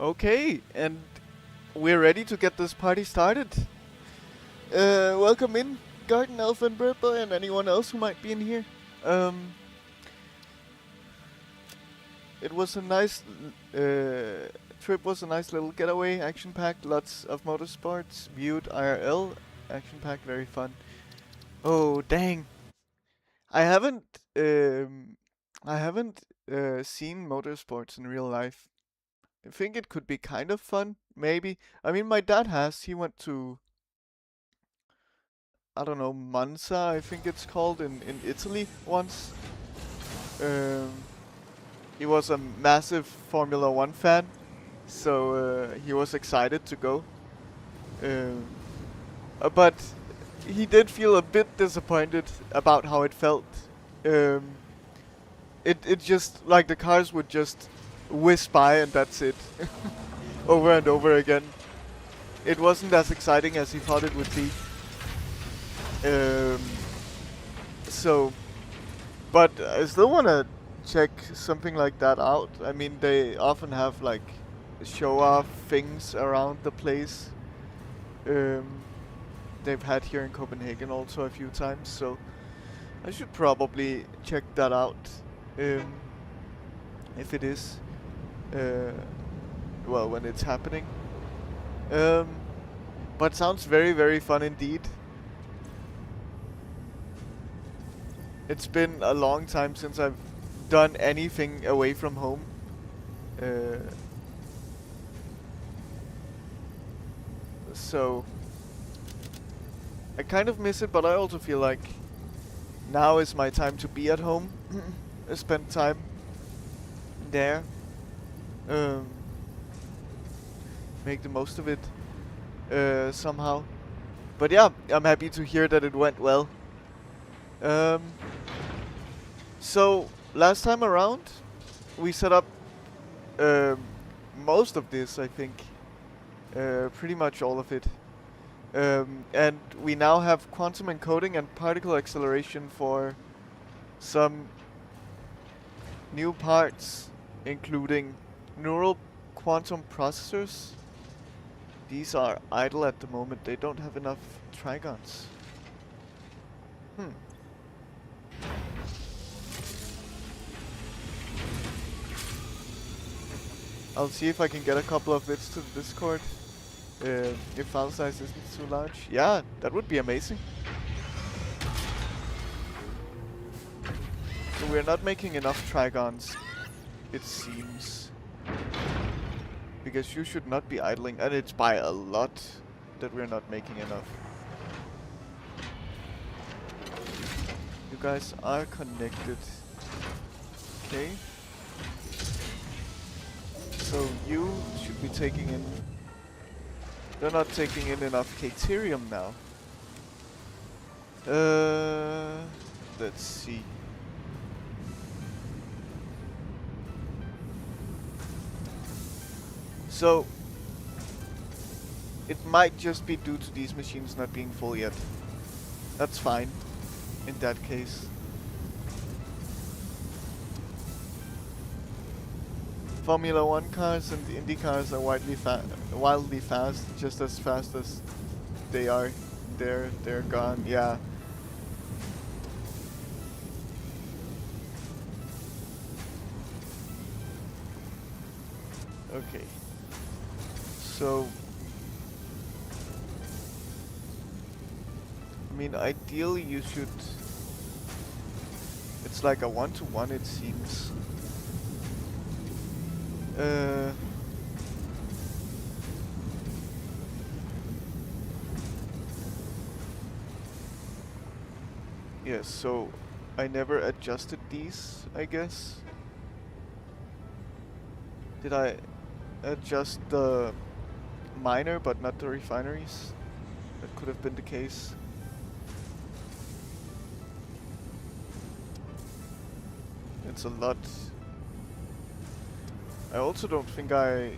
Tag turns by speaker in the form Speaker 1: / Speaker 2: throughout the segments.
Speaker 1: Okay, and we're ready to get this party started. Welcome in, Garden Elf and Bird and anyone else who might be in here. Um, it was a nice trip. Was a nice little getaway, action-packed, lots of motorsports, viewed IRL, action-packed, very fun. Oh dang! I haven't um, I haven't seen motorsports in real life. I think it could be kind of fun, maybe. I mean, my dad has. He went to, I don't know, Monza, I think it's called, in Italy once. Um, he was a massive Formula One fan, so he was excited to go. Um, but he did feel a bit disappointed about how it felt. Um, it just, like, the cars would just whiz by and that's it. Over and over again. It wasn't as exciting as he thought it would be. Um, so, but I still want to check something like that out. I mean, they often have like show-off things around the place. Um, they've had here in Copenhagen also a few times, so I should probably check that out. Um, if it is, uh, well, when it's happening. Um, but sounds very, very fun indeed. It's been a long time since I've done anything away from home. So I kind of miss it, but I also feel like now is my time to be at home. Spend time there. Um, make the most of it somehow. But yeah, I'm happy to hear that it went well. Um, so last time around, we set up most of this, I think. Pretty much all of it. And we now have quantum encoding and particle acceleration for some new parts, including neural quantum processors. These are idle at the moment. They don't have enough trigons. I'll see if I can get a couple of bits to the Discord. If file size isn't too large. Yeah, that would be amazing. So we're not making enough trigons, it seems. Because you should not be idling, and it's by a lot that we're not making enough. You guys are connected. Okay. So you should be taking in... They're not taking in enough Caterium now. Let's see. So, it might just be due to these machines not being full yet. That's fine, in that case. Formula One cars and Indy cars are wildly fast, just as fast as they are. They're gone. Yeah. Okay. So, I mean, ideally you should. It's like a 1-to-1, it seems. Yes, so I never adjusted these, I guess. Did I adjust the miner but not the refineries? That could have been the case. It's a lot. I also don't think I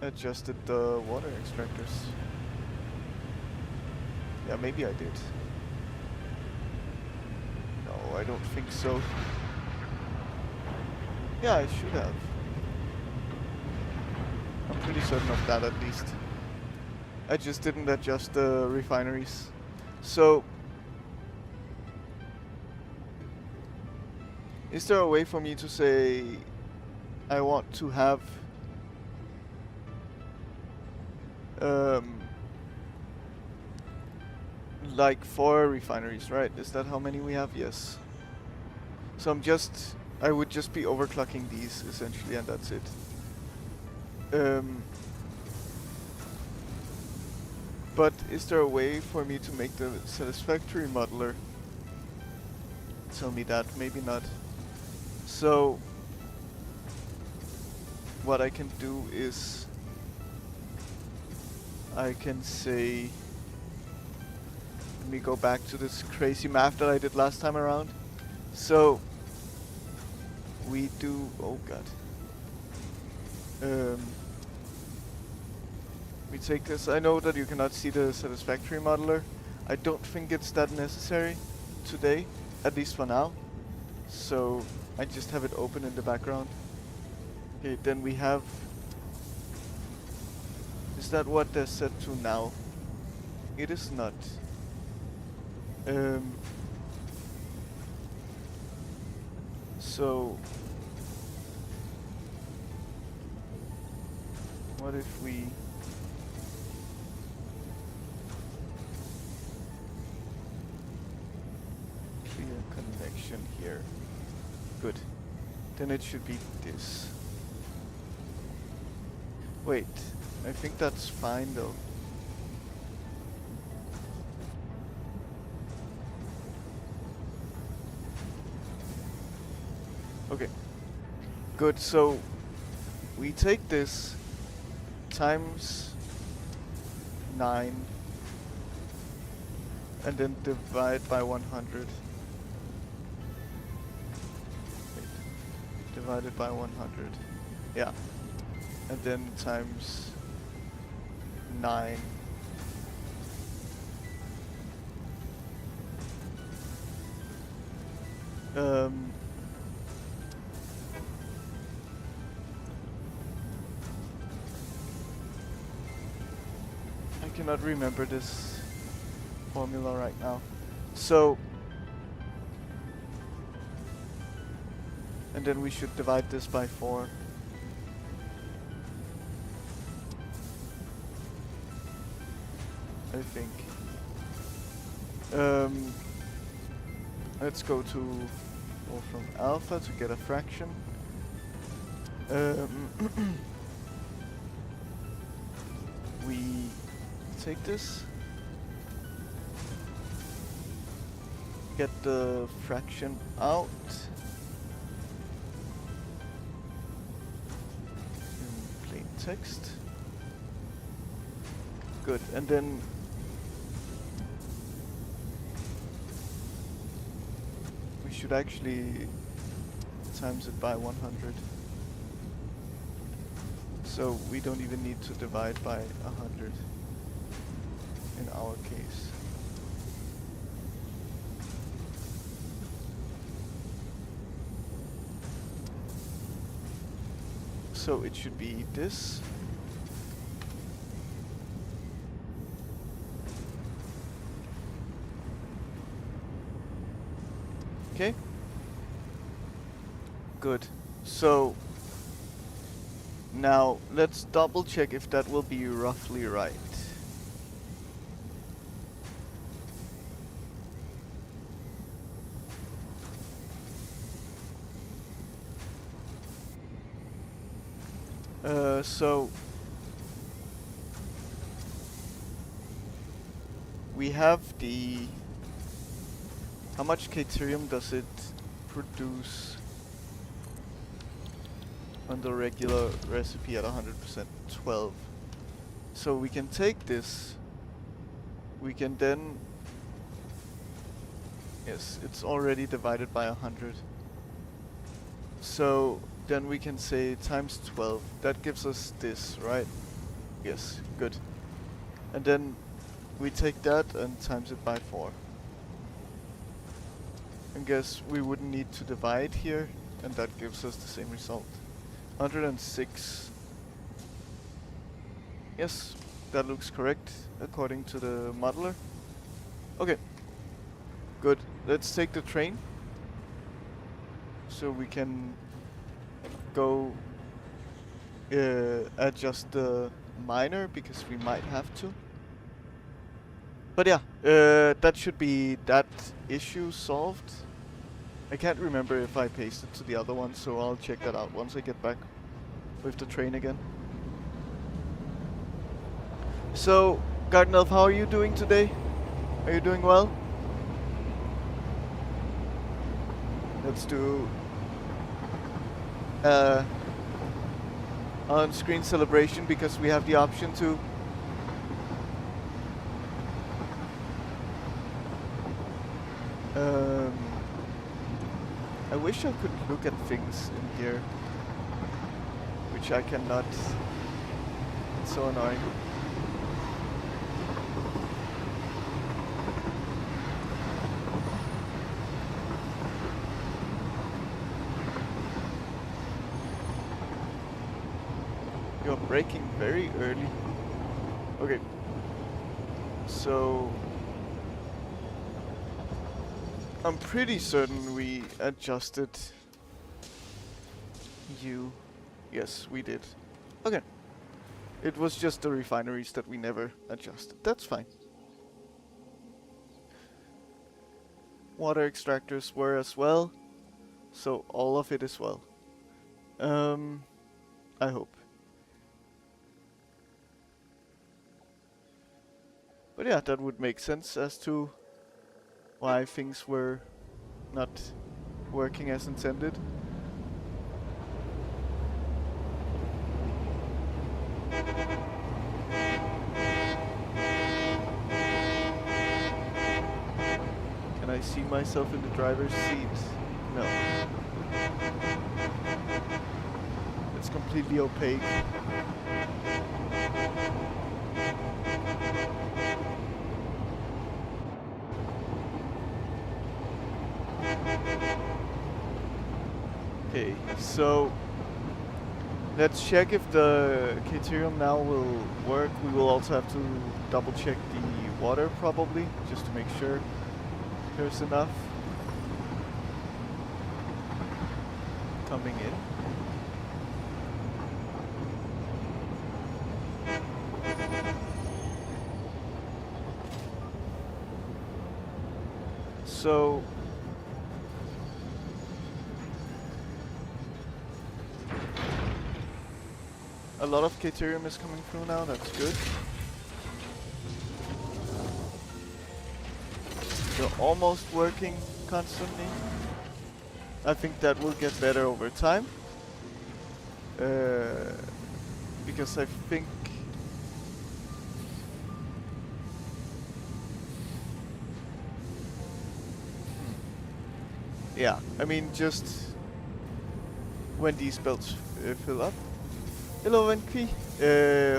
Speaker 1: adjusted the water extractors. Yeah, maybe I did. No, I don't think so. Yeah, I should have. Pretty certain of that at least. I just didn't adjust the refineries. So, is there a way for me to say I want to have like 4 refineries, right? Is that how many we have? Yes. So I would just be overclocking these essentially, and that's it. But is there a way for me to make the Satisfactory modeler? Tell me that, maybe not. So, what I can do is I can say, let me go back to this crazy math that I did last time around. So, we do, oh god. We take this, I know that you cannot see the Satisfactory modeler. I don't think it's that necessary today, at least for now. So, I just have it open in the background. Okay, then we have, is that what they're set to now? It is not. So, what if we clear connection here? Good. Then it should be this. Wait, I think that's fine though. Okay. Good, so we take this times 9 and then divide by 100. Wait. Divided by 100. Yeah. And then times 9. I cannot remember this formula right now. So, and then we should divide this by 4. I think. Let's go to from alpha to get a fraction. We take this, get the fraction out, in plain text. Good, and then we should actually times it by 100. So we don't even need to divide by 100 in our case. So it should be this. Okay. Good. So now let's double check if that will be roughly right. So we have the, how much deuterium does it produce on the regular recipe at 100%? 12. So we can take this, we can then, yes, it's already divided by 100. So then we can say times 12. That gives us this, right? Yes, good. And then we take that and times it by 4. And guess we wouldn't need to divide here, and that gives us the same result. 106 Yes, that looks correct according to the modeler. Okay, good. Let's take the train so we can go adjust the miner because we might have to. But yeah, that should be that issue solved. I can't remember if I pasted to the other one, so I'll check that out once I get back with the train again. So, Garden Elf, how are you doing today? Are you doing well? Let's do on-screen celebration because we have the option to. I wish I could look at things in here, which I cannot. It's so annoying. You're braking very early. Okay. So I'm pretty certain we adjusted you. Yes, we did. Okay. It was just the refineries that we never adjusted. That's fine. Water extractors were as well. So all of it as well. I hope. But yeah, that would make sense as to why things were not working as intended. Can I see myself in the driver's seat? No. It's completely opaque. Okay, so let's check if the Caterium now will work. We will also have to double check the water probably, just to make sure there's enough coming in. So a lot of Caterium is coming through now, that's good. They're almost working constantly. I think that will get better over time. Because I think yeah, I mean just when these belts fill up. Hello Venki,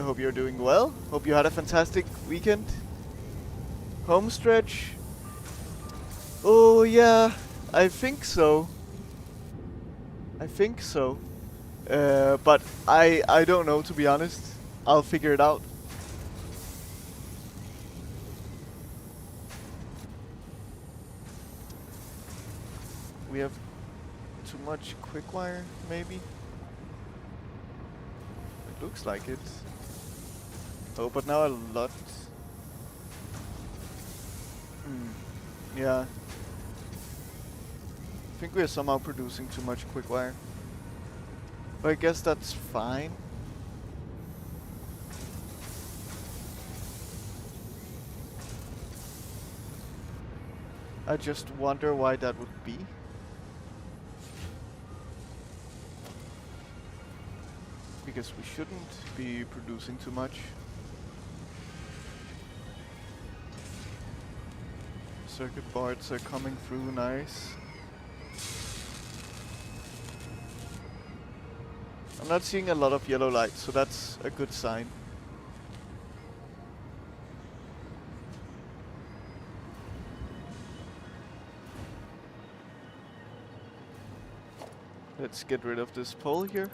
Speaker 1: hope you're doing well. Hope you had a fantastic weekend. Home stretch. Oh yeah, I think so. But I don't know, to be honest. I'll figure it out. We have too much quick wire, maybe? It looks like it. Oh, but now a lot. Yeah. I think we are somehow producing too much quick wire. But I guess that's fine. I just wonder why that would be. Because we shouldn't be producing too much. Circuit boards are coming through nice. I'm not seeing a lot of yellow light, so that's a good sign. Let's get rid of this pole here.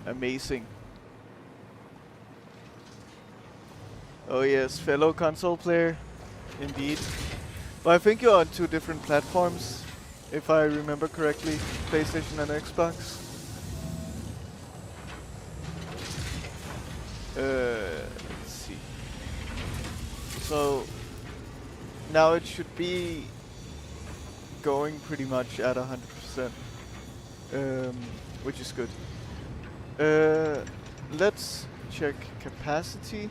Speaker 1: Amazing. Oh yes, fellow console player. Indeed. Well, I think you're on 2 different platforms, if I remember correctly. PlayStation and Xbox. Let's see. So now it should be going pretty much at 100%, which is good. Let's check capacity.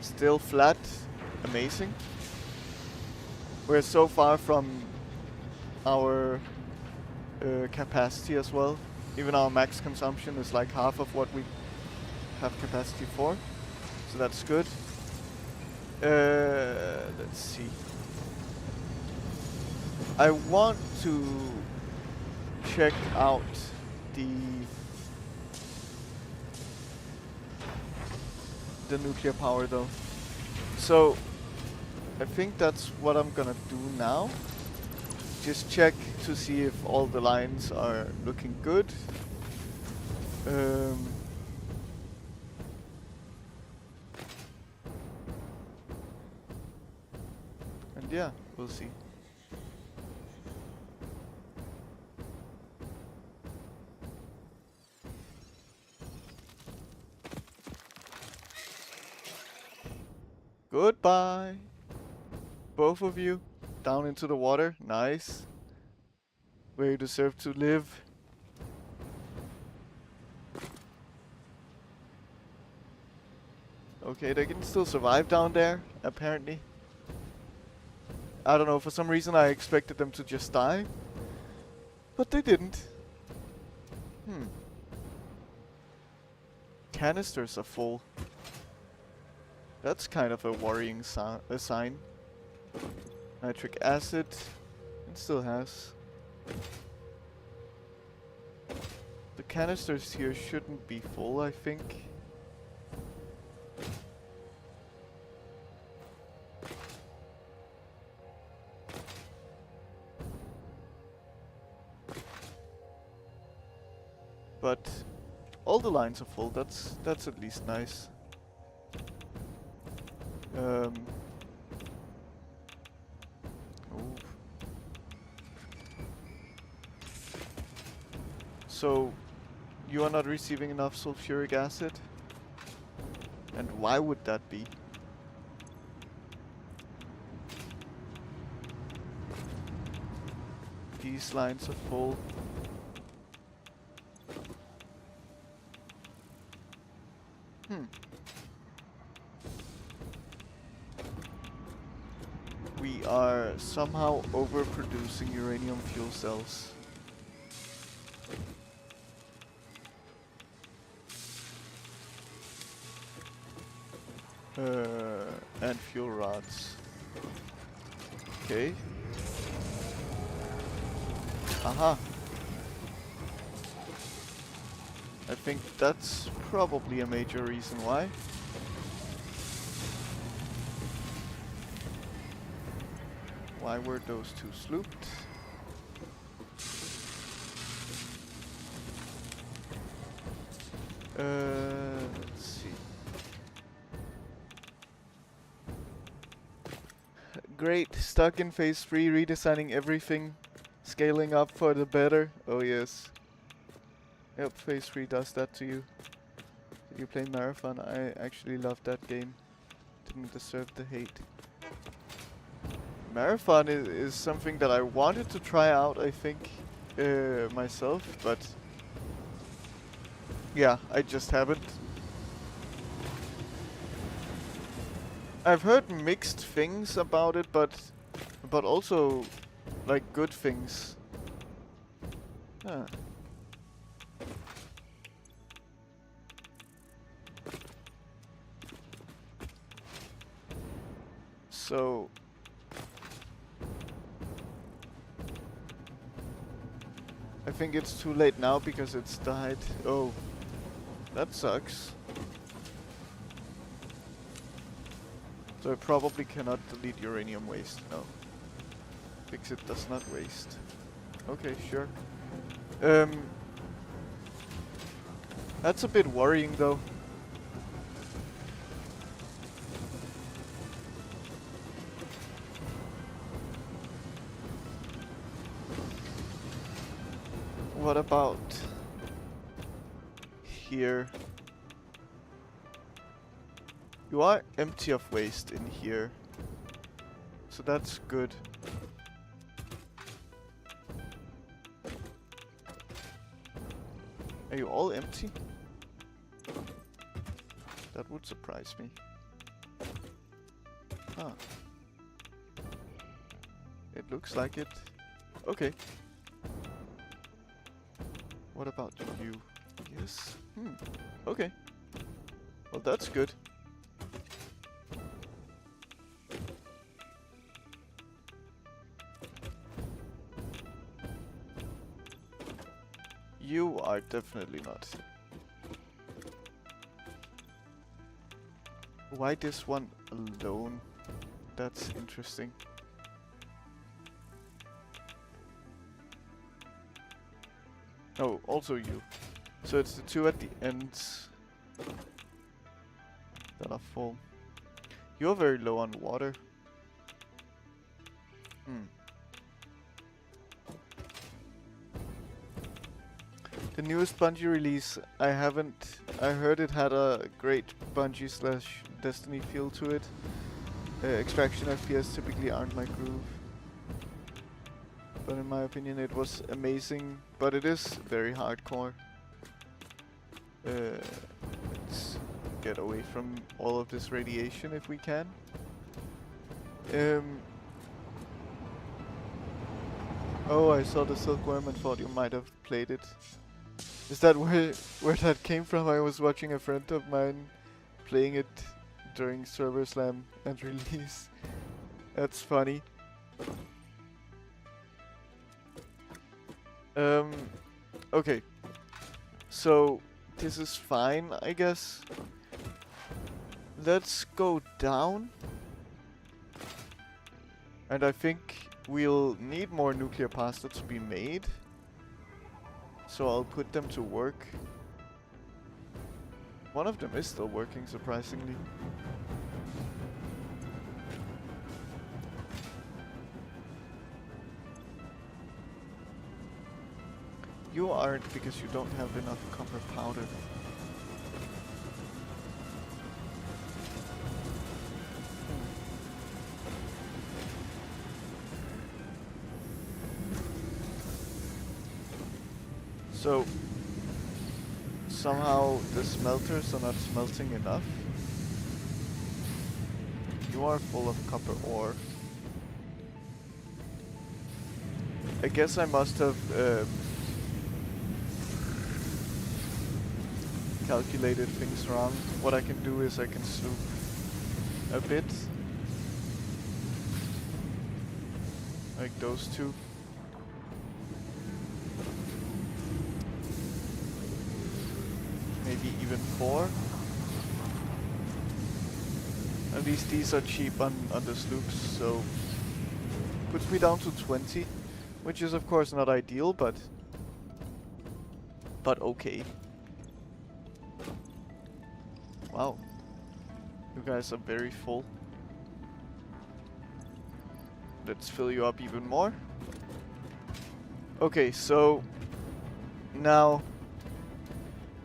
Speaker 1: Still flat. Amazing. We're so far from our capacity as well. Even our max consumption is like half of what we have capacity for. So that's good. Let's see. I want to check out the nuclear power though. So I think that's what I'm gonna do now. Just check to see if all the lines are looking good. And yeah, we'll see. Goodbye. Both of you. Down into the water. Nice. Where you deserve to live. Okay, they can still survive down there, apparently. I don't know, for some reason I expected them to just die. But they didn't. Canisters are full. That's kind of a worrying sign. Nitric acid. It still has. The canisters here shouldn't be full, I think. But all the lines are full. That's at least nice. Oh. So you are not receiving enough sulfuric acid? And why would that be? These lines are full. We are somehow overproducing uranium fuel cells. And fuel rods. Okay. Aha. I think that's probably a major reason why. Why were those two slooped? Let's see. Great, stuck in phase 3, redesigning everything, scaling up for the better. Oh yes. Yep, phase 3 does that to you. Did you play Marathon? I actually loved that game. Didn't deserve the hate. Marathon is something that I wanted to try out, I think, myself, but yeah, I just haven't. I've heard mixed things about it, but also like good things. Huh. So I think it's too late now because it's died. Oh, that sucks. So I probably cannot delete uranium waste. No. Because it does not waste. Okay, sure. That's a bit worrying though. What about here? You are empty of waste in here, so that's good. Are you all empty? That would surprise me. Huh. It looks like it. Okay. What about you? Yes. Okay. Well, that's good. You are definitely not. Why this one alone? That's interesting. Oh, also you. So it's the two at the ends that are full. You're very low on water. The newest Bungie release, I heard it had a great Bungie slash Destiny feel to it. Extraction FPS typically aren't my groove. But in my opinion it was amazing, but it is very hardcore. Let's get away from all of this radiation if we can. Oh, I saw the silkworm and thought you might have played it. Is that where that came from? I was watching a friend of mine playing it during Server Slam and release. That's funny. Okay. So, this is fine, I guess. Let's go down. And I think we'll need more nuclear pasta to be made. So I'll put them to work. One of them is still working, surprisingly. You aren't, because you don't have enough copper powder. So, somehow the smelters are not smelting enough. You are full of copper ore. I guess I must have calculated things wrong. What I can do is I can sloop a bit. Like those two. Maybe even 4. At least these are cheap on the sloops, so puts me down to 20, which is of course not ideal, but okay. Wow, you guys are very full. Let's fill you up even more. Okay, so now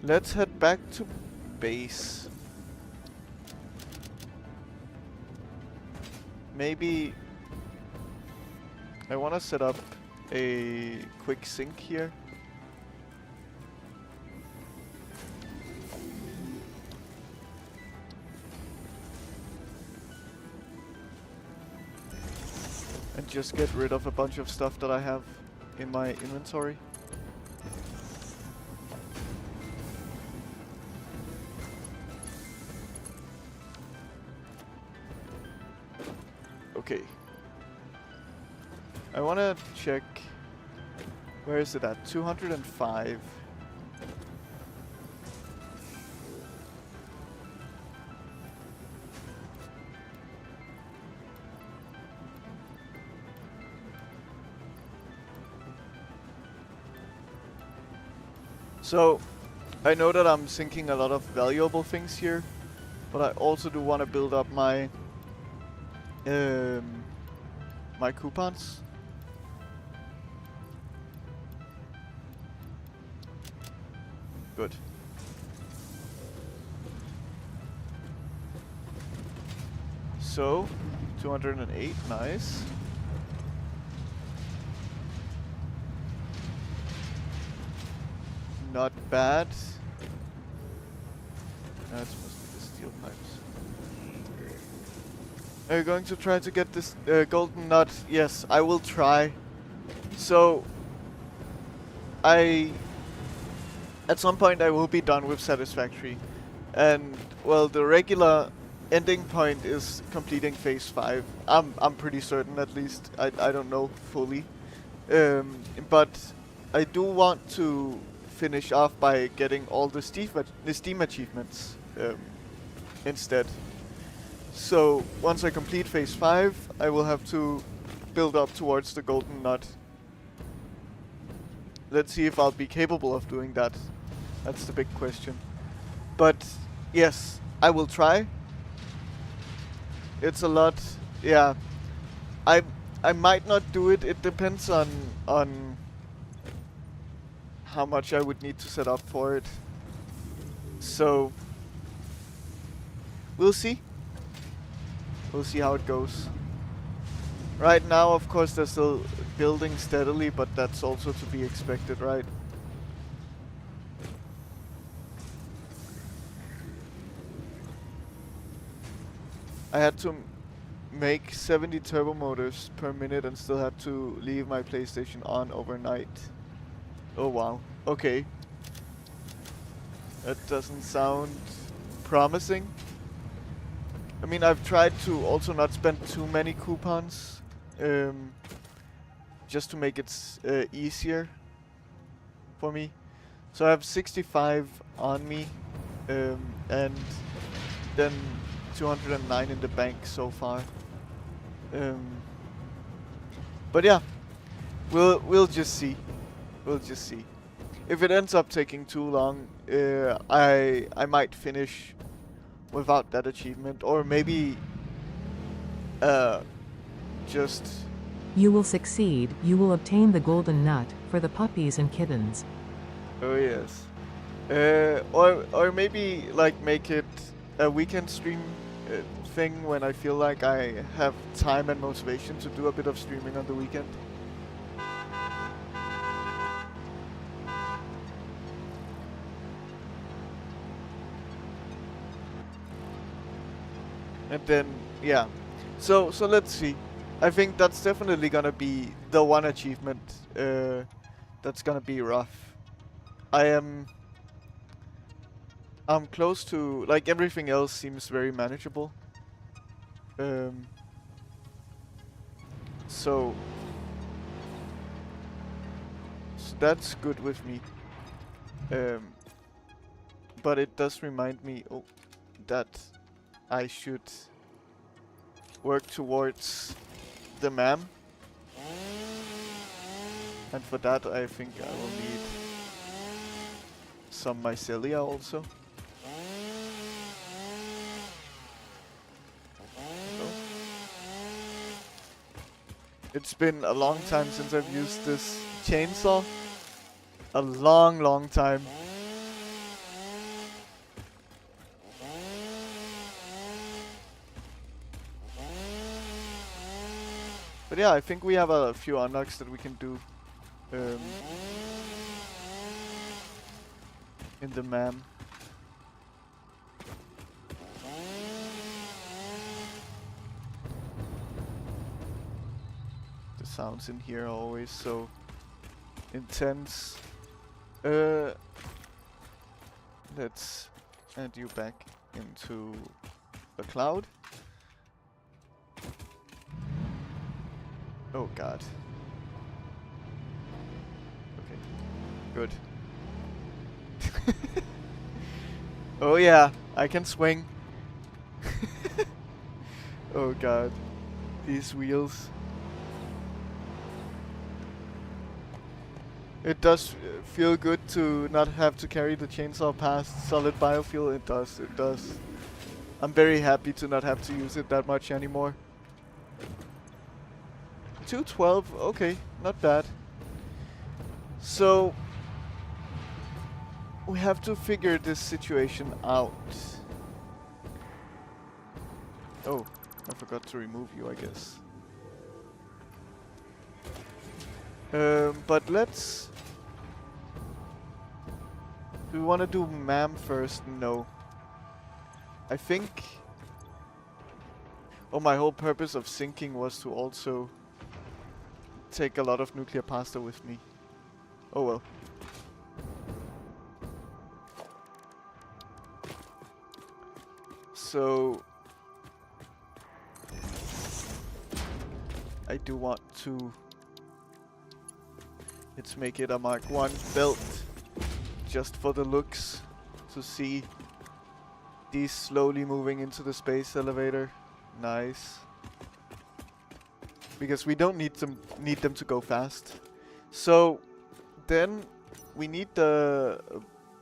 Speaker 1: let's head back to base. Maybe I want to set up a quick sink here. And just get rid of a bunch of stuff that I have in my inventory. Okay. I want to check. Where is it at? 205. So, I know that I'm sinking a lot of valuable things here, but I also do want to build up my my coupons. Good. So, 208, nice. Not bad. That's mostly the steel pipes. Are you going to try to get this golden nut? Yes, I will try. So, at some point I will be done with Satisfactory. And, well, the regular ending point is completing phase 5. I'm pretty certain, at least. I don't know fully. But I do want to finish off by getting all the Steam achievements instead. So once I complete phase 5, I will have to build up towards the golden nut. Let's see if I'll be capable of doing that. That's the big question. But yes, I will try. It's a lot. Yeah, I might not do it. It depends on how much I would need to set up for it. So we'll see. We'll see how it goes. Right now, of course, they're still building steadily, but that's also to be expected, right? I had to make 70 turbo motors per minute and still had to leave my PlayStation on overnight. Oh wow. Okay. That doesn't sound promising. I mean, I've tried to also not spend too many coupons, just to make it easier for me. So I have 65 on me, and then 209 in the bank so far. But yeah, we'll just see. We'll just see. If it ends up taking too long, I might finish without that achievement, or maybe just...
Speaker 2: You will succeed. You will obtain the golden nut for the puppies and kittens.
Speaker 1: Oh yes. Or maybe like make it a weekend stream thing when I feel like I have time and motivation to do a bit of streaming on the weekend. And then, yeah. So let's see. I think that's definitely gonna be the one achievement that's gonna be rough. I'm close to, like, everything else seems very manageable. So that's good with me. But it does remind me that I should work towards the MAM. And for that I think I will need some mycelia also. It's been a long time since I've used this chainsaw. A long time. But yeah, I think we have a few unlocks that we can do in the MAM. The sounds in here are always so intense. Let's add you back into the cloud. Oh god. Okay. Good. Oh yeah, I can swing. Oh god. These wheels. It does feel good to not have to carry the chainsaw past solid biofuel. It does, it does. I'm very happy to not have to use it that much anymore. 212, okay, not bad. So, we have to figure this situation out. Oh, I forgot to remove you, I guess. But let's... Do we want to do MAM first? No. I think... Oh, my whole purpose of sinking was to also take a lot of nuclear pasta with me. Oh well. So... I do want to... Let's make it a Mark 1 belt. Just for the looks. To see these slowly moving into the space elevator. Nice. Because we don't need them to go fast. So then we need the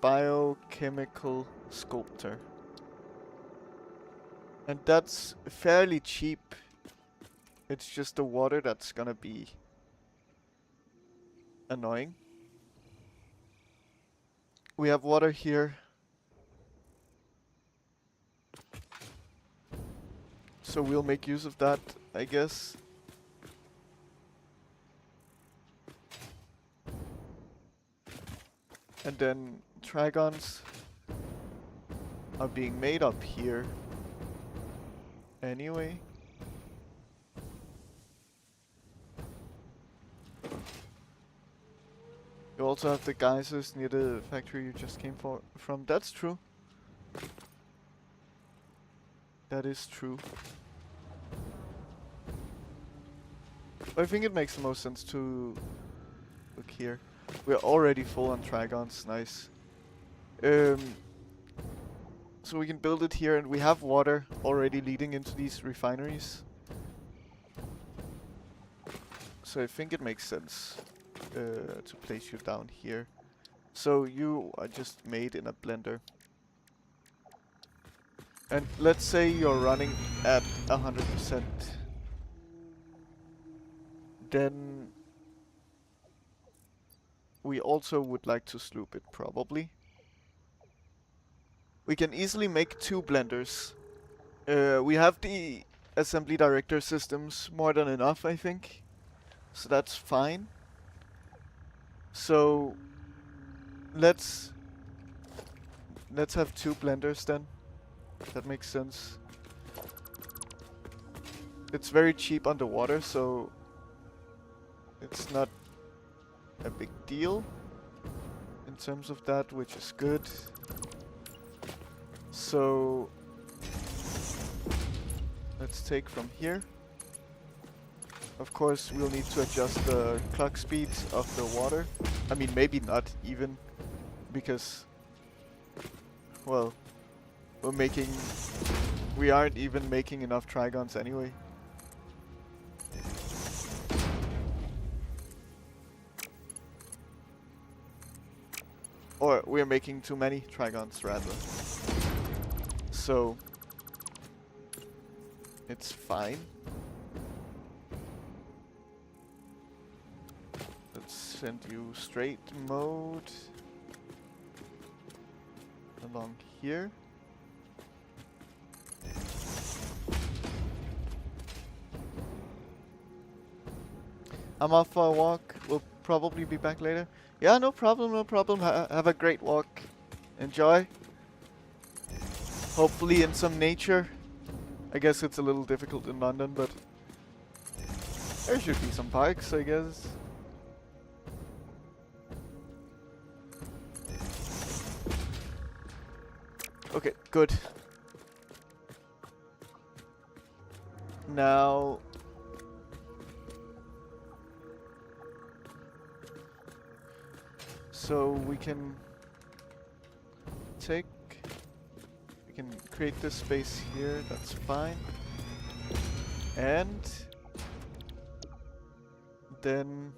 Speaker 1: biochemical sculptor. And that's fairly cheap. It's just the water that's gonna be annoying. We have water here. So we'll make use of that, I guess. And then trigons are being made up here. Anyway. You also have the geysers near the factory you just came from. That's true. That is true. I think it makes the most sense to look here. We're already full on trigons, nice. So we can build it here, and we have water already leading into these refineries. So I think it makes sense to place you down here. So you are just made in a blender. And let's say you're running at 100%. Then we also would like to sloop it, probably. We can easily make 2 blenders. We have the assembly director systems more than enough, I think. So that's fine. So let's have 2 blenders then. That makes sense. It's very cheap underwater, so it's not a big deal in terms of that, which is good. So let's take from here. Of course, we'll need to adjust the clock speeds of the water. I mean, maybe not even, because, well, we aren't even making enough trigons anyway. Or we're making too many trigons, rather. So it's fine. Let's send you straight mode along here. I'm off for a walk. We'll probably be back later. Yeah, no problem, no problem. Have a great walk. Enjoy. Hopefully in some nature. I guess it's a little difficult in London, but there should be some parks, I guess. Okay, good. Now... So we can create this space here, that's fine. And then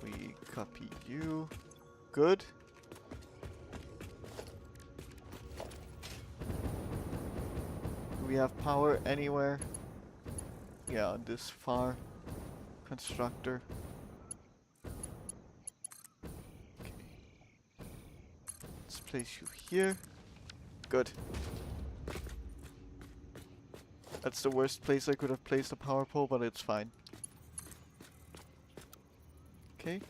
Speaker 1: We copy you. Good. Do we have power anywhere? Yeah, on this far constructor. Okay. Let's place you here. Good. That's the worst place I could have placed a power pole, but it's fine. Okay.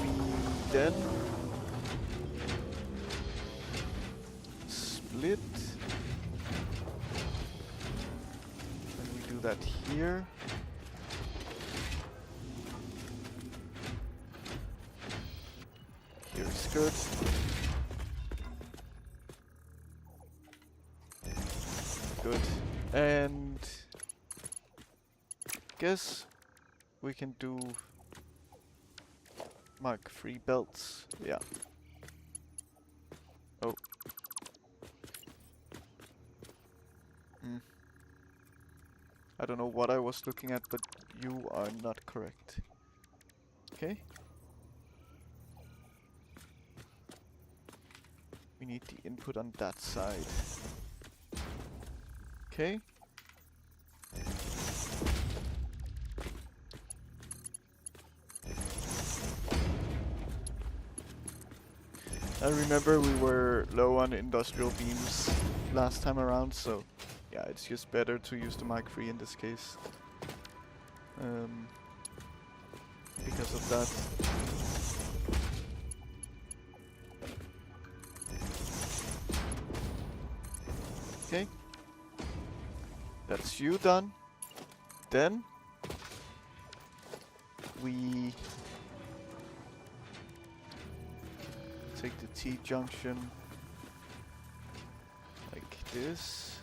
Speaker 1: We then split. And we do that here. Here's good. Good. And guess we can do Mark 3 belts. Yeah. Oh. I don't know what I was looking at, but you are not correct. Okay. We need the input on that side. Okay. I remember we were low on industrial beams last time around, so yeah, it's just better to use the Mark III in this case. Because of that. Okay. That's you done. Then we take the T-junction like this.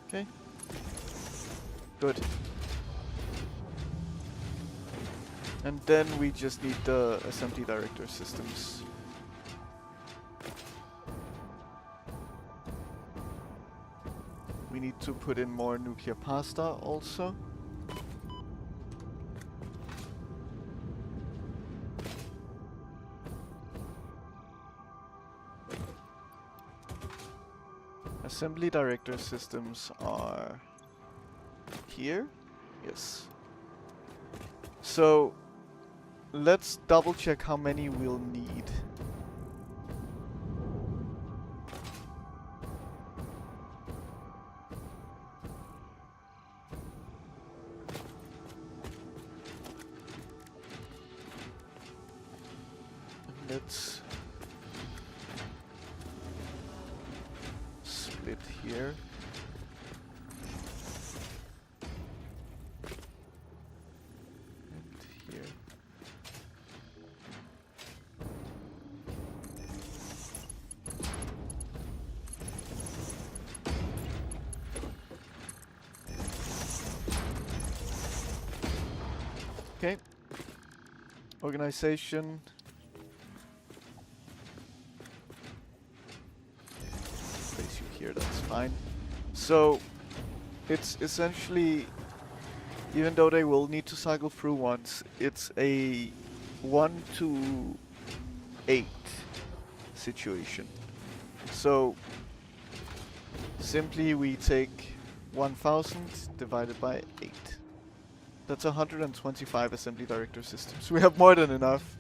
Speaker 1: Okay. Good. And then we just need the assembly director systems. We need to put in more nuclear pasta also. Assembly director systems are here. Yes. So let's double check how many we'll need. Let's split here. And here. Okay. Organization. Place you here, that's fine. So it's essentially, even though they will need to cycle through once, it's a 1 to 8 situation. So simply we take 1000 divided by 8. That's 125 assembly director systems. We have more than enough.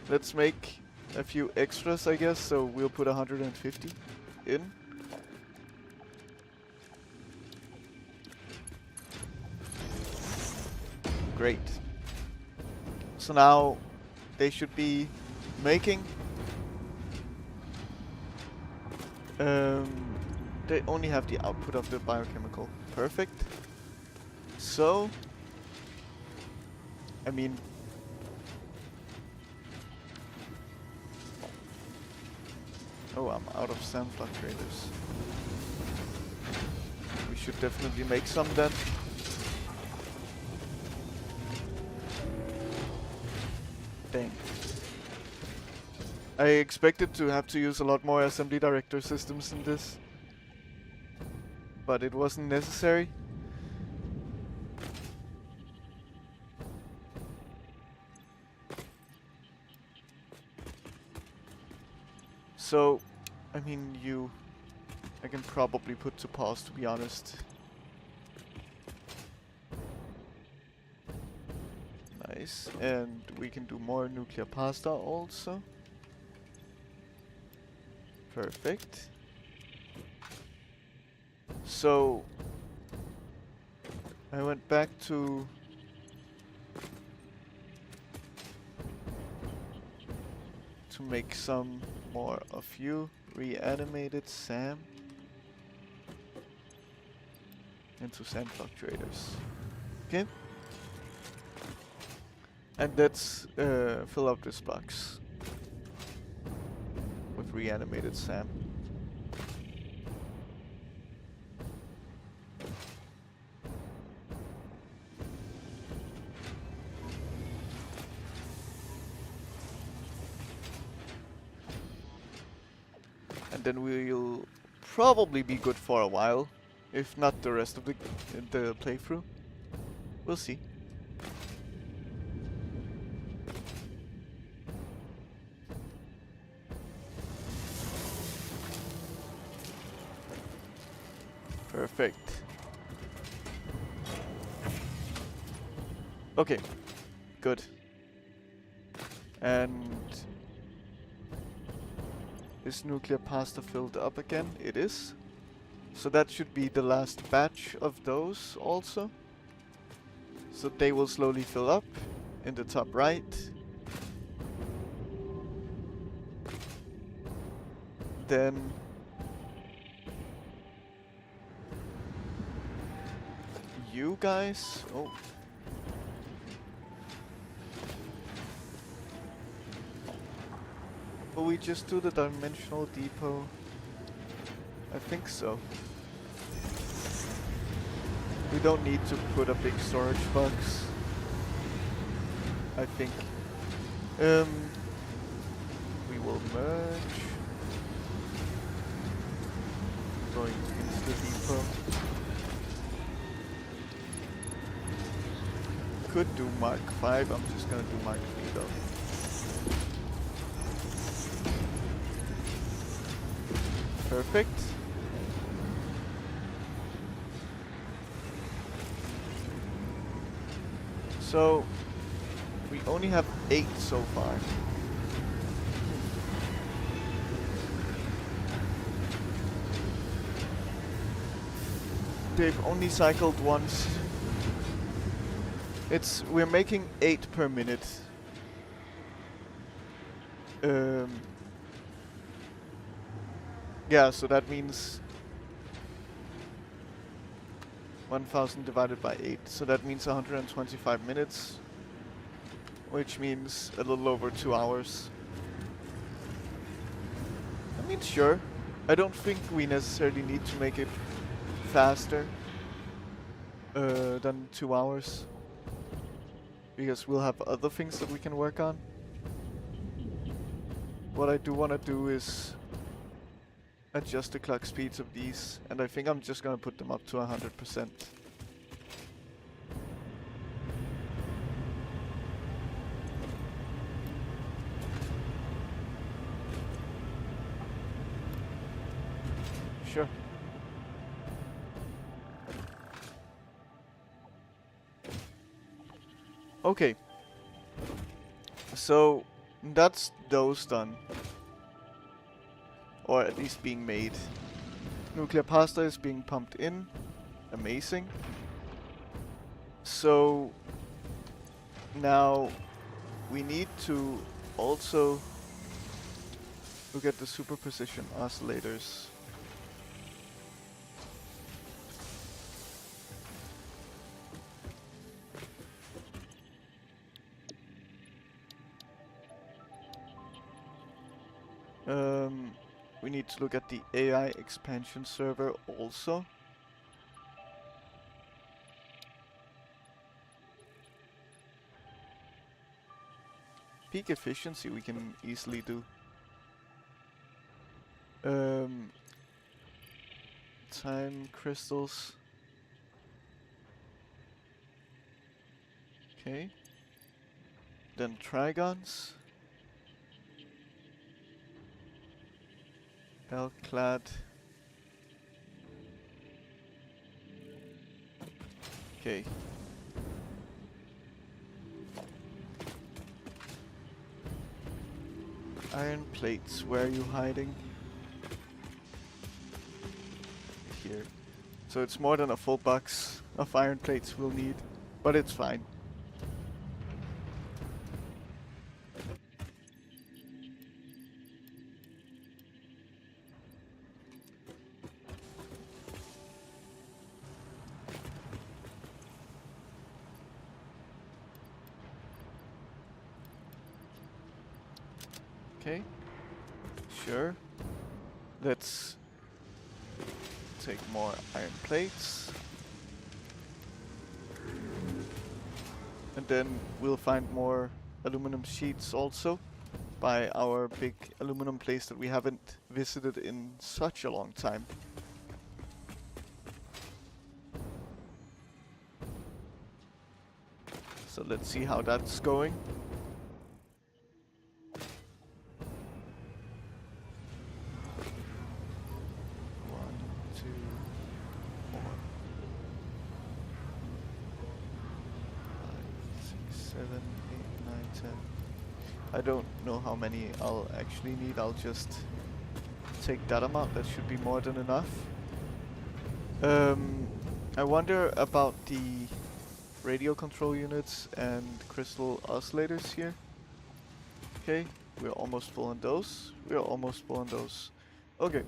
Speaker 1: Let's make a few extras, I guess, so we'll put 150 in. Great. So now they should be making. They only have the output of the biochemical. Perfect. So, I mean, Oh, I'm out of sand fluctuators. We should definitely make some then. Dang. I expected to have to use a lot more assembly director systems in this, but it wasn't necessary. So, I mean, I can probably put to pause, to be honest. Nice. And we can do more nuclear pasta also. Perfect. So, I went back to make some more of you. Reanimated Sam into sand fluctuators. Okay. And let's fill up this box with reanimated Sam. And then we'll probably be good for a while, if not the rest of the playthrough. We'll see. Perfect. Okay, good. And is nuclear pasta filled up again? It is. So that should be the last batch of those also. So they will slowly fill up in the top right. Then you guys. Oh. Will we just do the dimensional depot? I think so. We don't need to put a big storage box, I think. We will merge. Going into the depot. Could do Mark 5, I'm just gonna do Mark 3 though. Perfect. So, we only have 8 so far. They've only cycled once. We're making 8 per minute. Yeah, so that means 1000 divided by 8. So that means 125 minutes, which means a little over 2 hours. I mean, sure. I don't think we necessarily need to make it faster than 2 hours, because we'll have other things that we can work on. What I do want to do is adjust the clock speeds of these, and I think I'm just gonna put them up to 100%. Sure. Okay. So that's those done. Or at least being made. Nuclear pasta is being pumped in. Amazing. So now we need to also look at the superposition oscillators. we need to look at the AI expansion server also. Peak efficiency we can easily do. Time crystals. Okay. Then trigons. Elk-clad. Okay. Iron plates, where are you hiding? Here. So it's more than a full box of iron plates we'll need, but it's fine. Okay. Sure. Let's take more iron plates. And then we'll find more aluminum sheets also by our big aluminum place that we haven't visited in such a long time. So let's see how that's going. I don't know how many I'll actually need. I'll just take that amount. That should be more than enough. I wonder about the radio control units and crystal oscillators here. Okay, we're almost full on those. We're almost full on those. Okay,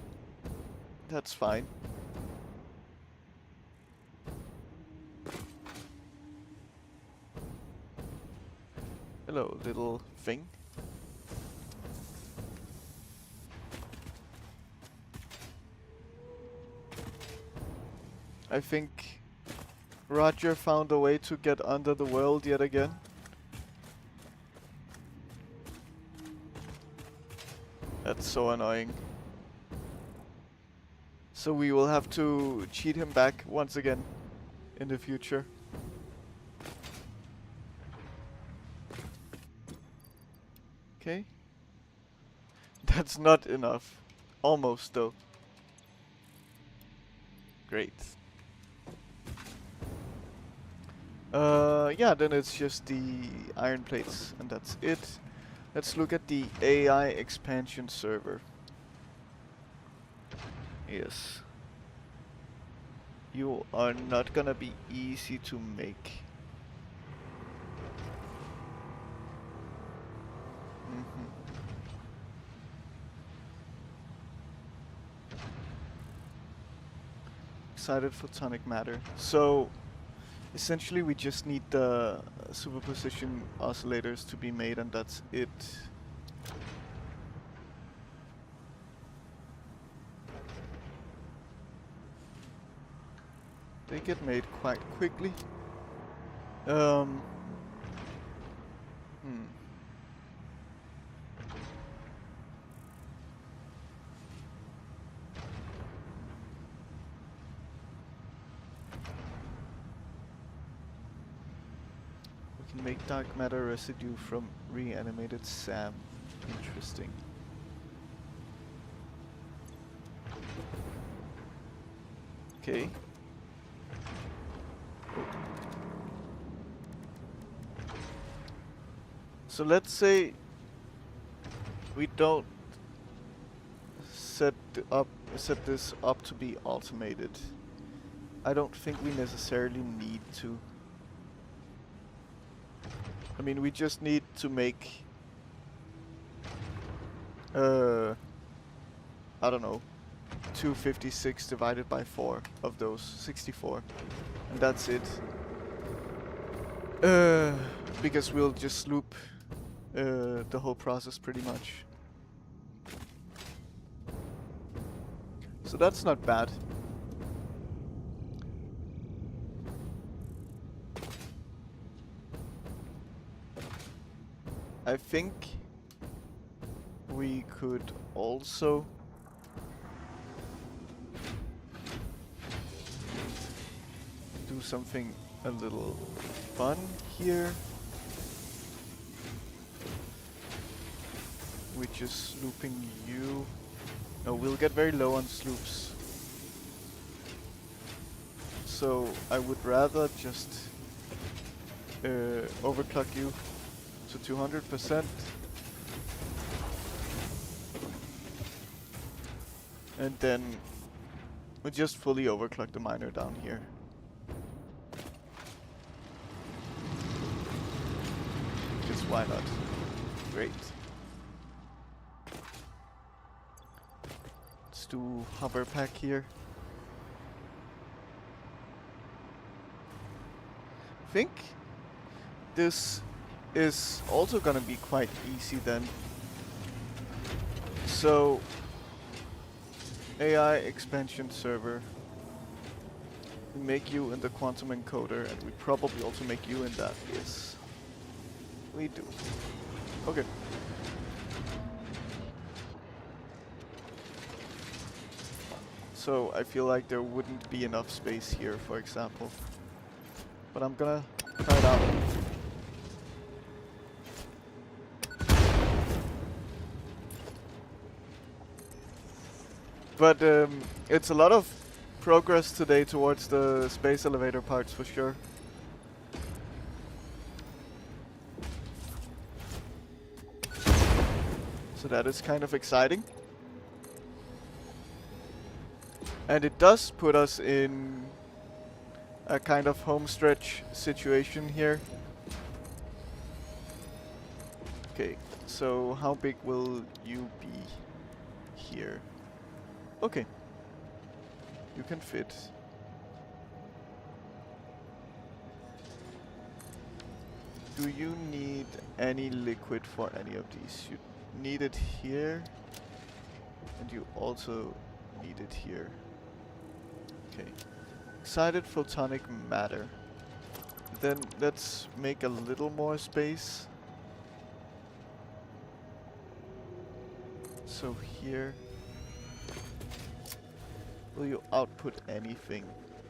Speaker 1: that's fine. Hello, little thing. I think Roger found a way to get under the world yet again. That's so annoying. So we will have to cheat him back once again in the future. Okay. That's not enough. Almost though. Great. Yeah, then it's just the iron plates and that's it. Let's look at the AI expansion server. Yes. You are not gonna be easy to make. Excited photonic matter. So essentially we just need the superposition oscillators to be made and that's it. They get made quite quickly. We can make dark matter residue from reanimated SAM. Interesting. Okay. So let's say we don't set this up to be automated. I don't think we necessarily need to. I mean, we just need to make I don't know, 256 divided by 4 of those 64, and that's it. Because we'll just loop the whole process pretty much. So that's not bad. I think we could also do something a little fun here. Which is looping you. No, we'll get very low on sloops. So I would rather just overclock you to 200%. And then we just fully overclock the miner down here. Because why not? Great. Let's do hover pack here. I think this is also gonna be quite easy then. So AI expansion server. We make you in the quantum encoder, and we probably also make you in that. Yes, we do. Okay. So I feel like there wouldn't be enough space here, for example. But I'm gonna try it out. But it's a lot of progress today towards the space elevator parts for sure. So that is kind of exciting. And it does put us in a kind of home stretch situation here. Okay, so how big will you be here? Okay. You can fit. Do you need any liquid for any of these? You need it here. And you also need it here. Okay. Excited photonic matter. Then let's make a little more space. So here. Will you output anything?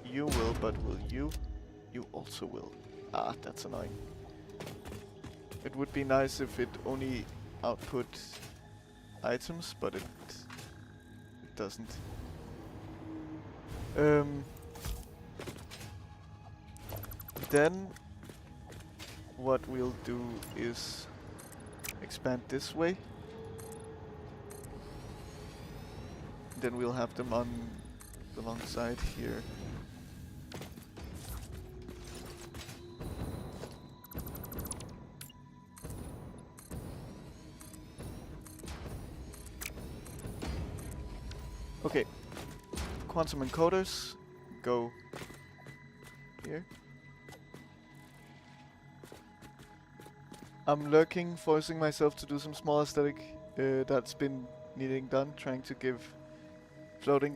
Speaker 1: You will, but will you? You also will. Ah, that's annoying. It would be nice if it only output items, but it doesn't. Then what we'll do is expand this way. Then we'll have them on the long side here. Okay, quantum encoders go here. I'm lurking, forcing myself to do some small aesthetic that's been needing done, trying to give floating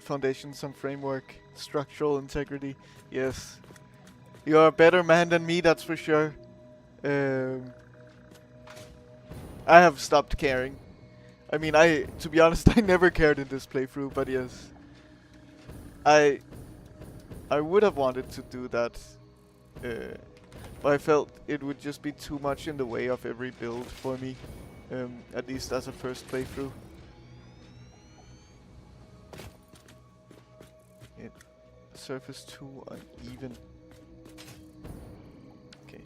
Speaker 1: foundation some framework, structural integrity. Yes, you're a better man than me, that's for sure. I have stopped caring. I mean, to be honest, I never cared in this playthrough, but yes. I would have wanted to do that, but I felt it would just be too much in the way of every build for me, at least as a first playthrough. Surface too uneven. Okay.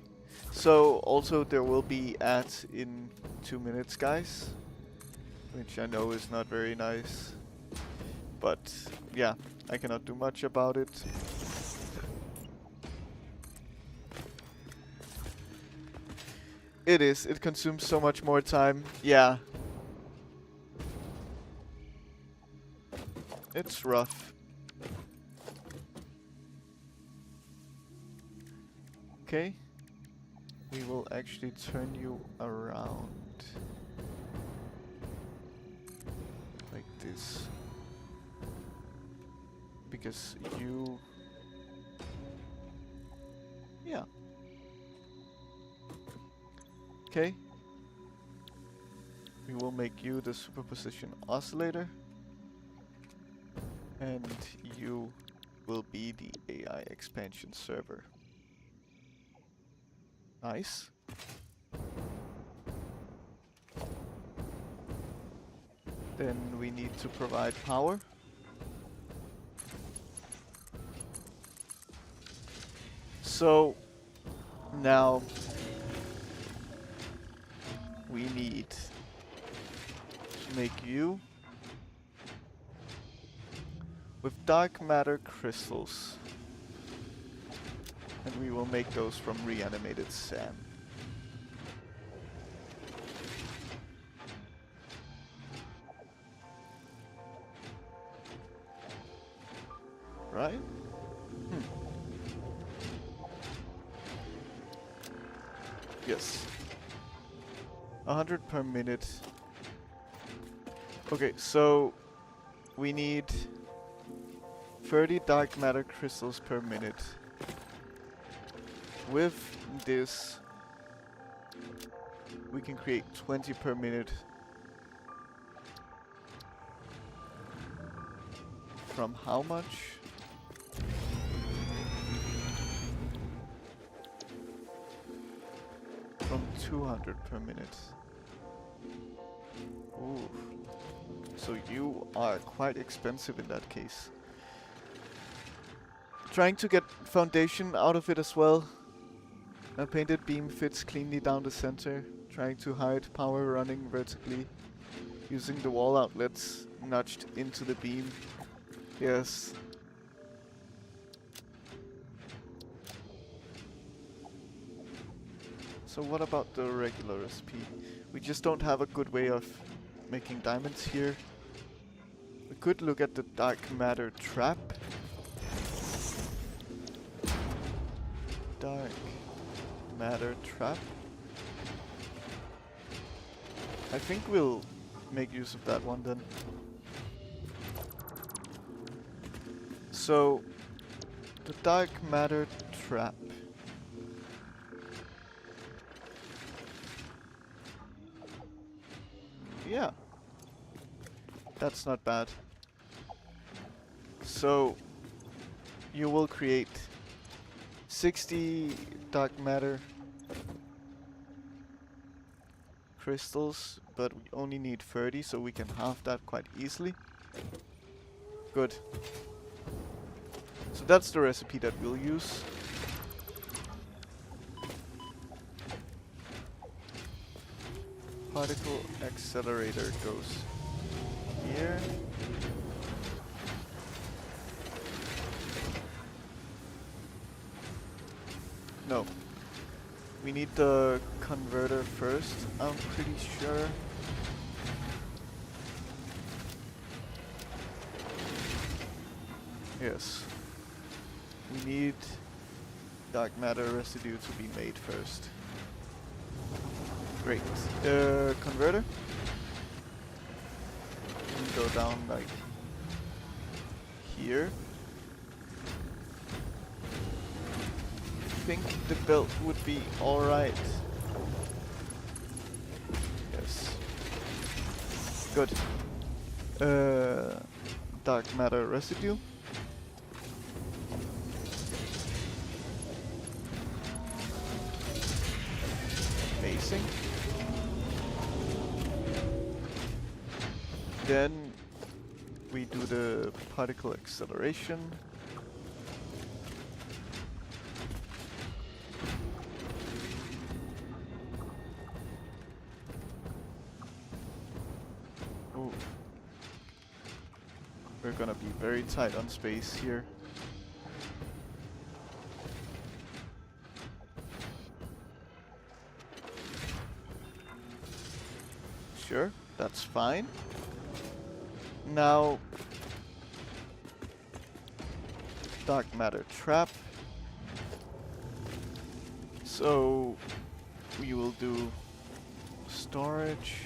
Speaker 1: So also there will be ads in 2 minutes, guys. Which I know is not very nice. But yeah, I cannot do much about it. It is. It consumes so much more time. Yeah. It's rough. Okay. We will actually turn you around. Like this. because you... Yeah. Okay. We will make you the superposition oscillator. And you will be the AI expansion server. Nice. Then we need to provide power. So now we need to make you with dark matter crystals. And we will make those from reanimated sand. Right? Yes. 100 per minute. Okay, so we need 30 dark matter crystals per minute. With this, we can create 20 per minute. From how much? From 200 per minute. Ooh. So you are quite expensive in that case. Trying to get foundation out of it as well. A painted beam fits cleanly down the center. Trying to hide power running vertically. Using the wall outlets nudged into the beam. Yes. So what about the regular recipe? We just don't have a good way of making diamonds here. We could look at the dark matter trap. Dark matter trap. I think we'll make use of that one then. So, the dark matter trap. Yeah. That's not bad. So, you will create 60 dark matter crystals, but we only need 30, so we can halve that quite easily. Good. So that's the recipe that we'll use. Particle accelerator goes here. No. We need the converter first, I'm pretty sure. Yes. We need dark matter residue to be made first. Great. Converter. And go down like here. I think the belt would be alright. Yes. Good. Dark matter residue. Amazing. Then we do the particle acceleration. Ooh. We're gonna be very tight on space here. Sure, that's fine. Now, dark matter trap. So, we will do storage.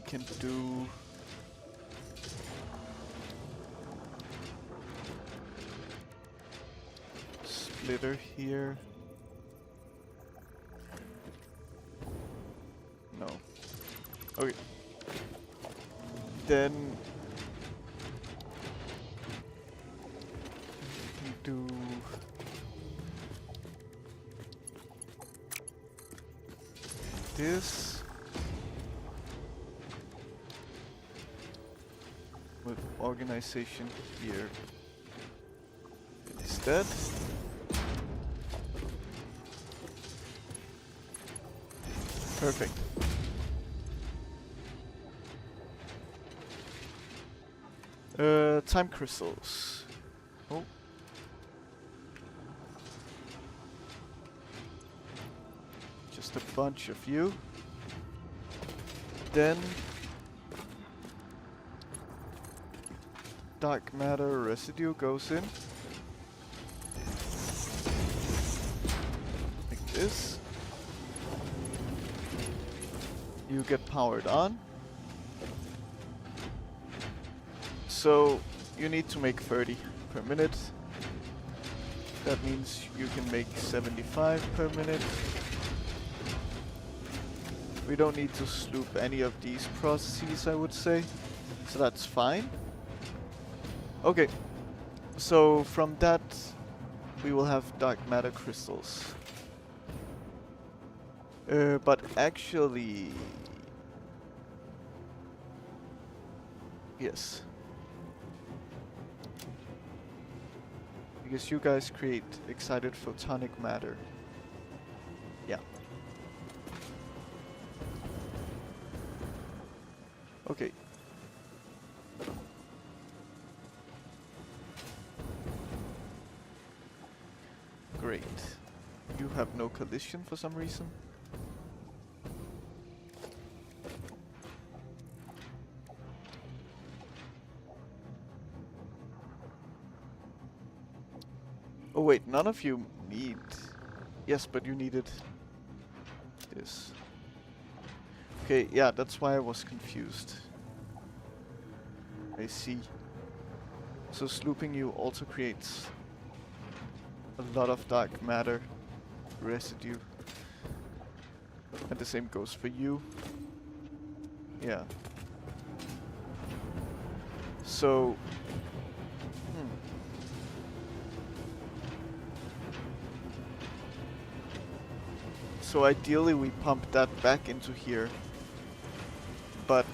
Speaker 1: can do... splitter here. No. Okay. Then... we can do... this. With organization here instead. Perfect. Time crystals. Oh. Just a bunch of you. Then dark matter residue goes in. Like this. You get powered on. So you need to make 30 per minute. That means you can make 75 per minute. We don't need to sloop any of these processes, I would say. So that's fine. Okay. So from that, we will have dark matter crystals. But actually... yes. Because you guys create excited photonic matter. Yeah. Okay. Great. You have no collision for some reason. Oh wait, none of you need... yes, but you needed this. Okay, yeah, that's why I was confused. I see. So slooping you also creates a lot of dark matter residue. And the same goes for you. Yeah. So... so ideally we pump that back into here. But...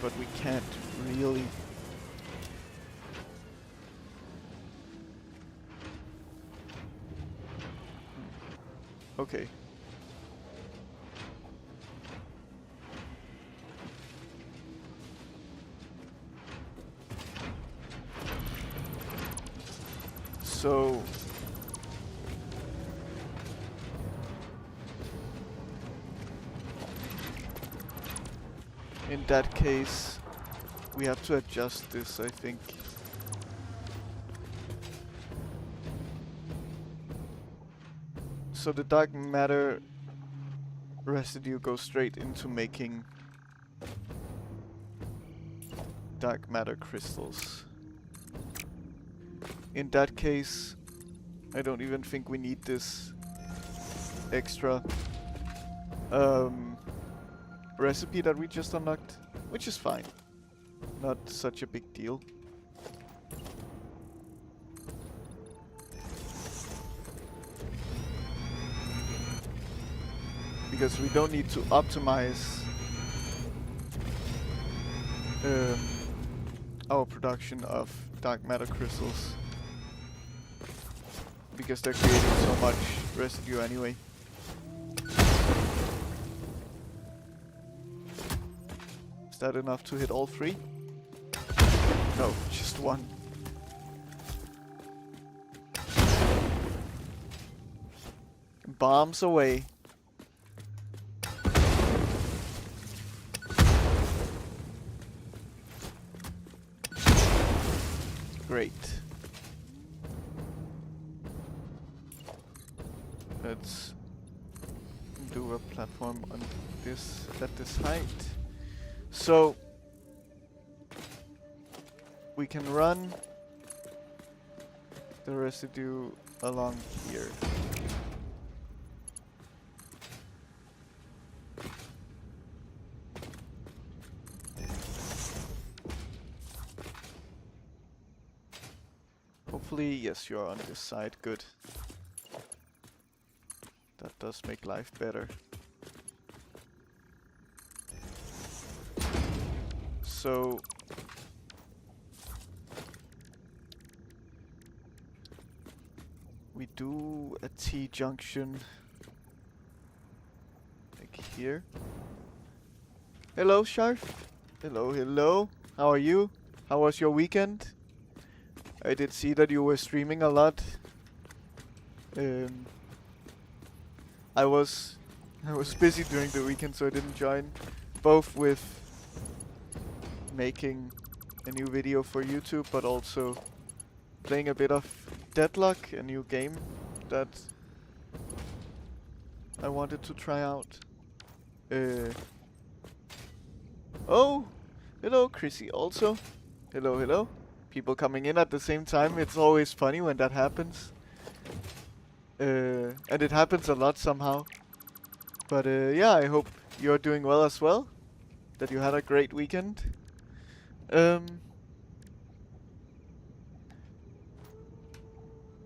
Speaker 1: but we can't really. Okay. So in that case, we have to adjust this, I think. So the dark matter residue goes straight into making dark matter crystals. In that case, I don't even think we need this extra recipe that we just unlocked, which is fine. Not such a big deal. Because we don't need to optimize our production of dark matter crystals. Because they're creating so much residue anyway. Is that enough to hit all three? No, just one. Bombs away. Great. platform on this at this height. So we can run the residue along here. Hopefully, yes, you're on this side. Good. That does make life better. So we do a T-junction like here. Hello, Sharf. Hello, hello. How are you? How was your weekend? I did see that you were streaming a lot. I was busy during the weekend, so I didn't join. Both with making a new video for YouTube, but also playing a bit of Deadlock, a new game that I wanted to try out. Oh, hello, Chrissy. Also, hello, hello. People coming in at the same time. It's always funny when that happens. And it happens a lot somehow. But yeah, I hope you're doing well as well. That you had a great weekend.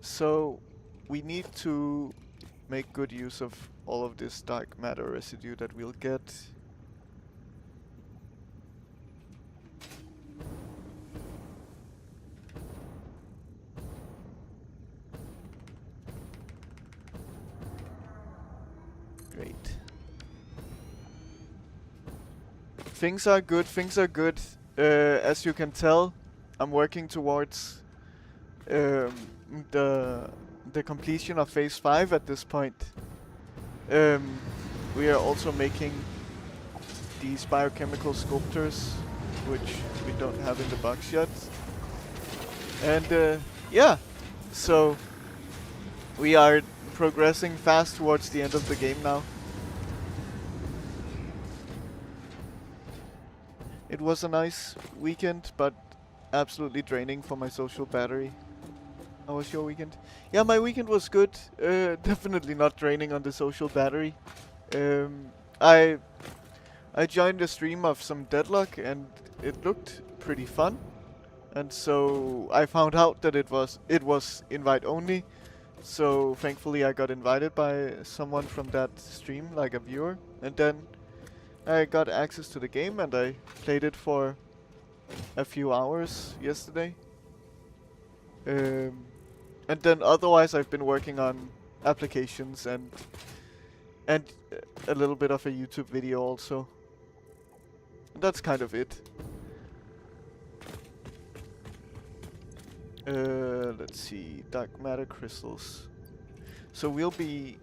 Speaker 1: So we need to make good use of all of this dark matter residue that we'll get. Great. Things are good, things are good. As you can tell, I'm working towards the completion of phase 5 at this point. We are also making these biochemical sculptors, which we don't have in the box yet. And yeah, so we are progressing fast towards the end of the game now. It was a nice weekend, but absolutely draining for my social battery. How was your weekend? Yeah, my weekend was good. Definitely not draining on the social battery. I joined a stream of some Deadlock and it looked pretty fun. And so I found out that it was invite only. So thankfully I got invited by someone from that stream, like a viewer. And then I got access to the game and I played it for a few hours yesterday. And then otherwise I've been working on applications and a little bit of a YouTube video also. And that's kind of it. Let's see, dark matter crystals. So we'll be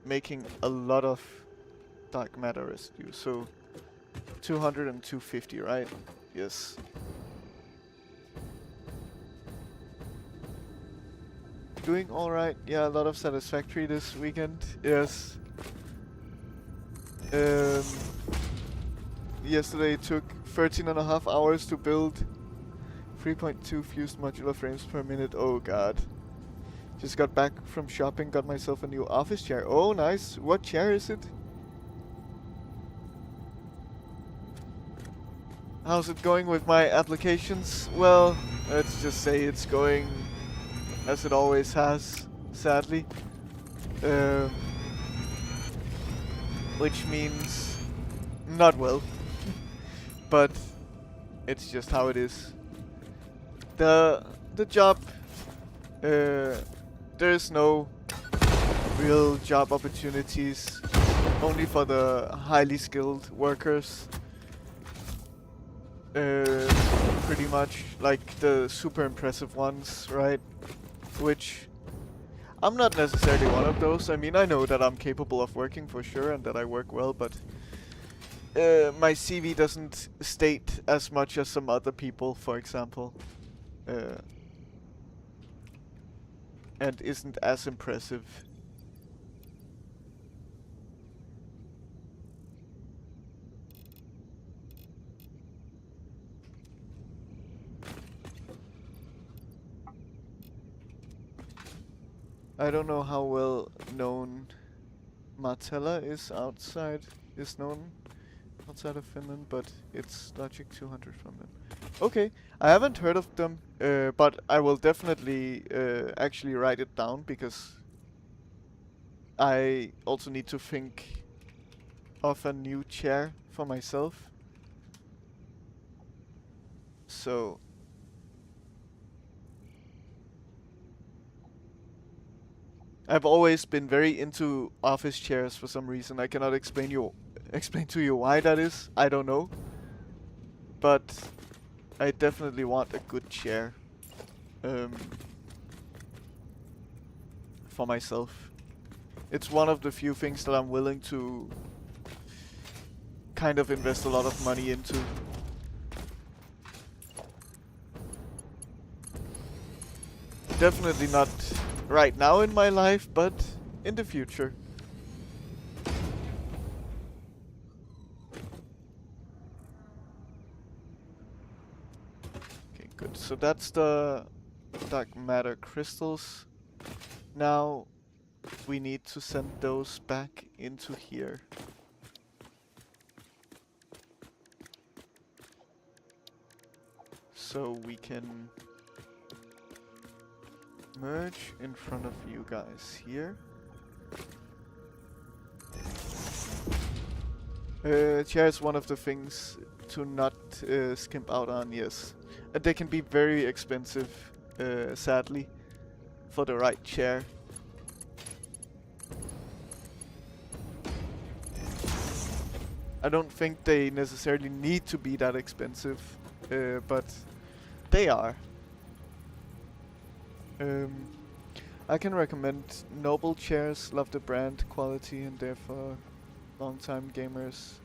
Speaker 1: making a lot of dark matter residue. So 200 and 250, right? Yes. Doing alright. Yeah, a lot of Satisfactory this weekend. Yes. Yesterday it took 13.5 hours to build 3.2 fused modular frames per minute. Oh god. Just got back from shopping, got myself a new office chair. Oh nice. What chair is it? How's it going with my applications? Well, let's just say it's going as it always has, sadly. Which means not well. But it's just how it is. The job, there's no real job opportunities, only for the highly skilled workers. Pretty much like the super impressive ones, right? Which I'm not necessarily one of those. I mean, I know that I'm capable of working for sure and that I work well, but my CV doesn't state as much as some other people, for example. And isn't as impressive. I don't know how well known Martella is known outside of Finland, but it's Logic 200 from them. Okay, I haven't heard of them, but I will definitely actually write it down because I also need to think of a new chair for myself. So I've always been very into office chairs for some reason. I cannot explain to you why that is. I don't know. But I definitely want a good chair um, for myself. It's one of the few things that I'm willing to kind of invest a lot of money into. Definitely not right now in my life, but in the future. Okay, good. So that's the dark matter crystals. Now we need to send those back into here. So we can merge in front of you guys here. Chair is one of the things to not skimp out on, yes. They can be very expensive, sadly, for the right chair. I don't think they necessarily need to be that expensive, but they are. I can recommend Noble chairs, love the brand quality, and therefore long-time gamers,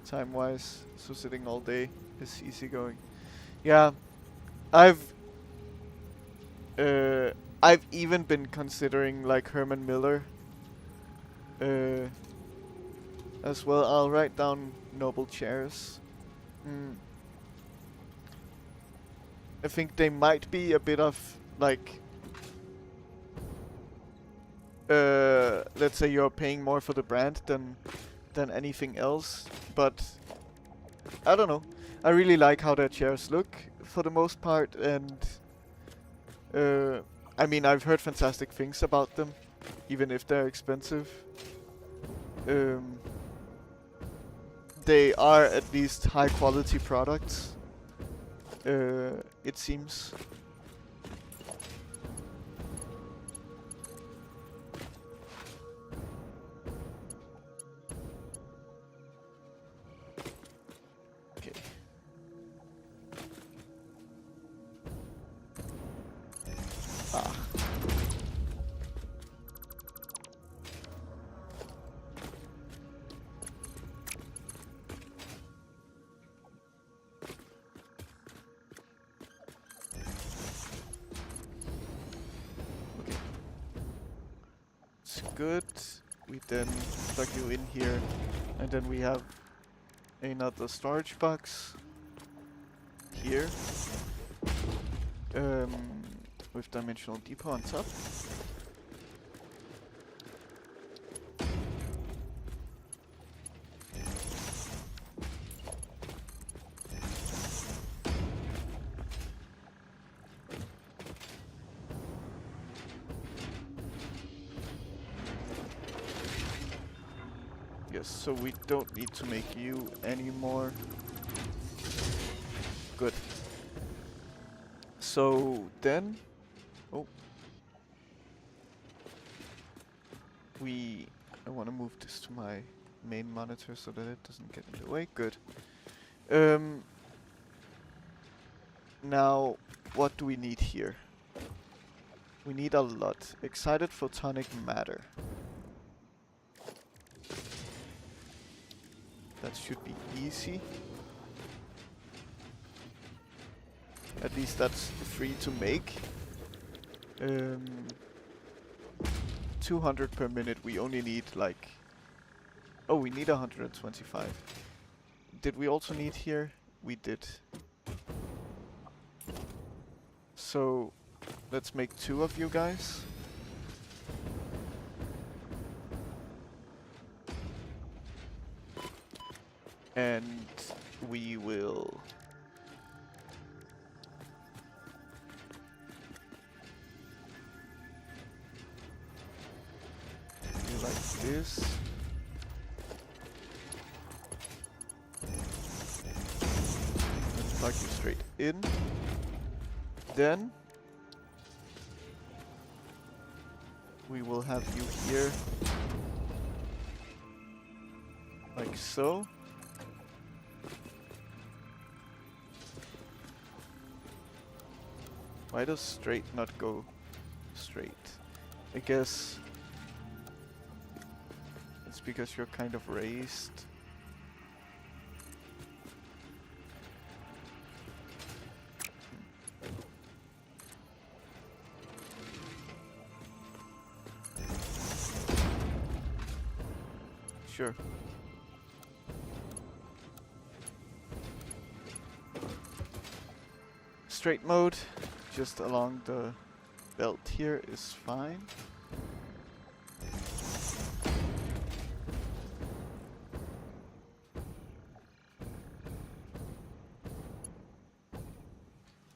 Speaker 1: time-wise, so sitting all day is easygoing. Yeah, I've even been considering like Herman Miller as well. I'll write down Noble chairs. I think they might be a bit of like let's say you're paying more for the brand than anything else, but I don't know. I really like how their chairs look for the most part, and I mean, I've heard fantastic things about them, even if they're expensive. They are at least high quality products, it seems. Okay. Ah. Okay. It's good. We then plug you in here, and then we have another storage box here. With dimensional depot on top. Yes, so we don't need to make you anymore. Good. So then, oh, I want to move this to my main monitor so that it doesn't get in the way. Good. Now, what do we need here? We need a lot. Excited photonic matter. That should be easy. At least that's free to make. 200 per minute. We only need like... Oh, we need 125. Did we also need here? We did. So, let's make 2 of you guys. And we will do like this. Plug you straight in. Then we will have you here like so. Why does straight not go straight? I guess it's because you're kind of raised. Sure. Straight mode, just along the belt here is fine.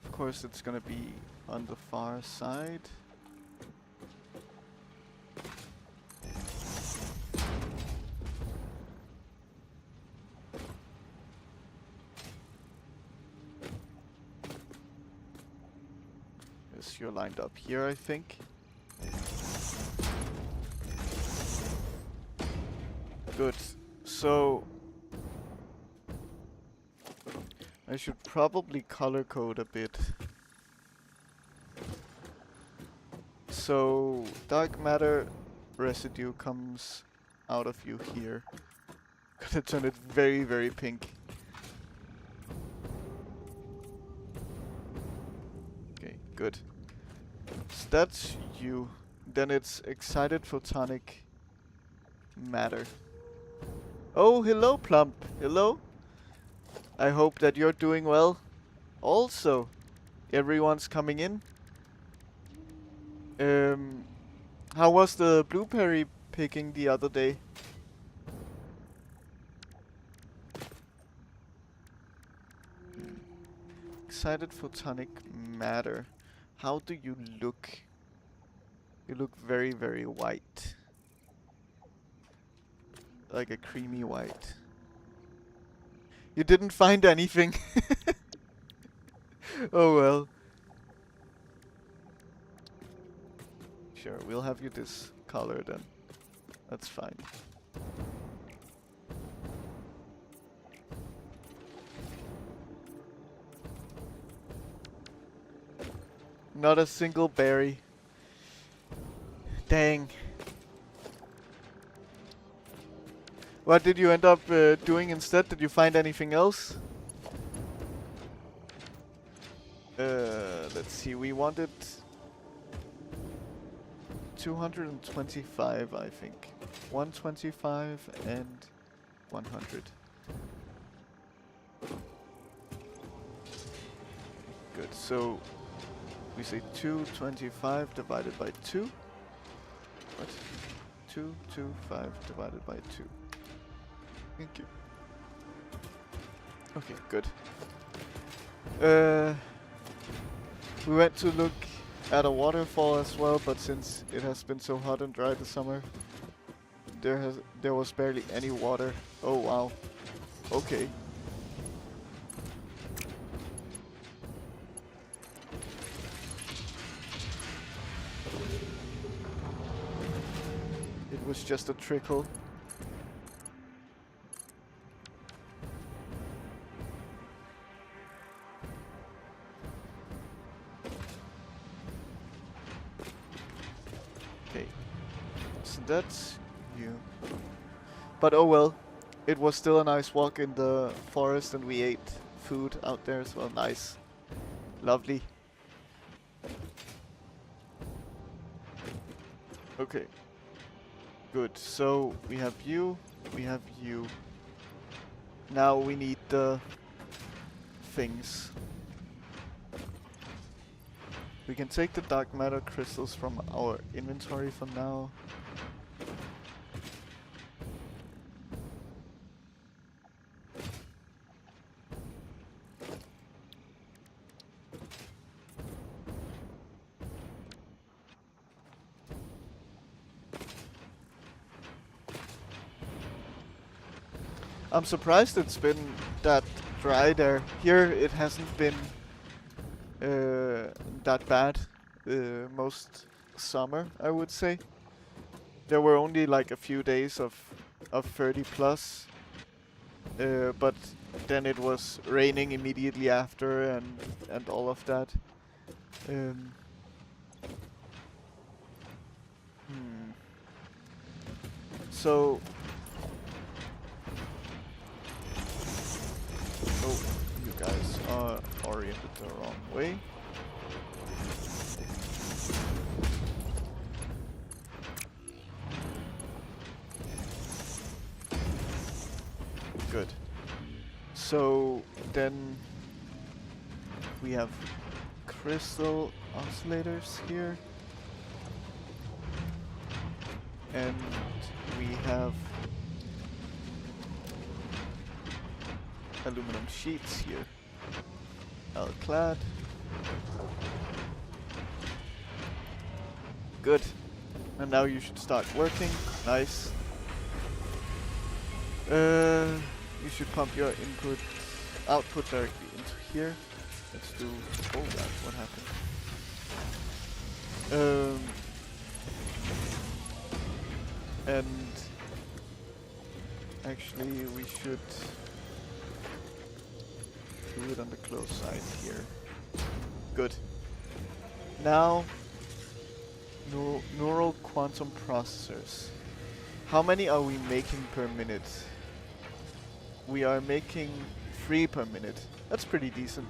Speaker 1: Of course, it's gonna be on the far side. You're lined up here, I think. Good. So I should probably color code a bit. So dark matter residue comes out of you here. Gonna turn it very, very pink. Okay, good. So that's you. Then it's excited photonic matter. Oh, hello, Plump. Hello. I hope that you're doing well. Also, everyone's coming in. How was the blueberry picking the other day? Excited photonic matter. How do you look? You look very, very white. Like a creamy white. You didn't find anything. Oh well. Sure, we'll have you this color then. That's fine. Not a single berry. Dang. What did you end up doing instead? Did you find anything else? Let's see, we wanted 225, I think. 125 and 100. Good, so we say 225 divided by 2. What? 225 divided by 2. Thank you. Okay, good. We went to look at a waterfall as well, but since it has been so hot and dry this summer, there was barely any water. Oh wow. Okay. It was just a trickle. Okay. So that's you. But oh well. It was still a nice walk in the forest and we ate food out there as well. Nice. Lovely. Okay. Good, so we have you, we have you. Now we need the things. We can take the dark matter crystals from our inventory for now. I'm surprised it's been that dry there. Here it hasn't been that bad most summer, I would say. There were only like a few days of 30 plus, but then it was raining immediately after and all of that. Um, So, oh, you guys are oriented the wrong way. Good. So then we have crystal oscillators here. And we have aluminum sheets here. Clad. Good. And now you should start working. Nice. You should pump your output directly into here. Let's do. Oh god, what happened? And actually we should do it on the close side here. Good. Now, neural quantum processors. How many are we making per minute? We are making 3 per minute. That's pretty decent.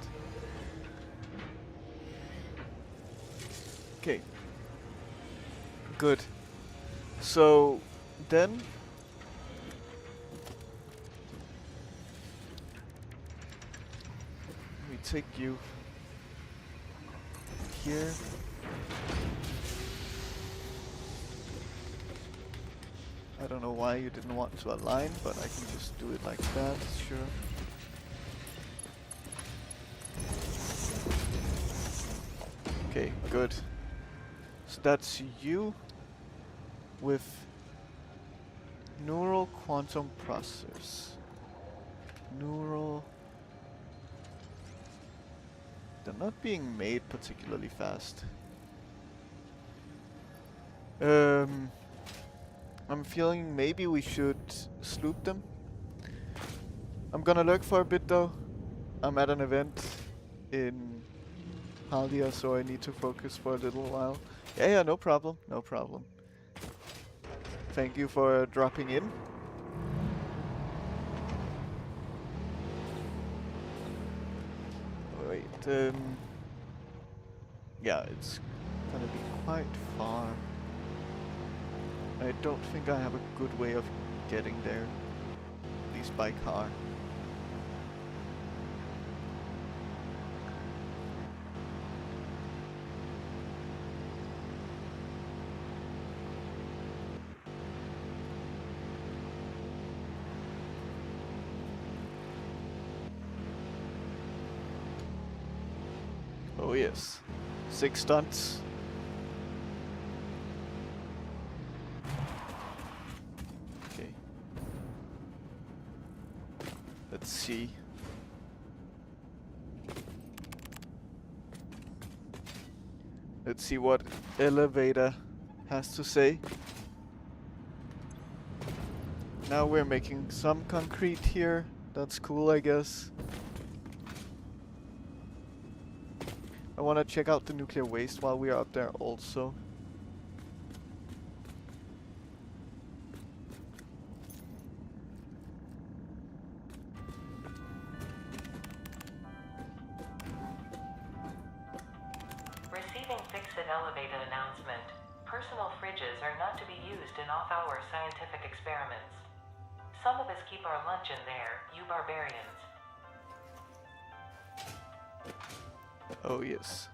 Speaker 1: Okay. Good. So then we take you here. I don't know why you didn't want to align, but I can just do it like that, sure. Okay, good. So that's you with neural quantum processors. Neural... They're not being made particularly fast. I'm feeling maybe we should sloop them. I'm gonna lurk for a bit though. I'm at an event in Haldia, so I need to focus for a little while. Yeah, no problem, no problem. Thank you for dropping in. Wait, yeah, it's gonna be quite far. I don't think I have a good way of getting there, at least by car. Oh yes, 6 stunts. Okay. Let's see. Let's see what elevator has to say. Now we're making some concrete here. That's cool, I guess. I want to check out the nuclear waste while we are up there also.
Speaker 2: Receiving fix-it elevator announcement. Personal fridges are not to be used in off-hour scientific experiments. Some of us keep our lunch in there, you barbarians.
Speaker 1: Oh yes.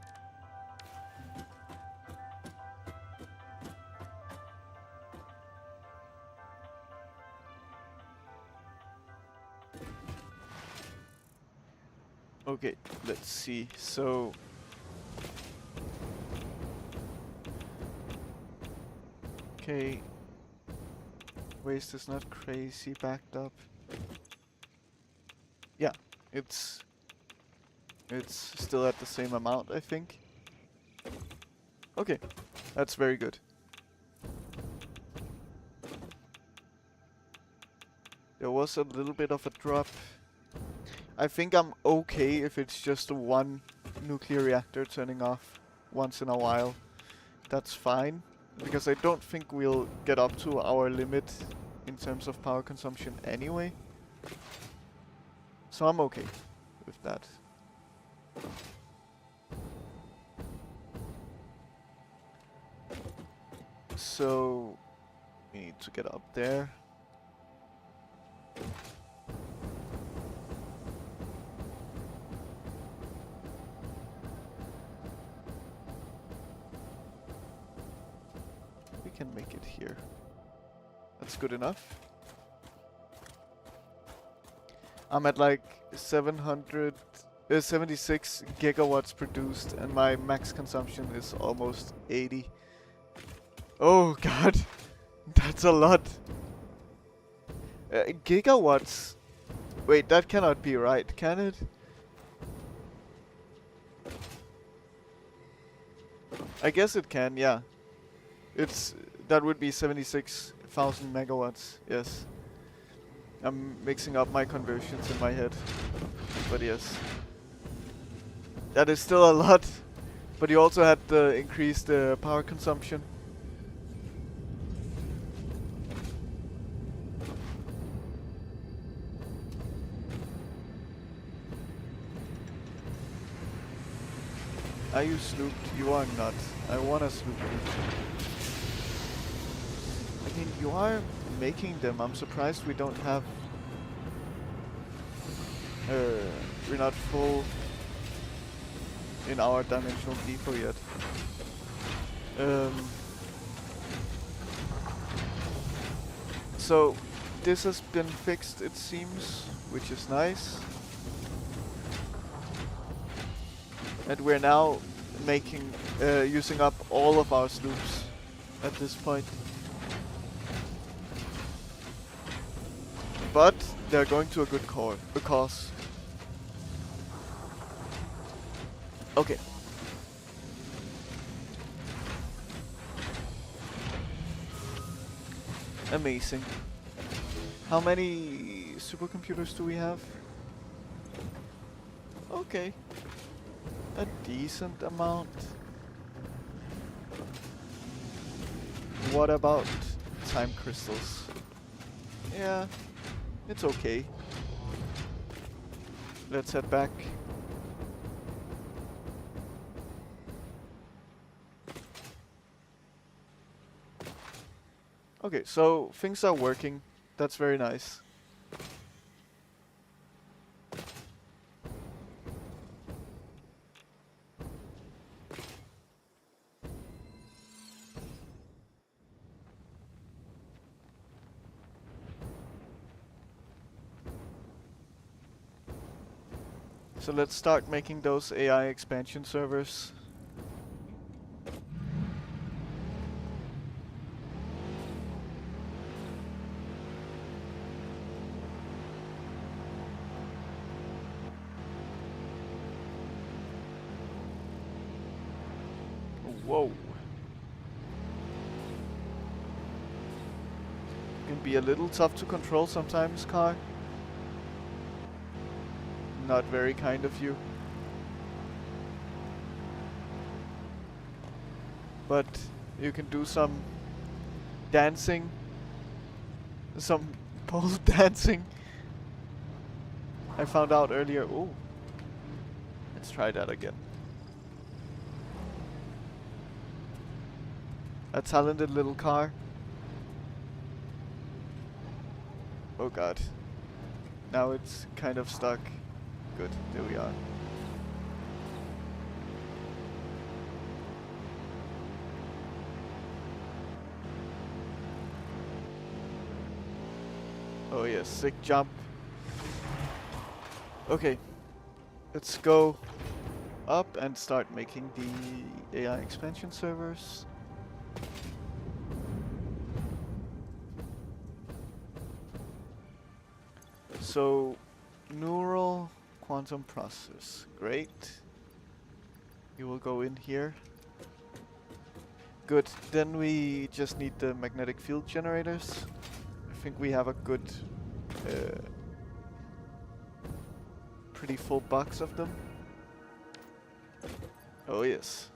Speaker 1: Okay, let's see. So okay, waste is not crazy backed up. It's still at the same amount, I think. Okay, that's very good. There was a little bit of a drop. I think I'm okay if it's just one nuclear reactor turning off once in a while. That's fine, because I don't think we'll get up to our limit in terms of power consumption anyway. So I'm okay with that. So we need to get up there. We can make it here. That's good enough. I'm at like 76 gigawatts produced, and my max consumption is almost 80. Oh god, that's a lot. Gigawatts? Wait, that cannot be right, can it? I guess it can, yeah. That would be 76,000 megawatts, yes. I'm mixing up my conversions in my head, but yes. That is still a lot, but you also had the increased power consumption. Are you slooped? You are not. I wanna sloop you. I mean, you are making them. I'm surprised we don't have... we're not full in our dimensional depot yet. So, this has been fixed, it seems, which is nice. And we're now making, using up all of our sloops at this point. But they're going to a good cause. Okay. Amazing. How many supercomputers do we have? Okay. A decent amount. What about time crystals? Yeah, it's okay. Let's head back. Okay, so things are working. That's very nice. So let's start making those AI expansion servers. Whoa. Can be a little tough to control sometimes, car. Not very kind of you. But you can do some dancing. Some pole dancing. I found out earlier. Ooh. Let's try that again. A talented little car. Oh god. Now it's kind of stuck. Good, there we are. Oh yes, sick jump. Okay. Let's go up and start making the AI expansion servers. So, neural, quantum process. Great. You will go in here. Good. Then we just need the magnetic field generators. I think we have a good, pretty full box of them. Oh yes.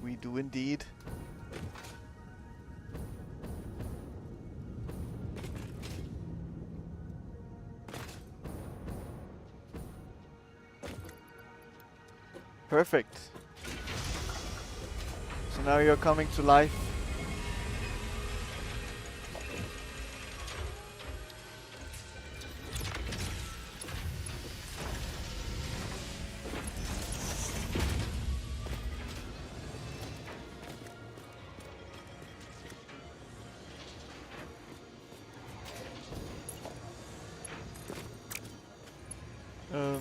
Speaker 1: We do indeed. Perfect. So now you're coming to life. I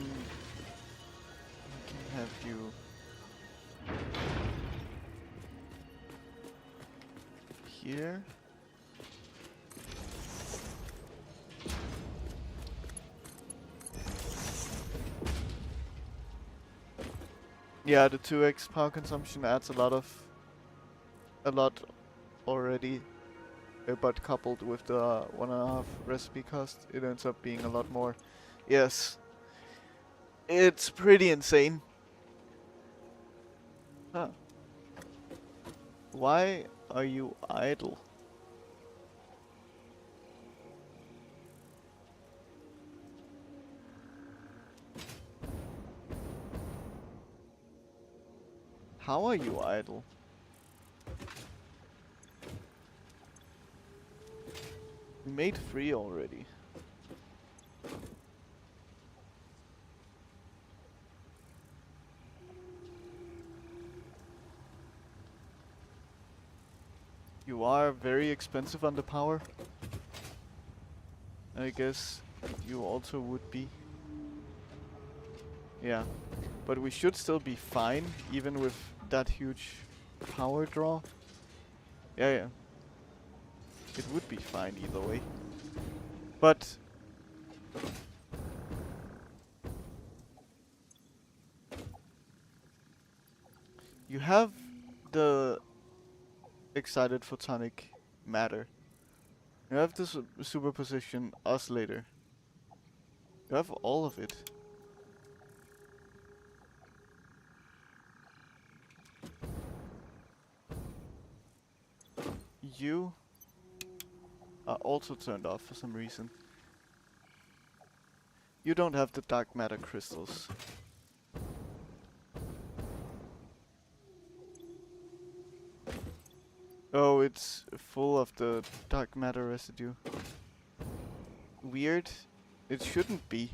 Speaker 1: can have you here. Yeah, the 2x power consumption adds a lot already, but coupled with the 1.5 recipe cost, it ends up being a lot more. Yes, it's pretty insane. Huh. Why are you idle? How are you idle? We made 3 already. You are very expensive on the power. I guess you also would be. Yeah. But we should still be fine, even with that huge power draw. Yeah. It would be fine either way. But you have the excited photonic matter. You have the superposition oscillator. You have all of it. You are also turned off for some reason. You don't have the dark matter crystals. Oh, it's full of the dark matter residue. Weird. It shouldn't be.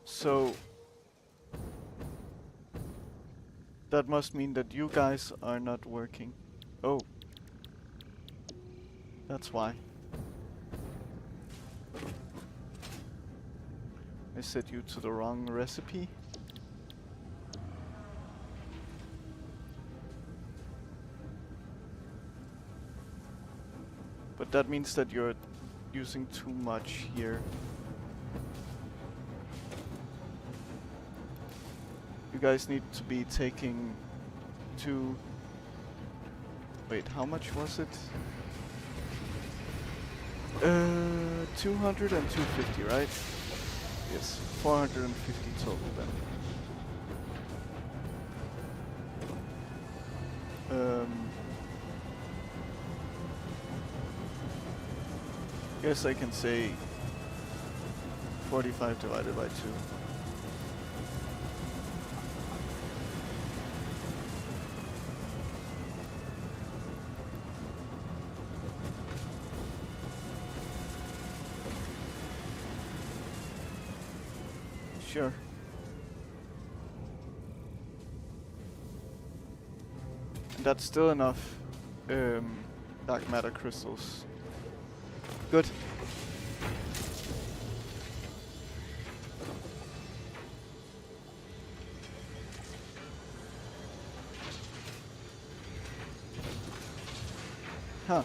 Speaker 1: So that must mean that you guys are not working. Oh. That's why. I set you to the wrong recipe. But that means that you're using too much here. You guys need to be taking 2... Wait, how much was it? 200 and 250, right? Yes, 450 total then. Guess I can say 45 divided by 2. Sure. And that's still enough dark matter crystals. Good. Huh.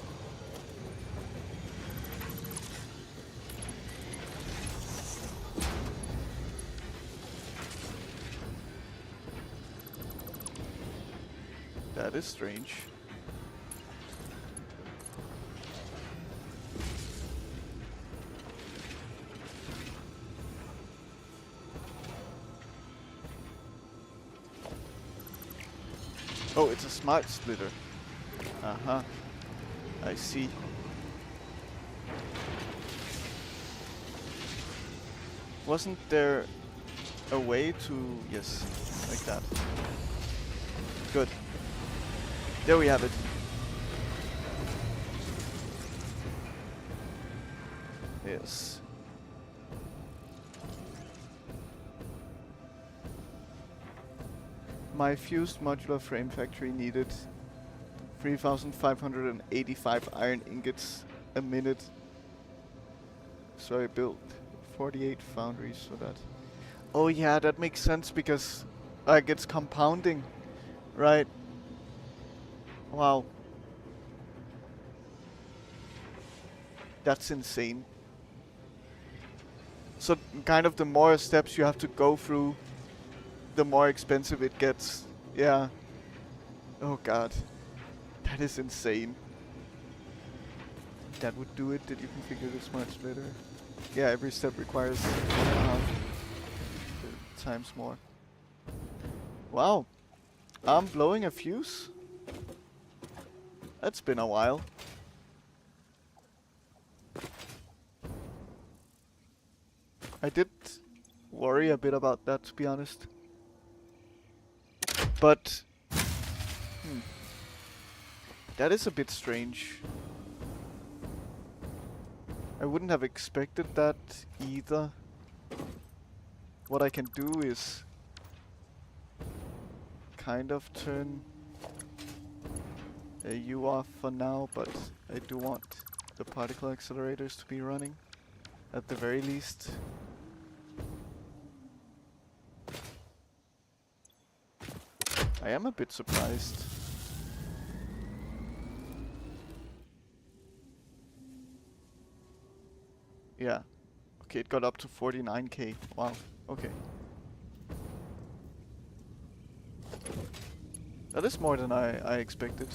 Speaker 1: That is strange. Oh, it's a smart splitter. Uh-huh. I see. Wasn't there a way to... Yes, like that. Good. There we have it. Yes. My fused modular frame factory needed 3,585 iron ingots a minute. So I built 48 foundries for that. Oh yeah, that makes sense because like it's compounding, right? Wow. That's insane. So kind of the more steps you have to go through, the more expensive it gets. Yeah. Oh god. That is insane. That would do it. Did you configure the smart splitter? Yeah, every step requires times more. Wow. I'm blowing a fuse? That's been a while. I did worry a bit about that, to be honest. But... that is a bit strange. I wouldn't have expected that either. What I can do is kind of turn you off for now, but I do want the particle accelerators to be running at the very least. I am a bit surprised. Yeah. Okay, it got up to 49k. Wow. Okay. That is more than I expected.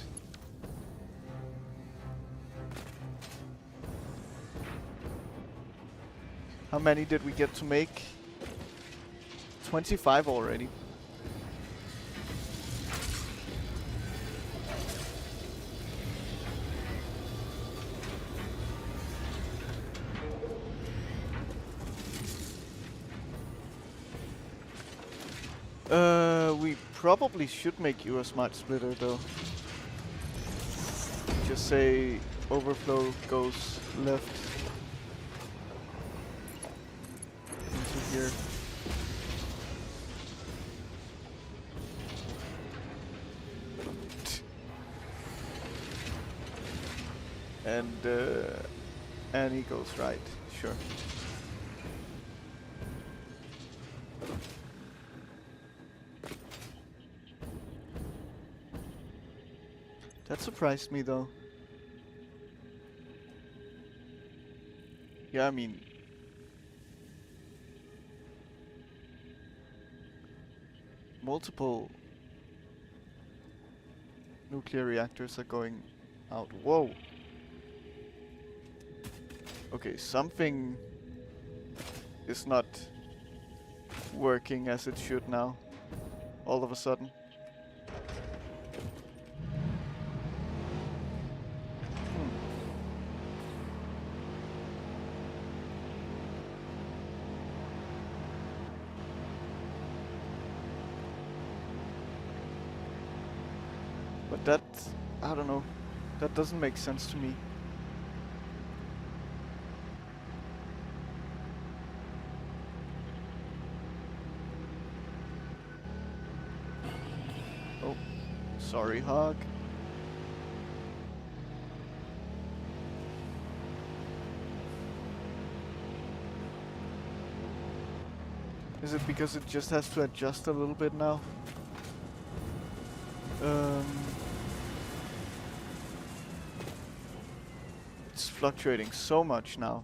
Speaker 1: How many did we get to make? 25 already. We probably should make you a smart splitter though. Just say overflow goes left into here. And he goes right, sure. That surprised me though. Yeah, I mean... multiple nuclear reactors are going out. Whoa! Okay, something is not working as it should now. All of a sudden. But that, I don't know, that doesn't make sense to me. Oh, sorry, Hog. Is it because it just has to adjust a little bit now? it's fluctuating so much now.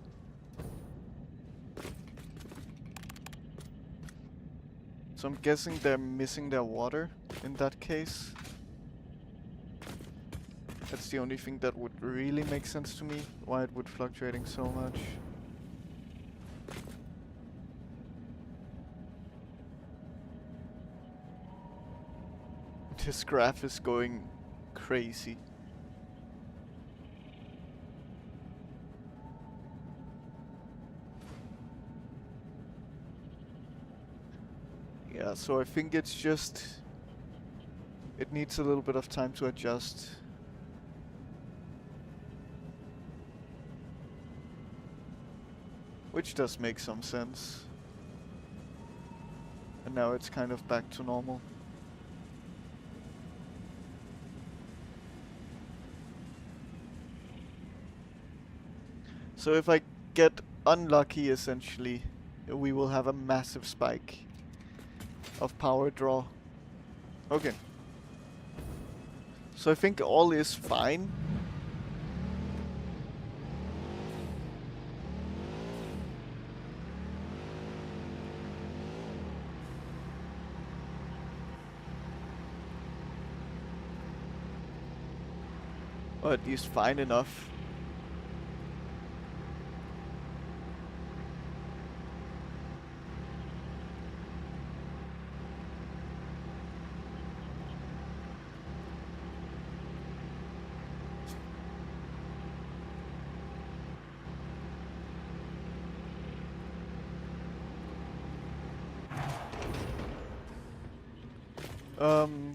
Speaker 1: So I'm guessing they're missing their water in that case. That's the only thing that would really make sense to me, why it would fluctuating so much. This graph is going crazy. Yeah, so I think it's just... it needs a little bit of time to adjust. Which does make some sense. And now it's kind of back to normal. So if I get unlucky, essentially, we will have a massive spike of power draw. Okay. So I think all is fine. Or at least fine enough.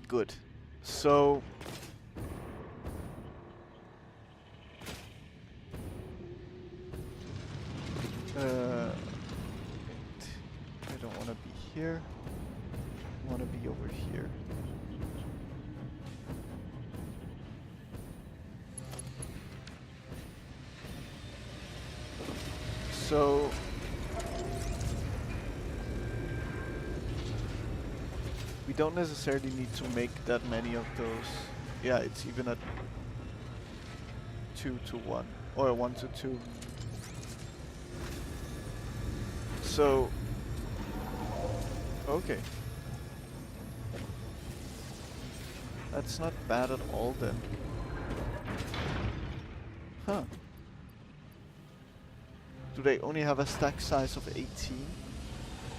Speaker 1: Good. So... I don't want to be here. I want to be over here. So... we don't necessarily need to make that many of those. Yeah, it's even at 2 to 1. Or 1 to 2. So... okay. That's not bad at all then. Huh. Do they only have a stack size of 18?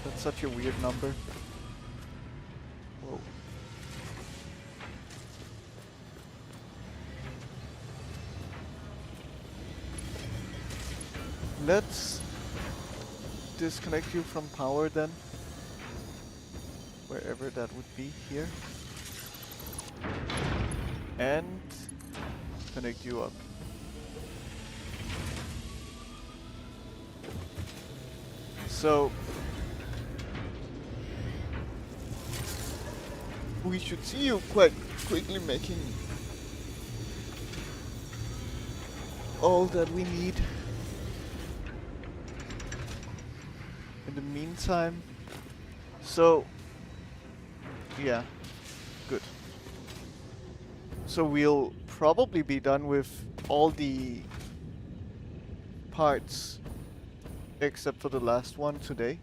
Speaker 1: That's such a weird number. Whoa. Let's disconnect you from power then. Wherever that would be, here. And connect you up. So we should see you quite quickly making all that we need. In the meantime, so yeah, good. So we'll probably be done with all the parts except for the last one today.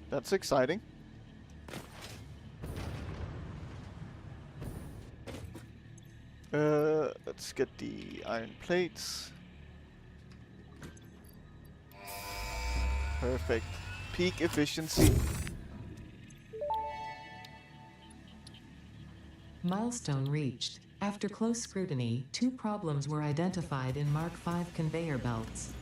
Speaker 1: That's exciting. Let's get the iron plates. Perfect. Peak efficiency.
Speaker 2: Milestone reached. After close scrutiny, 2 problems were identified in Mark V conveyor belts.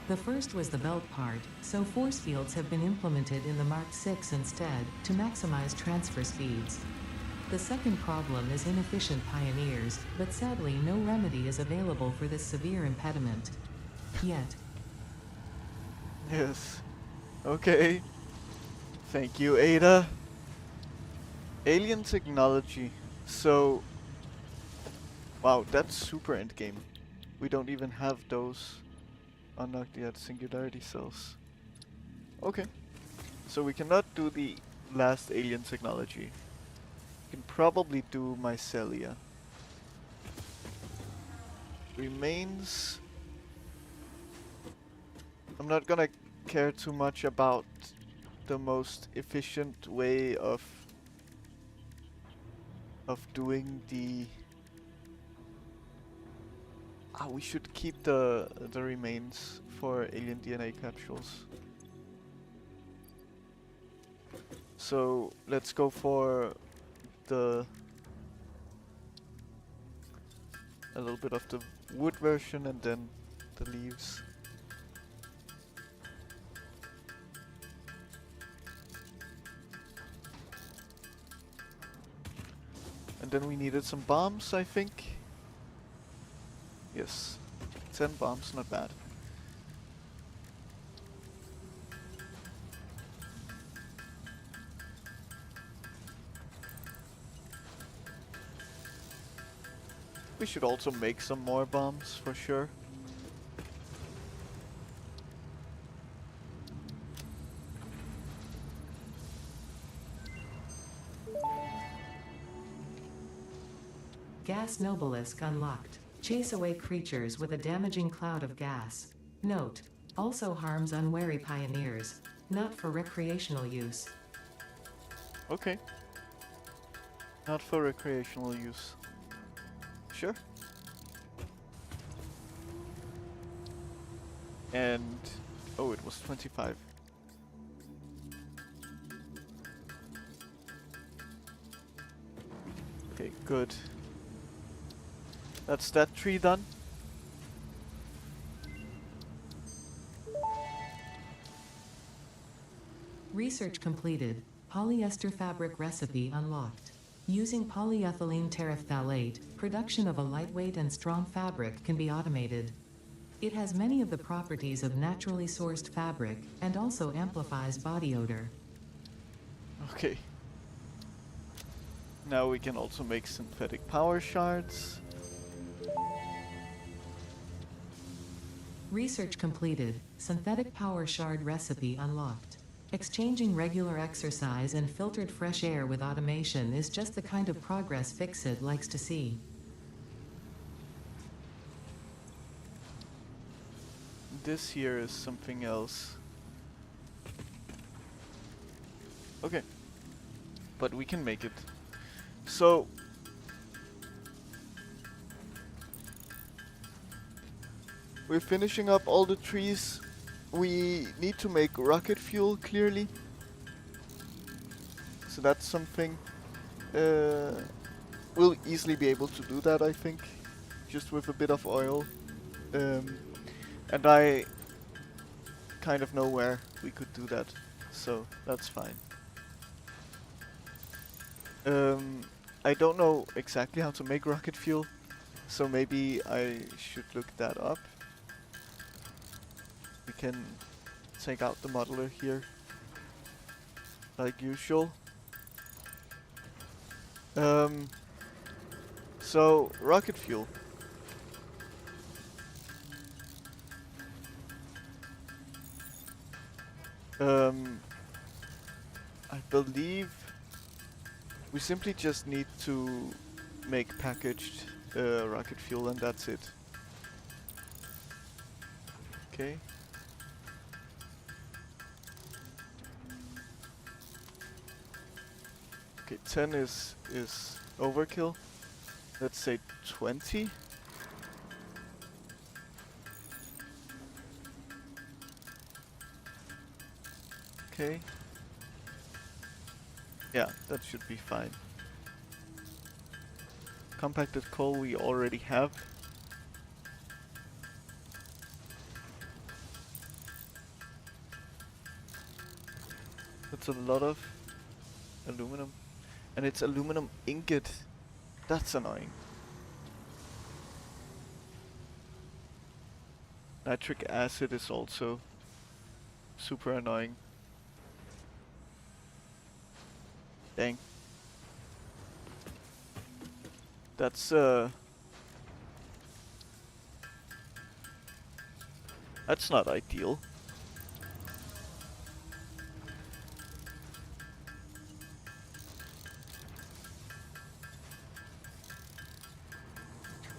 Speaker 2: The first was the belt part, so force fields have been implemented in the Mark VI instead, to maximize transfer speeds. The second problem is inefficient pioneers, but sadly no remedy is available for this severe impediment. Yet.
Speaker 1: Yes. Okay. Thank you, Ada. Alien technology. So... wow, that's super endgame. We don't even have those unlocked yet, singularity cells. Okay. So we cannot do the last alien technology. We can probably do mycelia. remains. I'm not gonna care too much about the most efficient way of doing the. We should keep the remains for alien DNA capsules. So let's go for a little bit of the wood version and then the leaves. And then we needed some bombs, I think. Yes, 10 bombs, not bad. We should also make some more bombs for sure.
Speaker 2: Gas Nobelisk unlocked. Chase away creatures with a damaging cloud of gas. Note: also harms unwary pioneers. Not for recreational use.
Speaker 1: Okay. Not for recreational use. Sure. And oh, it was 25. Okay, good. That's that tree done.
Speaker 2: Research completed. Polyester fabric recipe unlocked. Using polyethylene terephthalate, production of a lightweight and strong fabric can be automated. It has many of the properties of naturally sourced fabric and also amplifies body odor.
Speaker 1: Okay. Now we can also make synthetic power shards.
Speaker 2: Research completed. Synthetic power shard recipe unlocked. Exchanging regular exercise and filtered fresh air with automation is just the kind of progress Fixit likes to see.
Speaker 1: This here is something else. Okay. But we can make it. So we're finishing up all the trees. We need to make rocket fuel, clearly. So that's something. We'll easily be able to do that, I think. Just with a bit of oil. And I kind of know where we could do that. So that's fine. I don't know exactly how to make rocket fuel. So maybe I should look that up. We can take out the modeler here, like usual. So rocket fuel. I believe we simply just need to make packaged rocket fuel and that's it. Okay. Okay, 10 is overkill. Let's say 20. Okay. Yeah, that should be fine. Compacted coal we already have. That's a lot of aluminum. And it's aluminum ingot. That's annoying. Nitric acid is also super annoying. Dang. That's not ideal.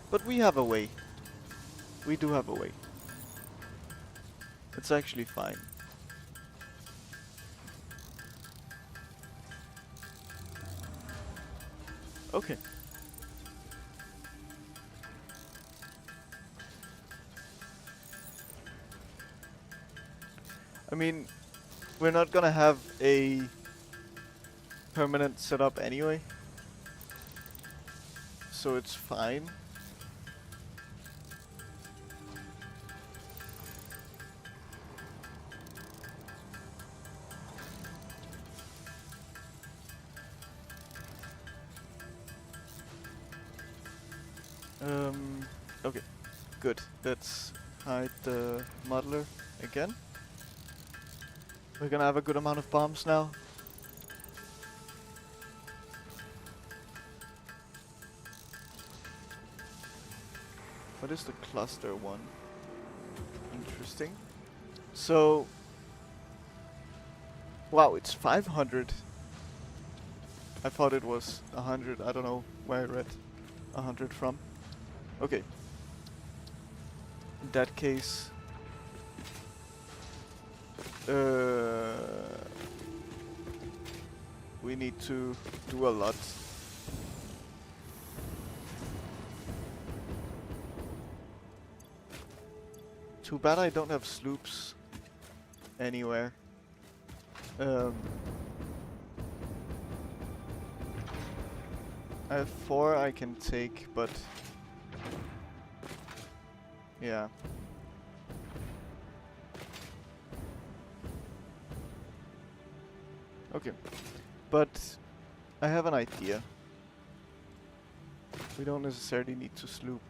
Speaker 1: But we have a way. We do have a way. It's actually fine. Okay. I mean, we're not gonna have a permanent setup anyway, so it's fine. Okay, good. Let's hide the modeler again. We're gonna have a good amount of bombs now. What is the cluster one? Interesting. So, wow, it's 500. I thought it was 100. I don't know where I read 100 from. Okay. In that case, we need to do a lot. Too bad I don't have sloops anywhere. I have 4 I can take, but yeah. Okay, but I have an idea. We don't necessarily need to sloop.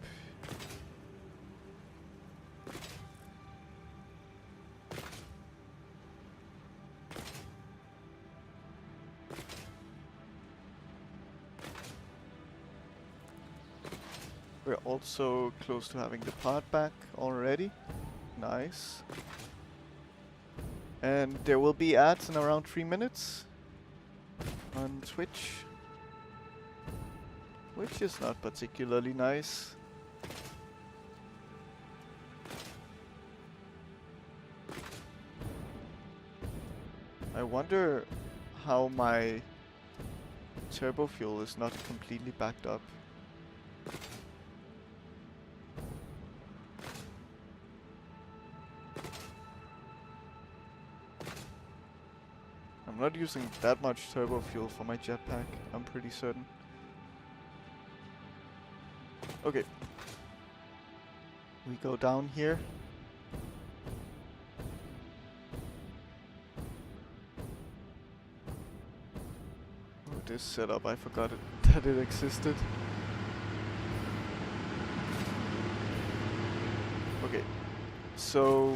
Speaker 1: We're also close to having the pod back already. Nice. And there will be ads in around 3 minutes on Twitch, which is not particularly nice. I wonder how my turbo fuel is not completely backed up. I'm not using that much turbo fuel for my jetpack, I'm pretty certain. Okay. We go down here. Oh, this setup, I forgot that it existed. Okay. So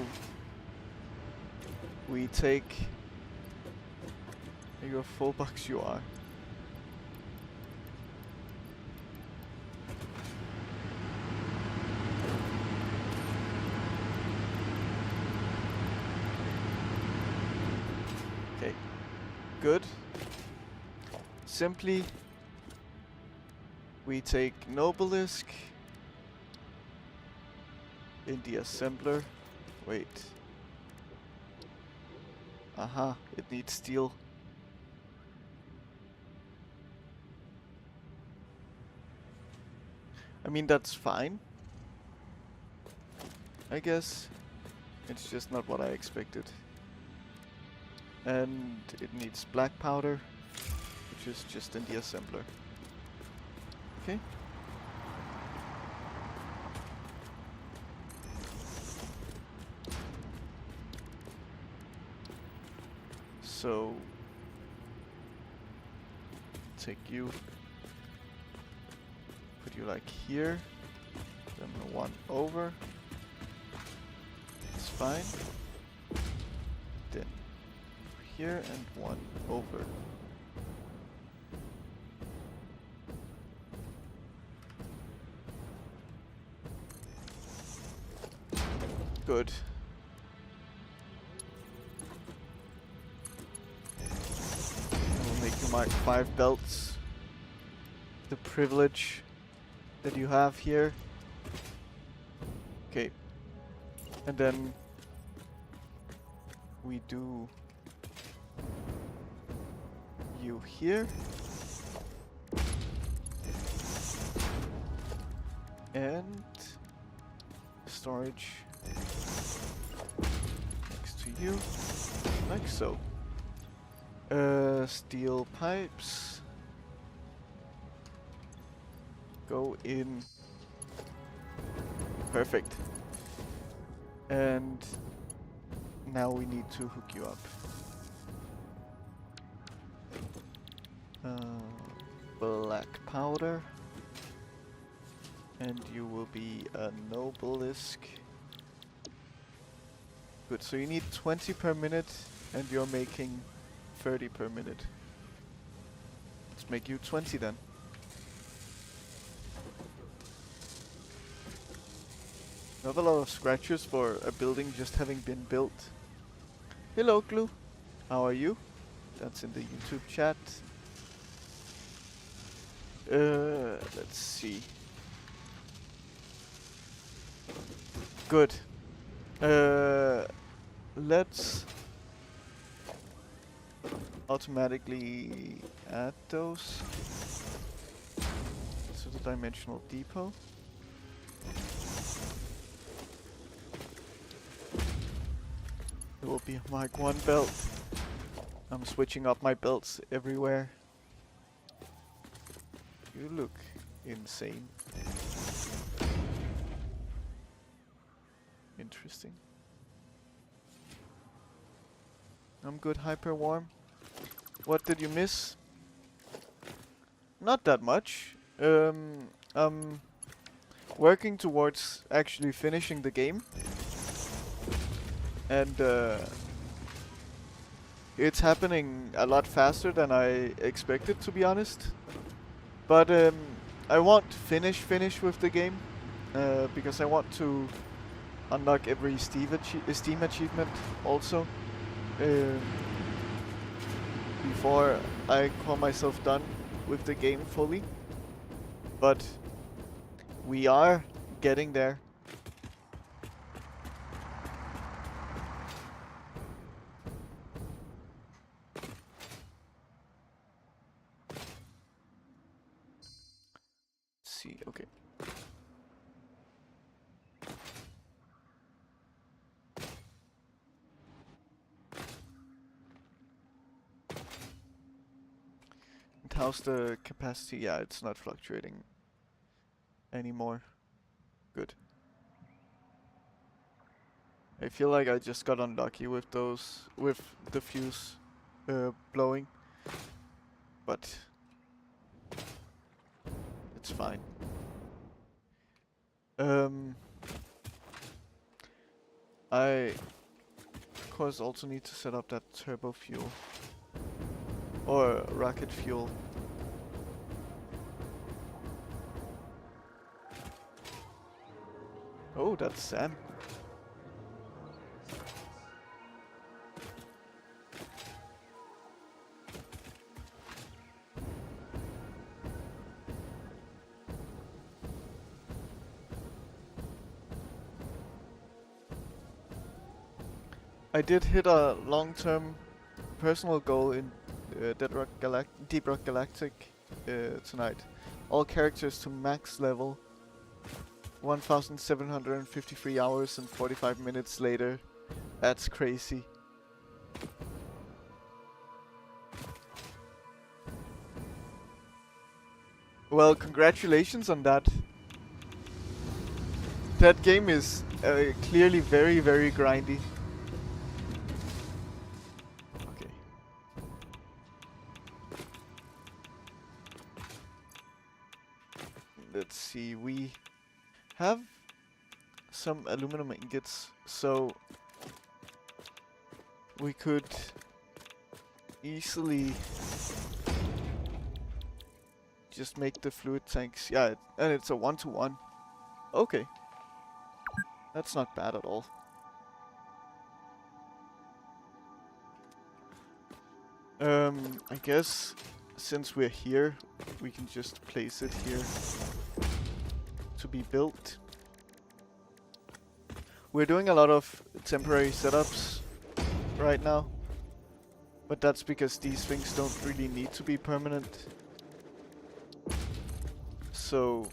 Speaker 1: we take your full box you are. Okay, good. Simply, we take Nobelisk in the assembler. Wait. Aha, it needs steel. I mean, that's fine. I guess. It's just not what I expected. And it needs black powder, which is just in the assembler. Okay. So, take you, put you like here, then one over, it's fine, then here and one over. Good. We'll make you mark 5 belts. The privilege that you have here. Okay. And then we do you here. And storage next to you, like so. Steel pipes go in. Perfect. And now we need to hook you up. Black powder. And you will be a Nobelisk. Good, so you need 20 per minute, and you're making 30 per minute. Let's make you 20 then. You have a lot of scratches for a building just having been built. Hello, Glue. How are you? That's in the YouTube chat. Let's see. Good. Let's automatically add those to the dimensional depot. It will be a Mark 1 belt. I'm switching up my belts everywhere. You look insane. Interesting. I'm good, hyper warm. What did you miss? Not that much. I'm working towards actually finishing the game. And it's happening a lot faster than I expected, to be honest. But I won't finish with the game because I want to unlock every Steam achievement also before I call myself done with the game fully. But we are getting there. Let's see, okay. How's the capacity? Yeah, it's not fluctuating anymore. Good. I feel like I just got unlucky with those, with the fuse blowing. But it's fine. I of course also need to set up that turbo fuel. Or rocket fuel. Oh, that's Sam. I did hit a long-term personal goal in Deep Rock Galactic tonight. All characters to max level. 1,753 hours and 45 minutes later. That's crazy. Well, congratulations on that. That game is clearly very, very grindy. Okay. Let's see, we have some aluminum ingots, so we could easily just make the fluid tanks. Yeah, and it's a 1-to-1. Okay. That's not bad at all. I guess since we're here, we can just place it here to be built. We're doing a lot of temporary setups right now, but that's because these things don't really need to be permanent. So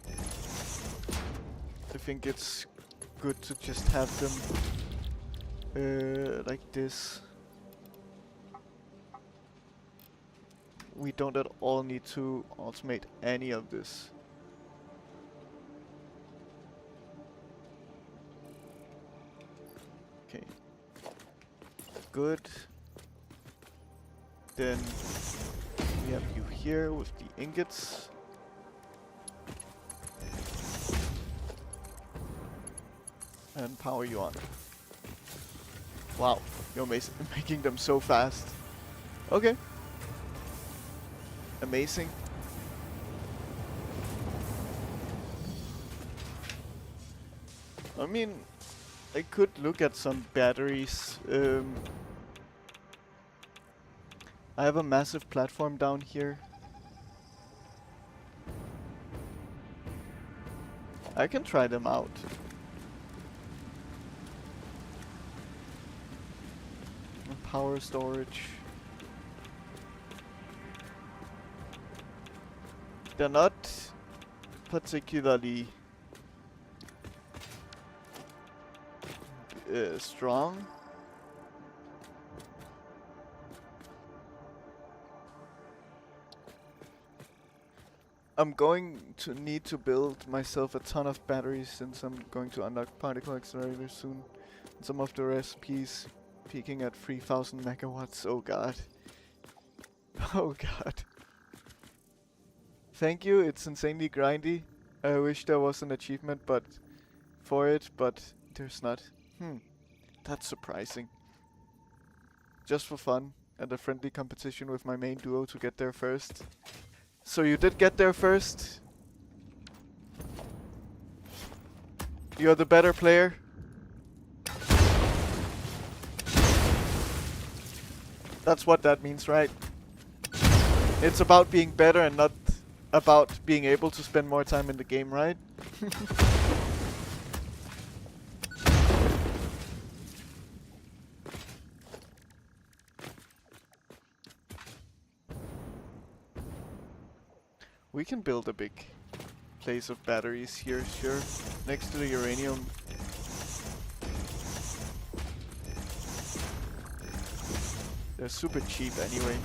Speaker 1: I think it's good to just have them like this. We don't at all need to automate any of this. Okay. Good. Then we have you here with the ingots. And power you on. Wow, you're making them so fast. Okay. Amazing. I mean, I could look at some batteries. I have a massive platform down here. I can try them out. Power storage. They're not particularly strong. I'm going to need to build myself a ton of batteries since I'm going to unlock particle accelerator soon. And some of the recipes peaking at 3000 megawatts. Oh god. Oh god. Thank you, it's insanely grindy. I wish there was an achievement but there's not. That's surprising. Just for fun and a friendly competition with my main duo to get there first. So you did get there first. You're the better player. That's what that means, right? It's about being better and not about being able to spend more time in the game, right? We can build a big place of batteries here, sure. Next to the uranium. They're super cheap anyway.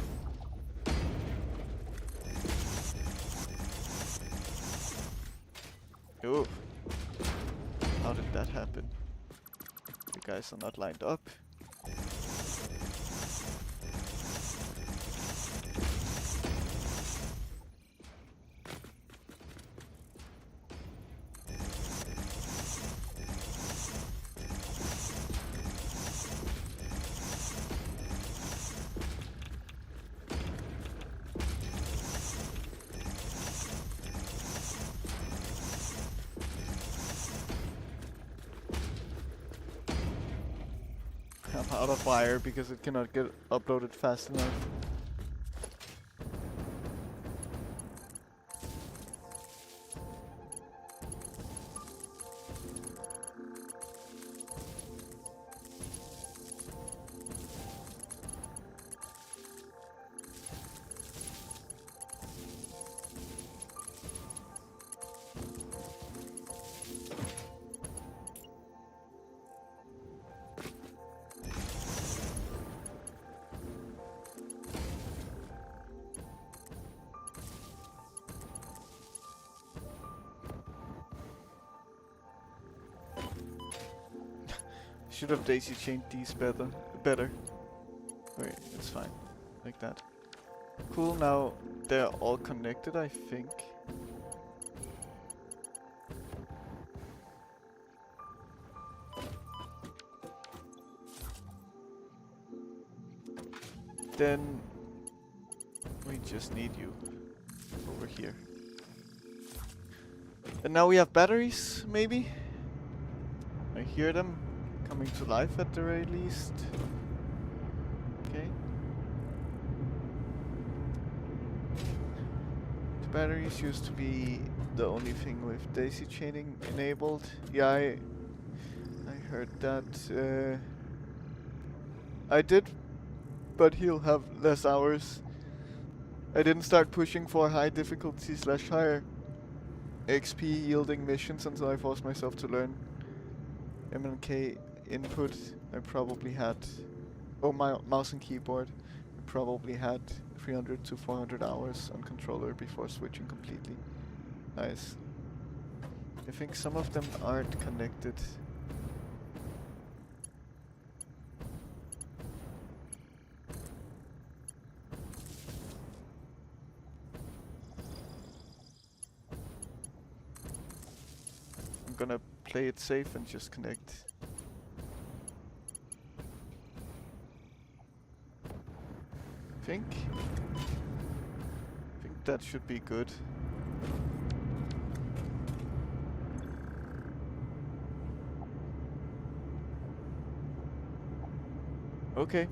Speaker 1: Oh. How did that happen? The guys are not lined up. I'm out of wire because it cannot get uploaded fast enough. Should have daisy chained these better. Wait, it's fine. Like that. Cool, now they're all connected, I think. Then we just need you over here. And now we have batteries, maybe? I hear them coming to life at the very least. Okay. The batteries used to be the only thing with daisy chaining enabled. Yeah, I heard that. I did, but he'll have less hours. I didn't start pushing for high difficulty / higher XP yielding missions until I forced myself to learn M&K input. I probably had, my mouse and keyboard. I probably had 300 to 400 hours on controller before switching completely. Nice. I think some of them aren't connected. I'm gonna play it safe and just connect. I think that should be good. Okay.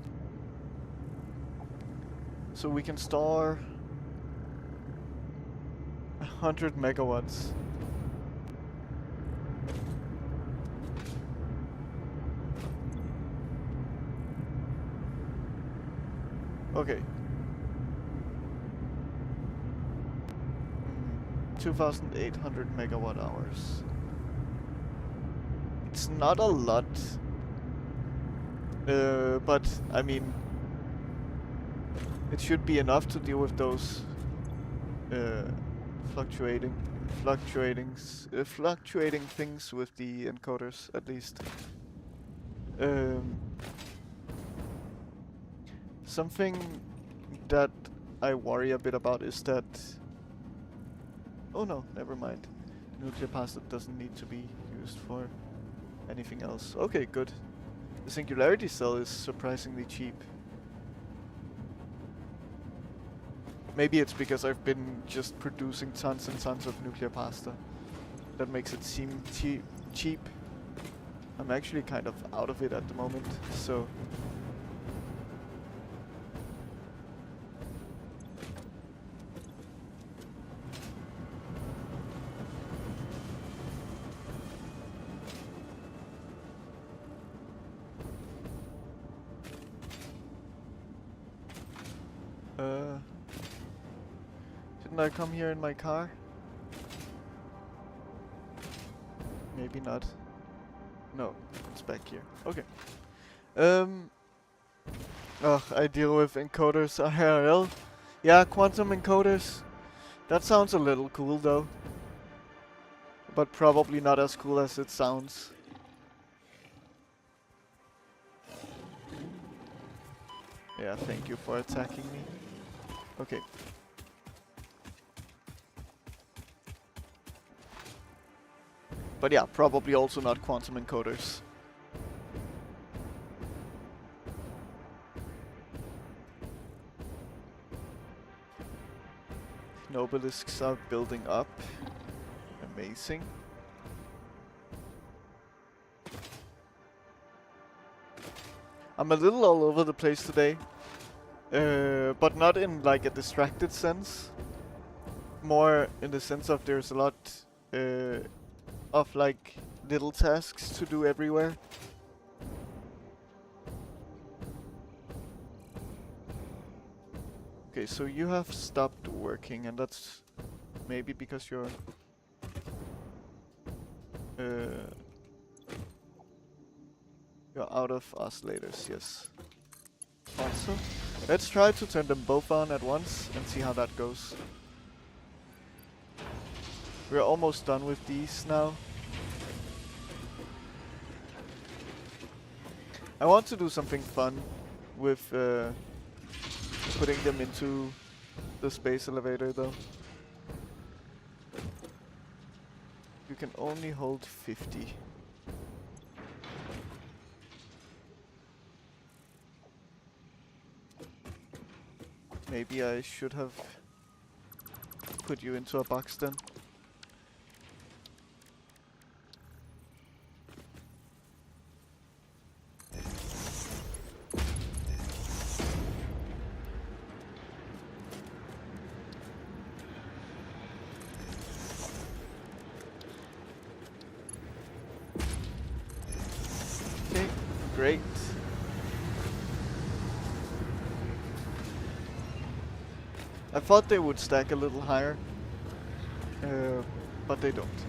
Speaker 1: So we can store 100 megawatts. Okay. 2,800 megawatt hours. It's not a lot. But I mean, it should be enough to deal with those fluctuating things with the encoders, at least. Something that I worry a bit about is that... Oh no, never mind. Nuclear pasta doesn't need to be used for anything else. Okay, good. The singularity cell is surprisingly cheap. Maybe it's because I've been just producing tons and tons of nuclear pasta. That makes it seem cheap. I'm actually kind of out of it at the moment, so... Didn't I come here in my car? Maybe not. No, it's back here. Okay. I deal with encoders IRL. Yeah, quantum encoders. That sounds a little cool though. But probably not as cool as it sounds. Yeah, thank you for attacking me. Okay. But yeah, probably also not quantum encoders. Nobelisks are building up. Amazing. I'm a little all over the place today. But not in like a distracted sense. More in the sense of there's a lot of like little tasks to do everywhere. Okay, so you have stopped working, and that's maybe because you're out of oscillators, yes. Also, let's try to turn them both on at once and see how that goes. We're almost done with these now. I want to do something fun with putting them into the space elevator though. You can only hold 50. Maybe I should have put you into a box then. great. I thought they would stack a little higher, but they don't.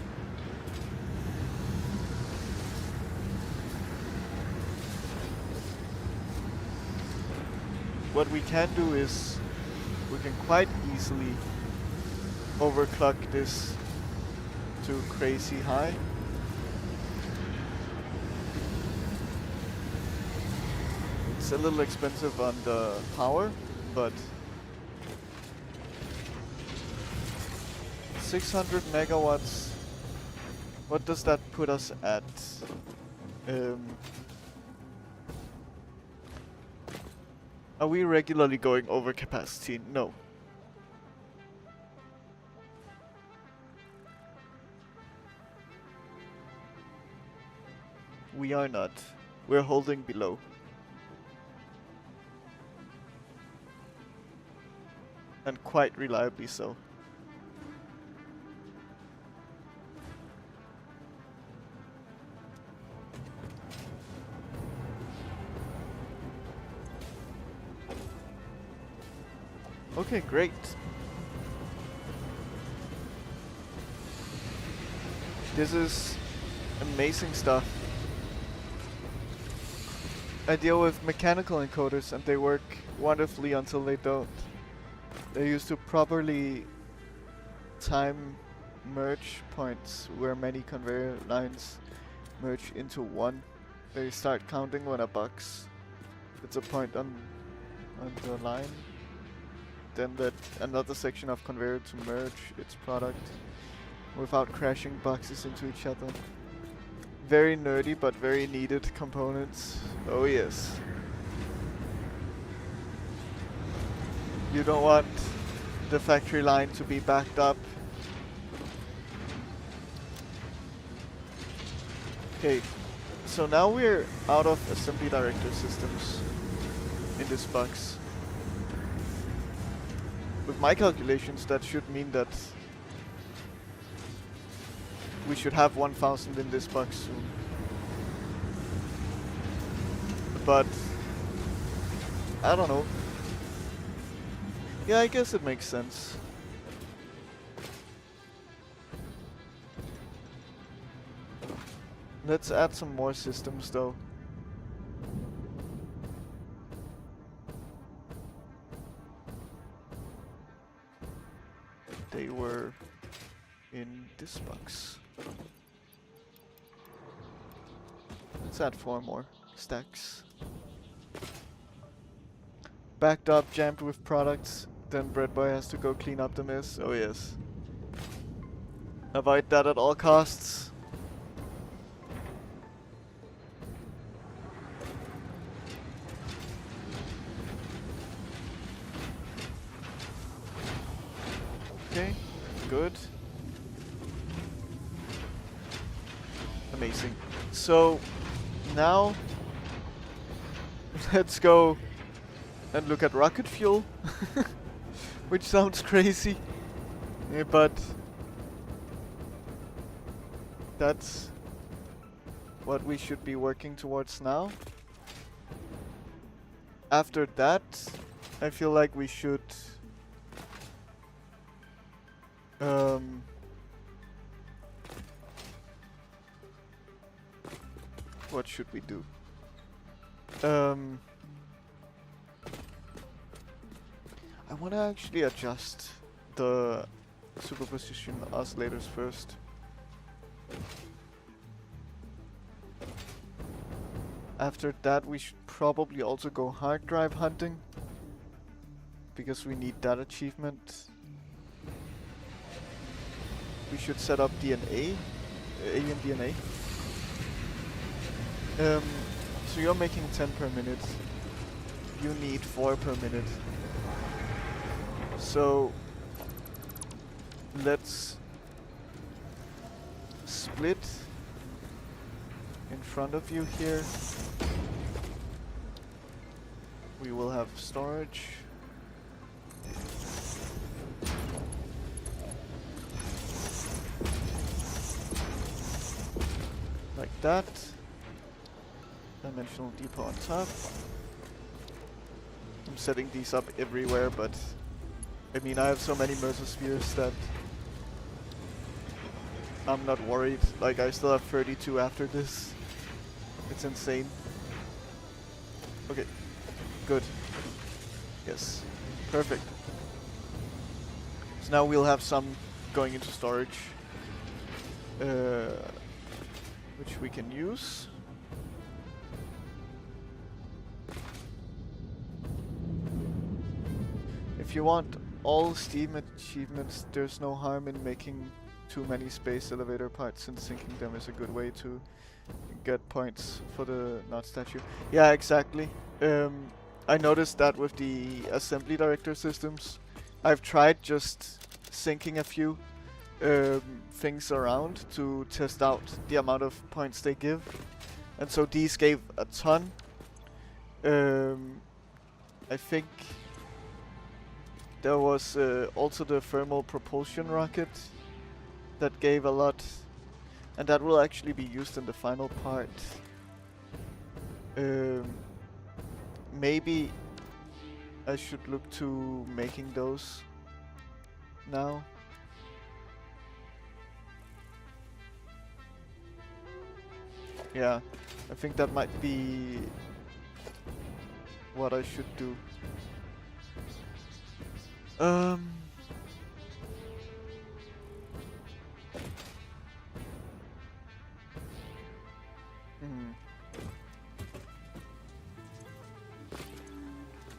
Speaker 1: What we can do is we can quite easily overclock this to crazy high. It's a little expensive on the power, but 600 megawatts. What does that put us at? Are we regularly going over capacity? No. We are not. We're holding below. And quite reliably so. Okay, great. This is amazing stuff. I deal with mechanical encoders and they work wonderfully until they don't. They used to properly time merge points where many conveyor lines merge into one. They start counting when a box hits a point on the line. Then that another section of conveyor to merge its product without crashing boxes into each other. Very nerdy but very needed components. Oh yes. You don't want the factory line to be backed up. Okay, so now we're out of assembly director systems in this box. With my calculations, that should mean that we should have 1000 in this box soon. But I don't know. Yeah, I guess it makes sense. Let's add some more systems though. They were in this box. Let's add 4 more stacks. Backed up, jammed with products. Then Breadboy has to go clean up the mess. Oh yes. Avoid that at all costs. Okay, good. Amazing. So now let's go and look at rocket fuel. Which sounds crazy, but that's what we should be working towards now. After that, I feel like we should what should we do? I want to actually adjust the superposition oscillators first. After that, we should probably also go hard drive hunting, because we need that achievement. We should set up DNA, alien DNA. So you're making 10 per minute. You need 4 per minute. So let's split in front of you here. We will have storage. Like that. Dimensional depot on top. I'm setting these up everywhere, but I mean, I have so many Mercer-spheres that I'm not worried. Like, I still have 32 after this. It's insane. Okay, good. Yes, perfect. So now we'll have some going into storage, which we can use. If you want all Steam achievements, there's no harm in making too many space elevator parts, and sinking them is a good way to get points for the not statue. Yeah, exactly. I noticed that with the assembly director systems. I've tried just sinking a few things around to test out the amount of points they give. And so these gave a ton. I think there was also the thermal propulsion rocket that gave a lot. And that will actually be used in the final part. Maybe I should look to making those now. Yeah, I think that might be what I should do. We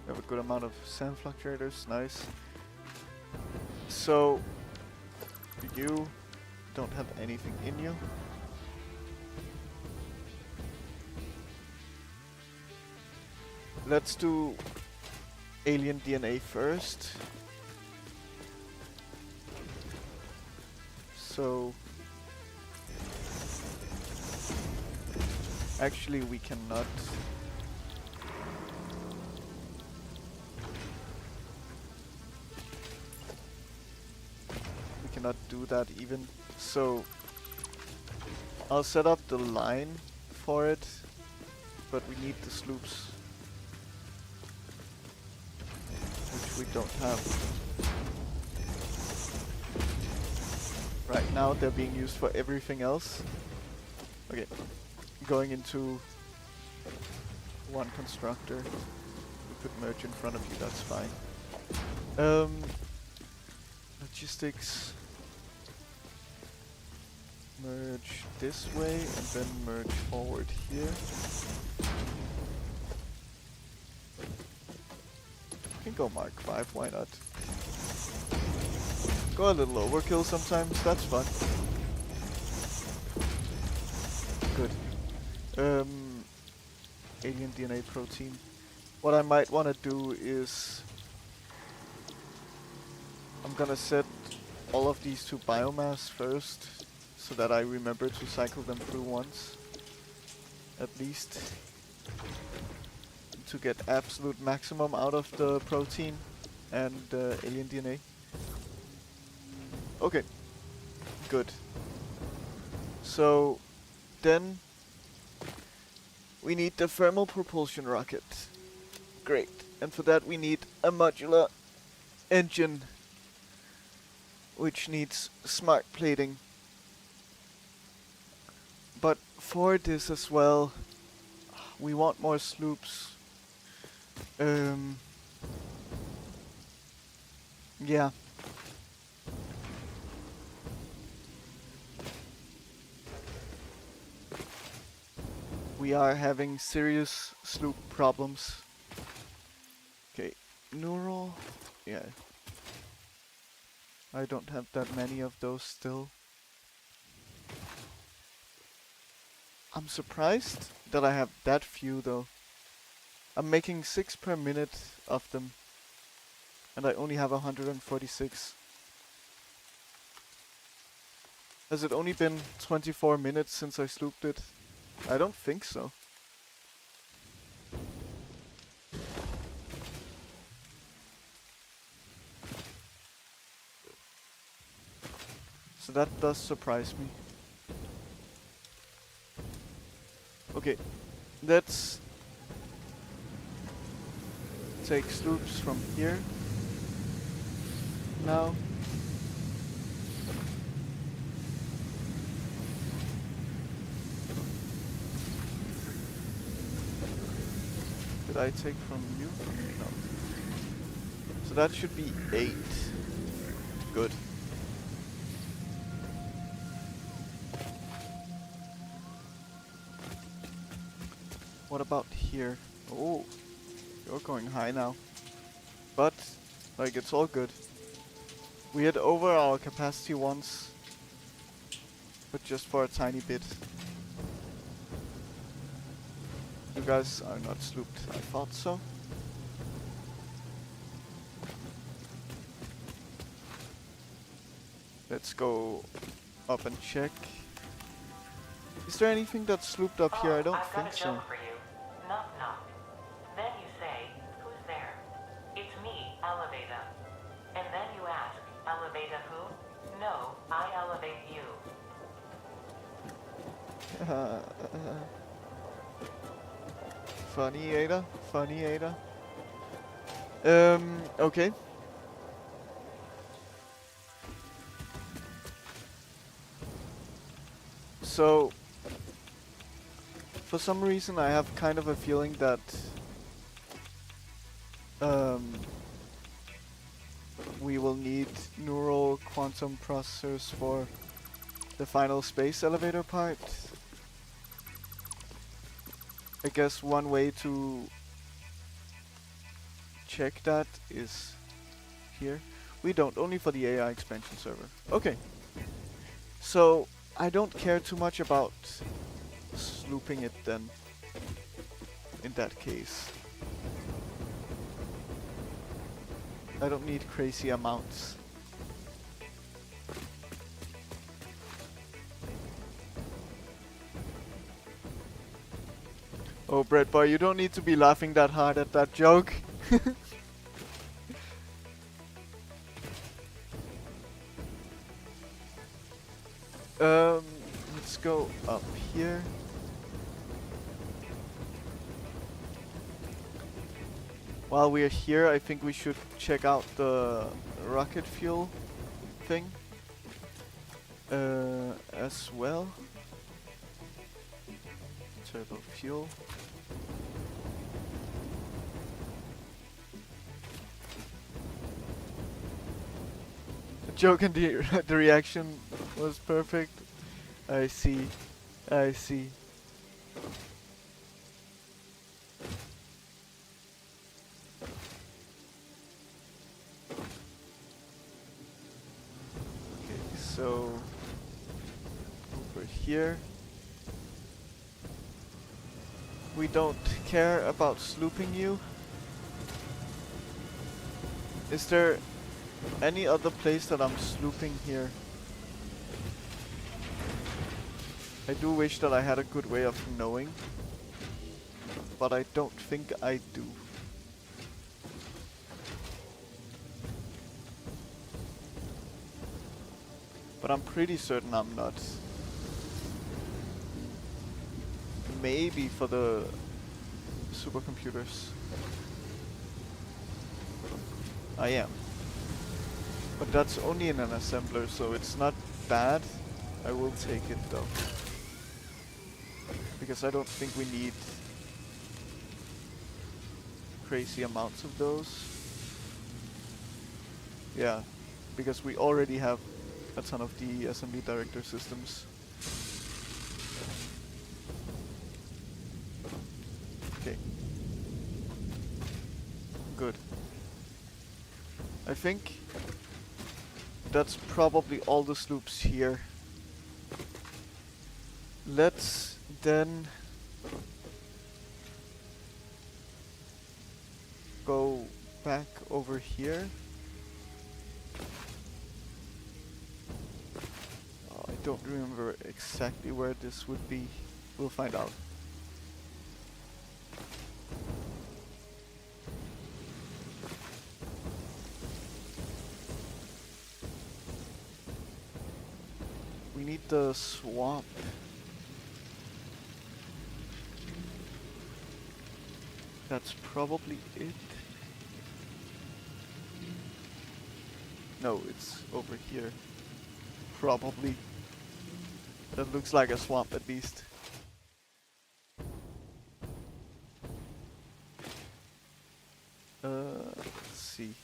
Speaker 1: have a good amount of sand fluctuators, nice. So, you don't have anything in you. Let's do alien DNA first. So, actually we cannot. We cannot do that even. So, I'll set up the line for it, but we need the sloops, which we don't have. Right now they're being used for everything else. Okay, going into one constructor. We could merge in front of you, that's fine. Logistics. Merge this way and then merge forward here. You can go Mark 5, why not? Go a little overkill sometimes, that's fun. Good. Alien DNA protein. What I might want to do is I'm gonna set all of these to biomass first, so that I remember to cycle them through once, at least, to get absolute maximum out of the protein and alien DNA. Okay, good. So then we need the thermal propulsion rocket. Great. And for that we need a modular engine, which needs smart plating. But for this as well, we want more sloops. Yeah. We are having serious sloop problems. Okay, neural. Yeah. I don't have that many of those still. I'm surprised that I have that few though. I'm making 6 per minute of them. And I only have 146. Has it only been 24 minutes since I slooped it? I don't think so. So that does surprise me. Okay, Let's take sloops from here now. Did I take from you? No. So that should be 8. Good. What about here? Oh, you're going high now. But, like, it's all good. We hit over our capacity once, but just for a tiny bit. You guys are not slooped. I thought so. Let's go up and check. Is there anything that's slooped up here? I don't
Speaker 2: I've
Speaker 1: think
Speaker 2: got a
Speaker 1: so.
Speaker 2: joke for you. Knock knock. Then you say, who's there? It's me, Elevator. And then you ask, Elevator who? No, I elevate you.
Speaker 1: Funny Ada. Funny Ada. Okay. So, for some reason I have kind of a feeling that we will need neural quantum processors for the final space elevator part. I guess one way to check that is here. We don't, only for the AI expansion server. Okay. So, I don't care too much about slooping it then, in that case. I don't need crazy amounts. Oh, Bread Boy, you don't need to be laughing that hard at that joke. Let's go up here. While we're here, I think we should check out the rocket fuel thing as well. Turbo fuel. The joke and the reaction was perfect. I see. I see. Okay, so over here. We don't care about slooping you. Is there any other place that I'm slooping here? I do wish that I had a good way of knowing, but I don't think I do. But I'm pretty certain I'm not. Maybe for the supercomputers. I am. But that's only in an assembler, so it's not bad. I will take it though. Because I don't think we need crazy amounts of those. Yeah, because we already have a ton of the assembly director systems. Okay. Good. I think that's probably all the sloops here. Let's then go back over here. Oh, I don't remember exactly where this would be. We'll find out. We need the swamp. That's probably it. No, it's over here. Probably. That looks like a swamp at least. Let's see.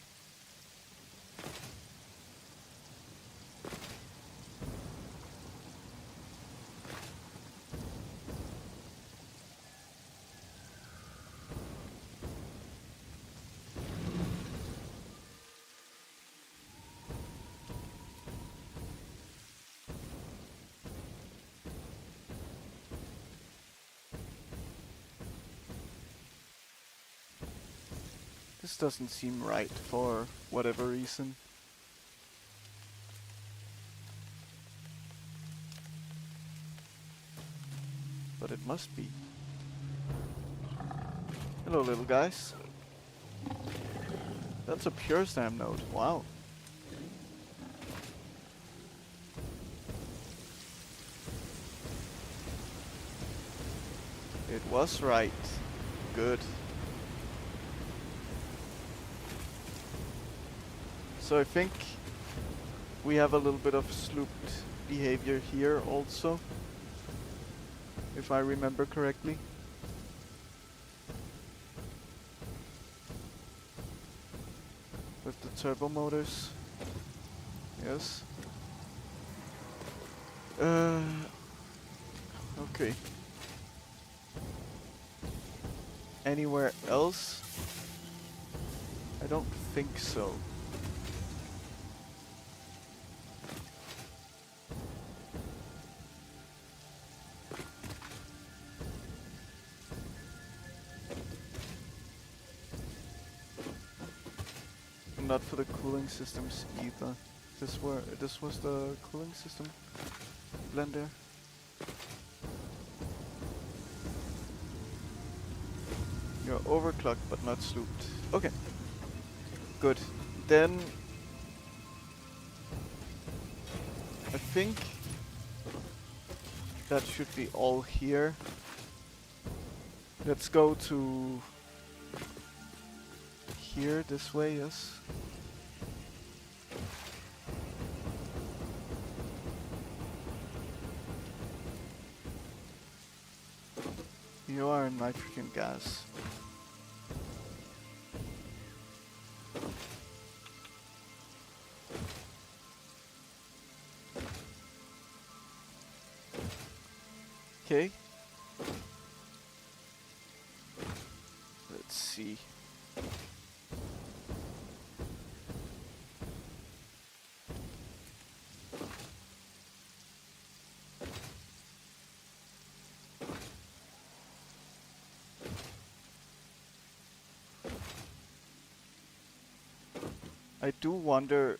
Speaker 1: This doesn't seem right for whatever reason. But it must be. Hello, little guys. That's a pure stam node. Wow. It was right. Good. So I think we have a little bit of slooped behavior here also, if I remember correctly. With the turbo motors. Yes. Okay. Anywhere else? I don't think so. Not for the cooling systems either. This was the cooling system blender. You're overclocked but not slooped. Okay. Good. Then I think that should be all here. Let's go to here, this way, yes. You are nitrogen gas. Okay. Let's see. I do wonder,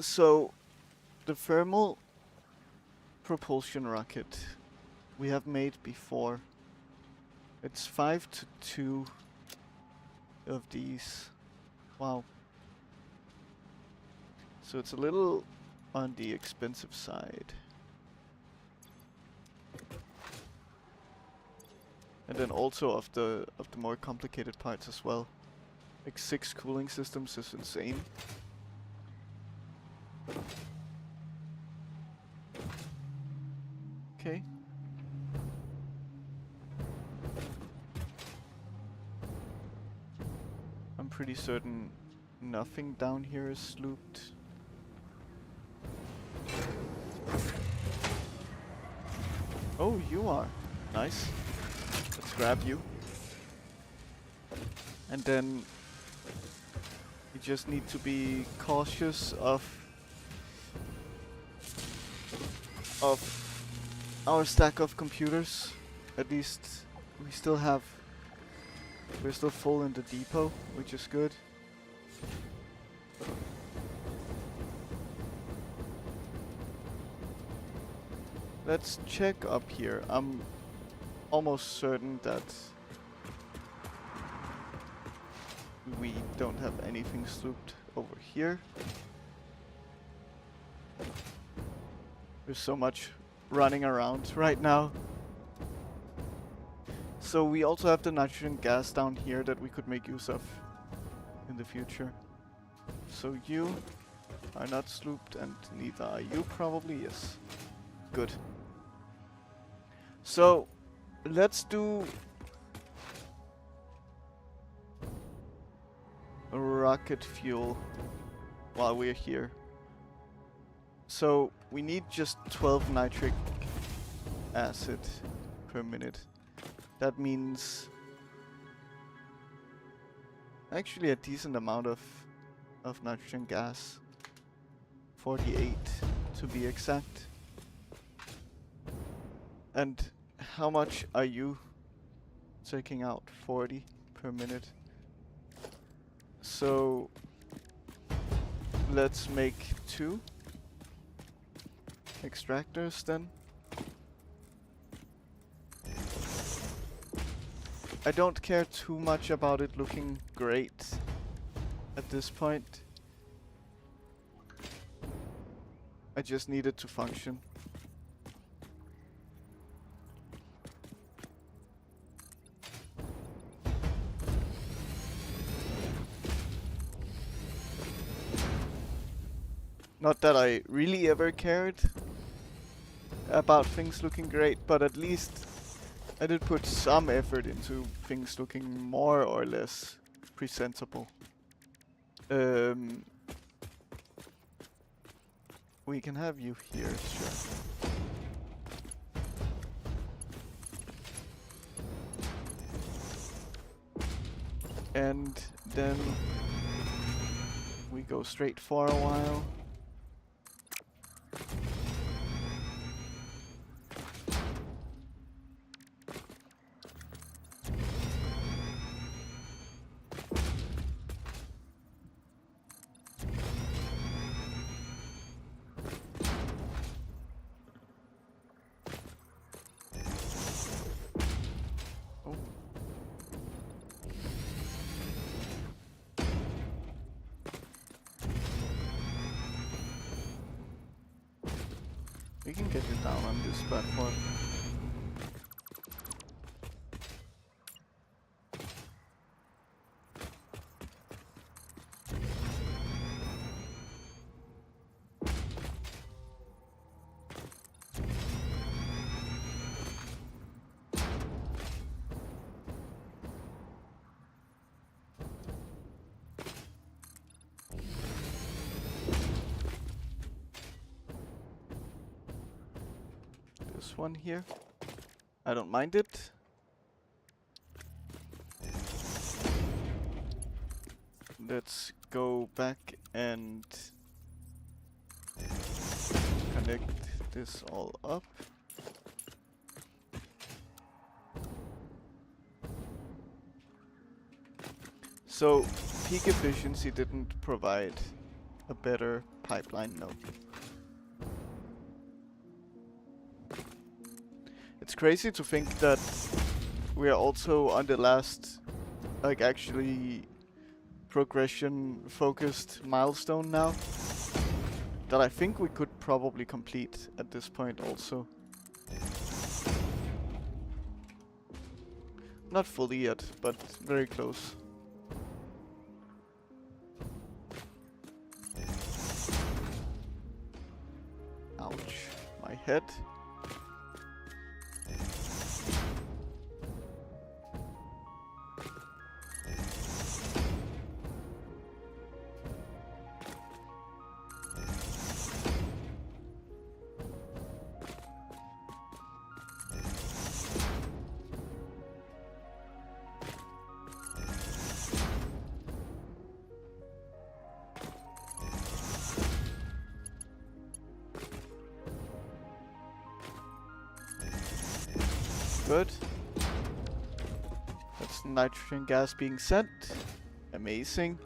Speaker 1: so the thermal propulsion rocket we have made before. It's 5 to 2 of these. Wow. So it's a little on the expensive side. And then also of the more complicated parts as well. Like 6 cooling systems is insane. Okay. I'm pretty certain nothing down here is slooped. Oh, you are. Nice. Let's grab you. And then you just need to be cautious of our stack of computers. At least we're still full in the depot, which is good. Let's check up here. I'm almost certain that we don't have anything slooped over here. There's so much running around right now. So we also have the nitrogen gas down here that we could make use of in the future. So you are not slooped and neither are you probably, yes. Good. So let's do rocket fuel while we're here. So we need just 12 nitric acid per minute. That means actually a decent amount of nitrogen gas. 48 to be exact. And how much are you taking out? 40 per minute. So let's make 2 extractors then. I don't care too much about it looking great at this point. I just need it to function. Not that I really ever cared about things looking great, but at least I did put some effort into things looking more or less presentable. We can have you here, sure. And then we go straight for a while. We can get you down on this platform. This one here. I don't mind it. Let's go back and connect this all up. So peak efficiency didn't provide a better pipeline, no. It's crazy to think that we are also on the last, like, actually progression focused milestone now that I think we could probably complete at this point also. Not fully yet, but very close. Ouch, my head. Good. That's nitrogen gas being sent. Amazing.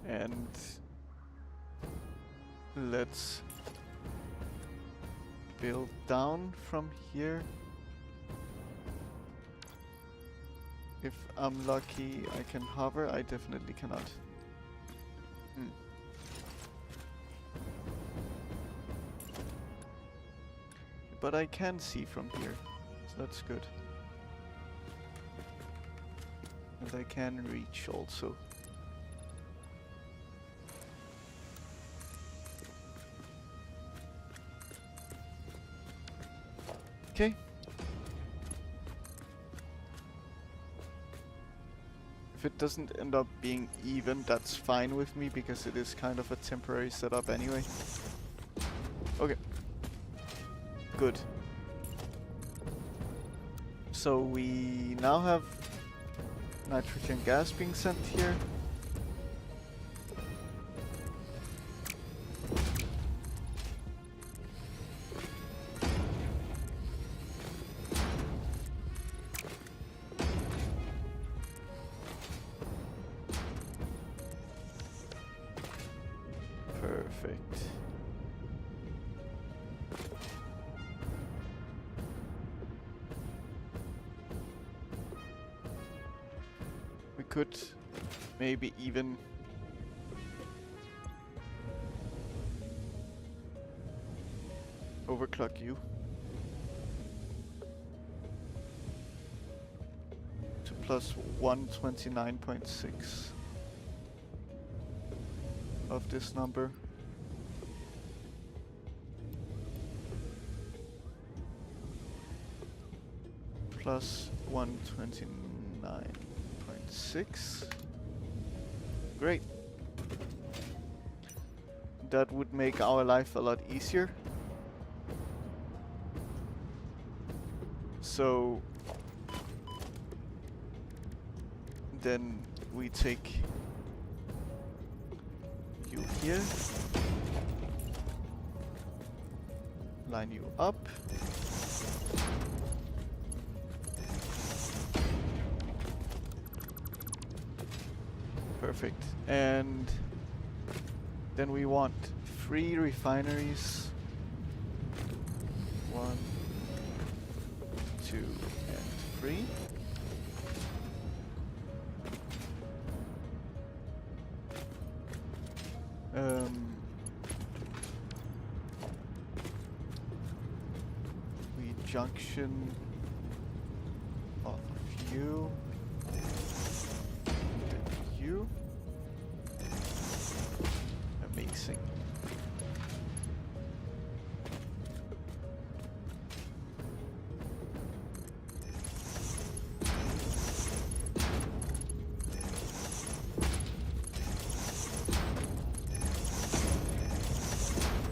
Speaker 1: And let's build down from here. If I'm lucky, I can hover. I definitely cannot. Hmm. But I can see from here, so that's good. And I can reach also. Okay. If it doesn't end up being even, that's fine with me, because it is kind of a temporary setup anyway. Okay. Good. So we now have nitrogen gas being sent here. Perfect. We could maybe even overclock you to plus 129.6 of this number. Plus 129.6. Great. That would make our life a lot easier. So then we take you here, line you up. Perfect. And then we want 3 refineries. 1, 2, and 3. We junction off of you. You. Amazing.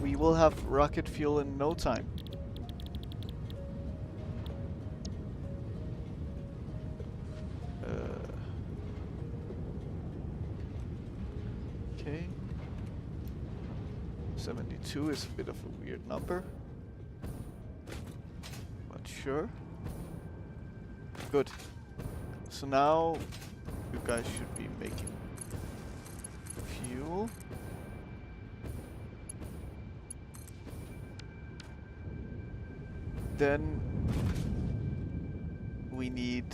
Speaker 1: We will have rocket fuel in no time. Okay. 72 is a bit of a weird number. But sure. Good. So now you guys should be making fuel. Then we need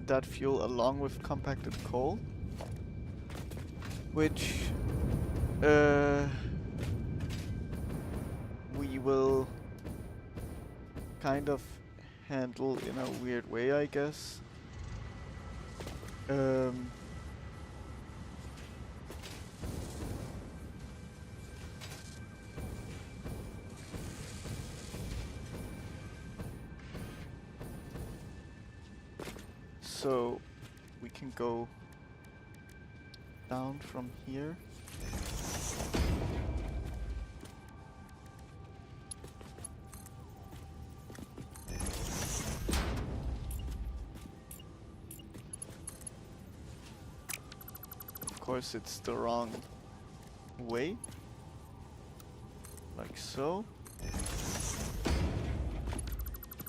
Speaker 1: that fuel along with compacted coal, which we will kind of handle in a weird way, I guess. So we can go down from here. Of course, it's the wrong way. Like so.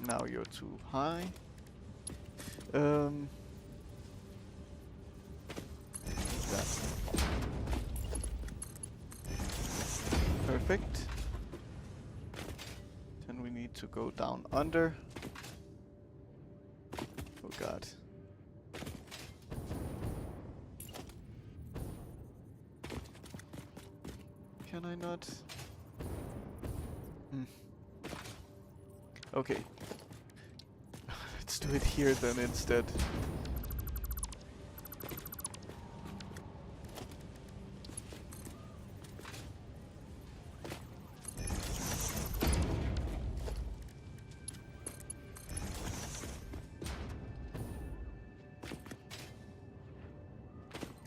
Speaker 1: Now you're too high. That. Perfect. Then we need to go down under. Oh god. not? Okay. Let's do it here then instead.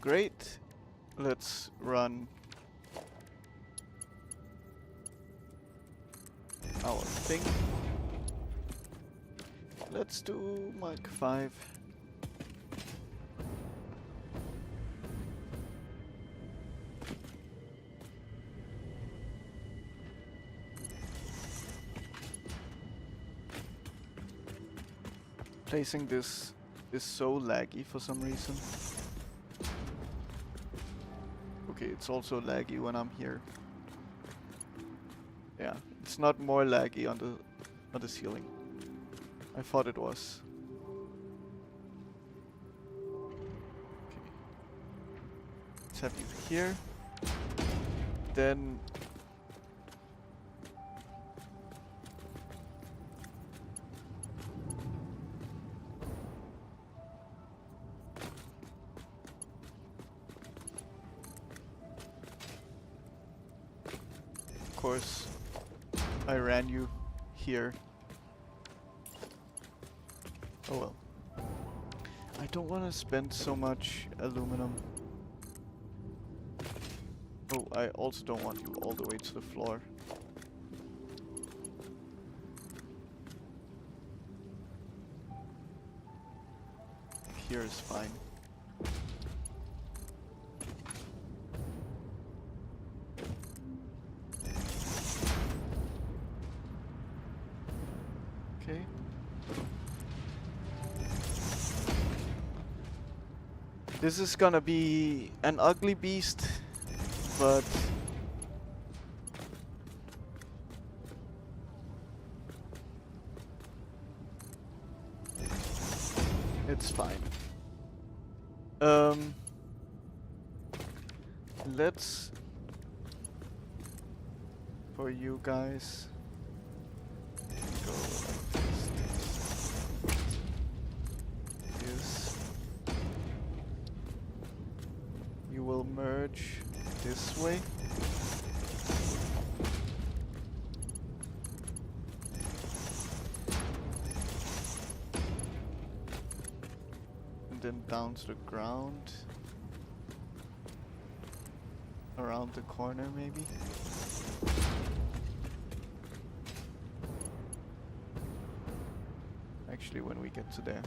Speaker 1: Great. Let's run our thing. Let's do Mark 5. Placing this is so laggy for some reason. Okay, it's also laggy when I'm here. Yeah, it's not more laggy on the ceiling. I thought it was. Okay. Let's have you here. Then of course I ran you here. Oh well. I don't want to spend so much aluminum. Oh, I also don't want you all the way to the floor. Here is fine. Okay. This is gonna be an ugly beast, but it's fine. Let's, for you guys, go like this. You will merge this way. And then down to the ground. Around the corner, maybe. Actually, when we get to there.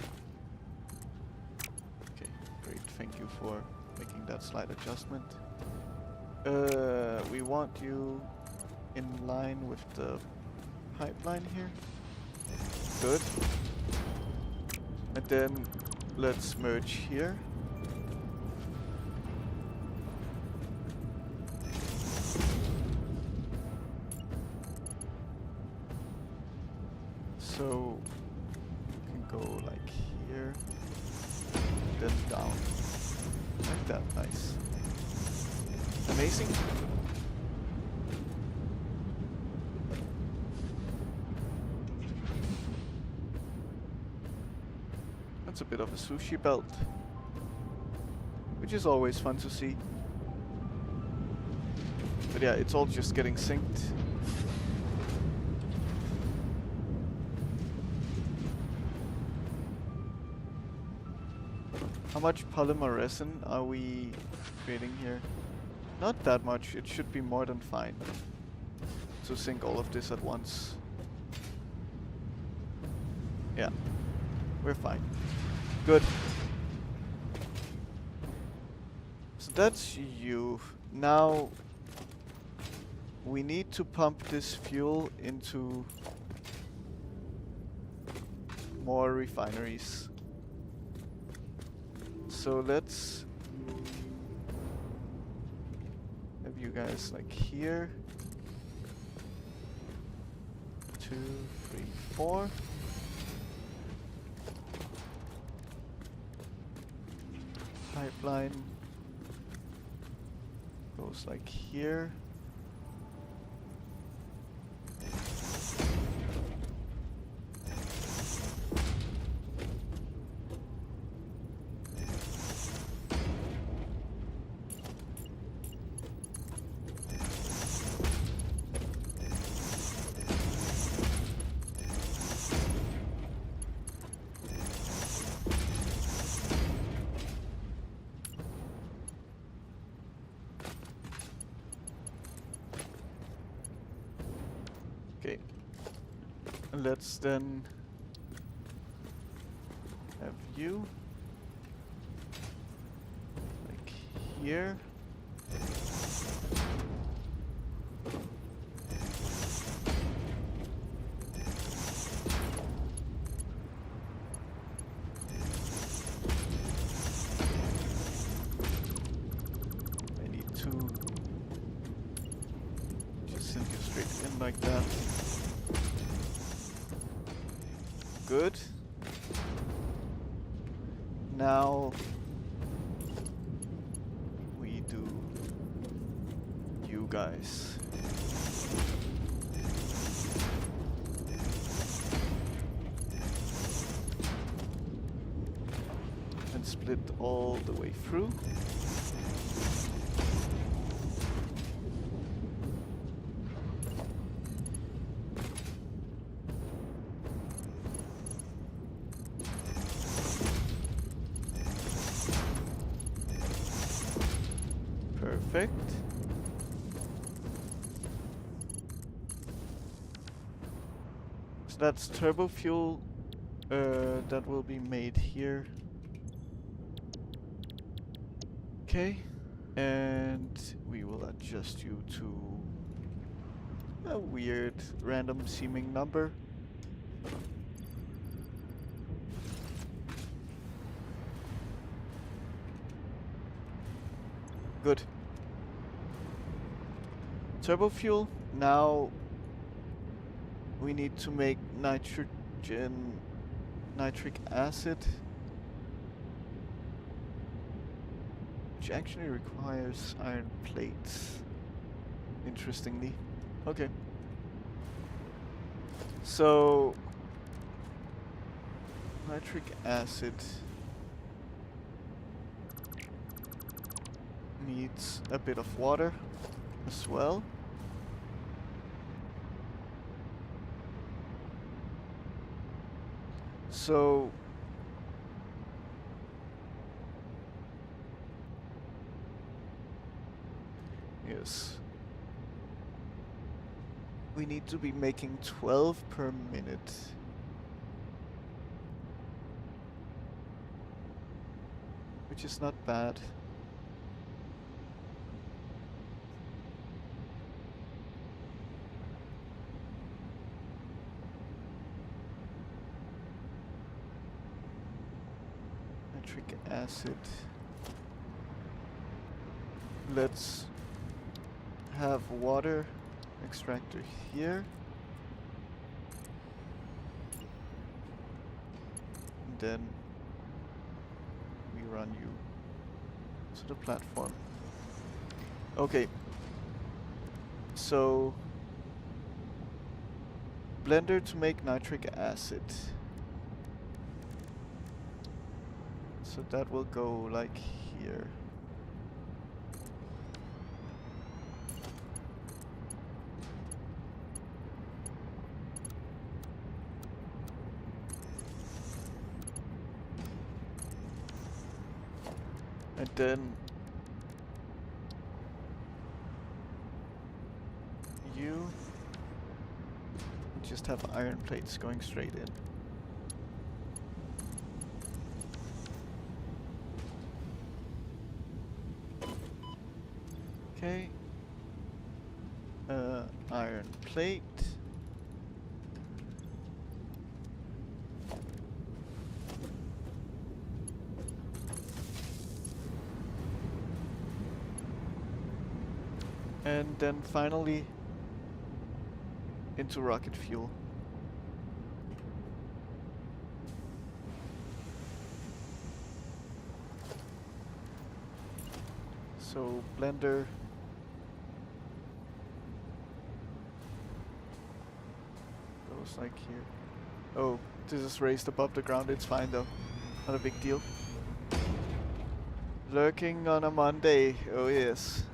Speaker 1: Okay, great. Thank you for making that slight adjustment. We want you in line with the pipeline here. Good. And then let's merge here. So you can go like here, then down, like that. Nice, amazing. That's a bit of a sushi belt, which is always fun to see. But yeah, it's all just getting synced. How much polymer resin are we creating here? Not that much. It should be more than fine to sync all of this at once. Yeah, we're fine. Good. So that's you. Now we need to pump this fuel into more refineries. So let's have you guys like here. 2, 3, 4. Pipeline goes like here. Okay. Let's then have you like here. I need to just send you straight in like that. Good. Now we do you guys. And split all the way through. Perfect. So that's turbo fuel that will be made here. Okay, and we will adjust you to a weird random seeming number. Good. Turbo fuel. Now we need to make nitric acid, which actually requires iron plates, interestingly. Okay. So nitric acid needs a bit of water as well. So yes, we need to be making 12 per minute. Which is not bad. Nitric acid. Let's have water extractor here. And then we run you to the platform. Okay. So blender to make nitric acid. So that will go like here. And then you just have iron plates going straight in. Okay. Iron plate. And then finally into rocket fuel. So blender goes like here. Oh, this is raised above the ground, it's fine though. Not a big deal. Lurking on a Monday, oh yes.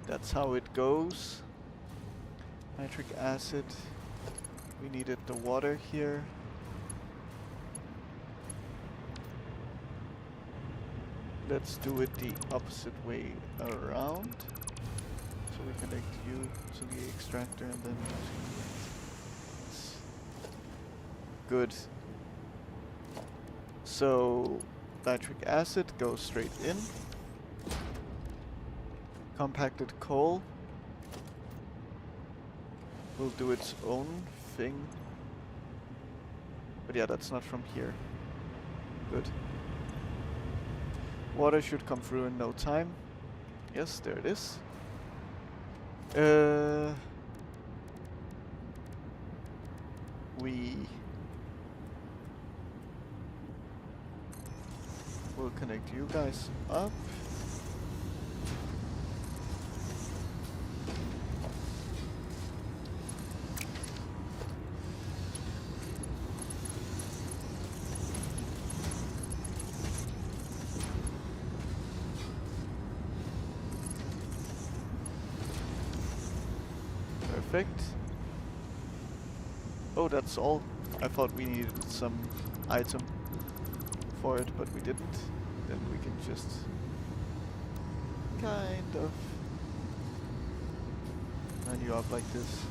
Speaker 1: That's how it goes. Nitric acid. We needed the water here. let's do it the opposite way around. So we connect you to the extractor and then to this. Good. So nitric acid goes straight in. Compacted coal will do its own thing. But yeah, that's not from here. Good. Water should come through in no time. Yes, there it is. We will connect you guys up. Perfect. Oh, that's all. I thought we needed some item for it, but we didn't. Then we can just kind of line you up like this.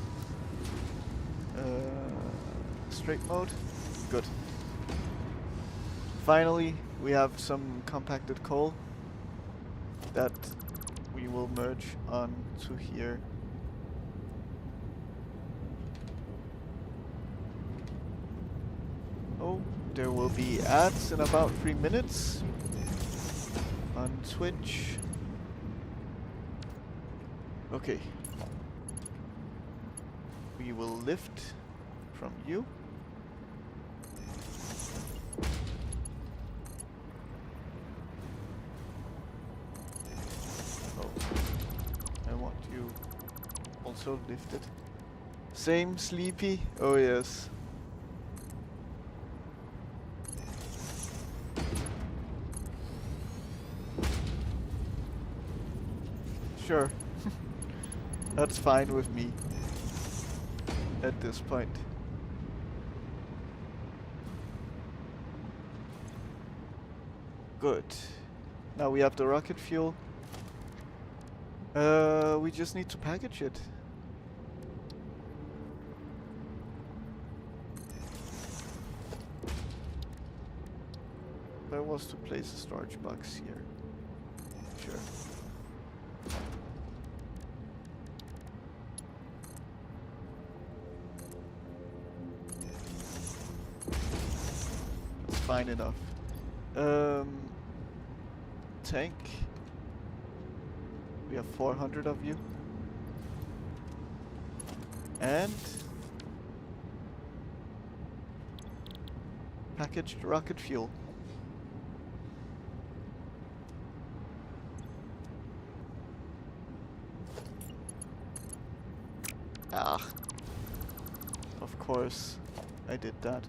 Speaker 1: Straight mode. Good. Finally, we have some compacted coal that we will merge onto here. Oh, there will be ads in about 3 minutes on Twitch. Okay. We will lift from you. Oh, I want you also lifted. Same sleepy? Oh yes. Sure. That's fine with me at this point. Good. Now we have the rocket fuel. We just need to package it. There was to place a storage box here. Sure. Fine enough. Tank. We have 400 of you. And packaged rocket fuel. Ah. Of course, I did that.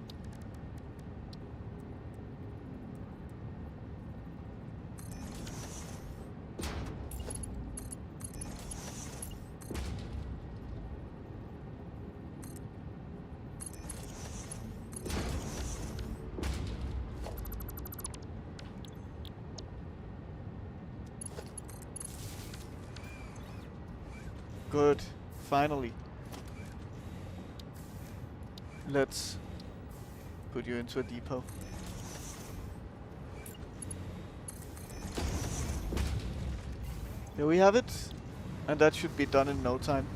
Speaker 1: Good. Finally. Let's put you into a depot. Here we have it. And that should be done in no time.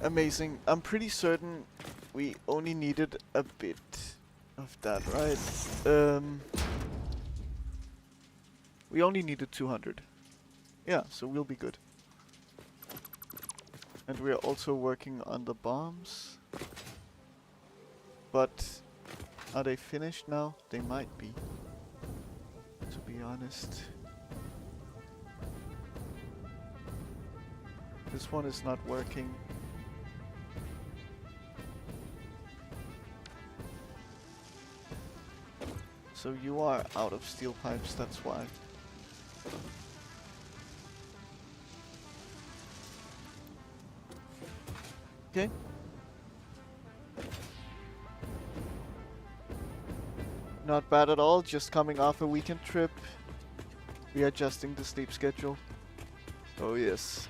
Speaker 1: Amazing. I'm pretty certain we only needed a bit of that, right? We only needed 200. Yeah, so we'll be good. And we are also working on the bombs. But are they finished now? They might be, to be honest. This one is not working. So you are out of steel pipes, that's why. Okay. Not bad at all, just coming off a weekend trip. Readjusting the sleep schedule. Oh yes.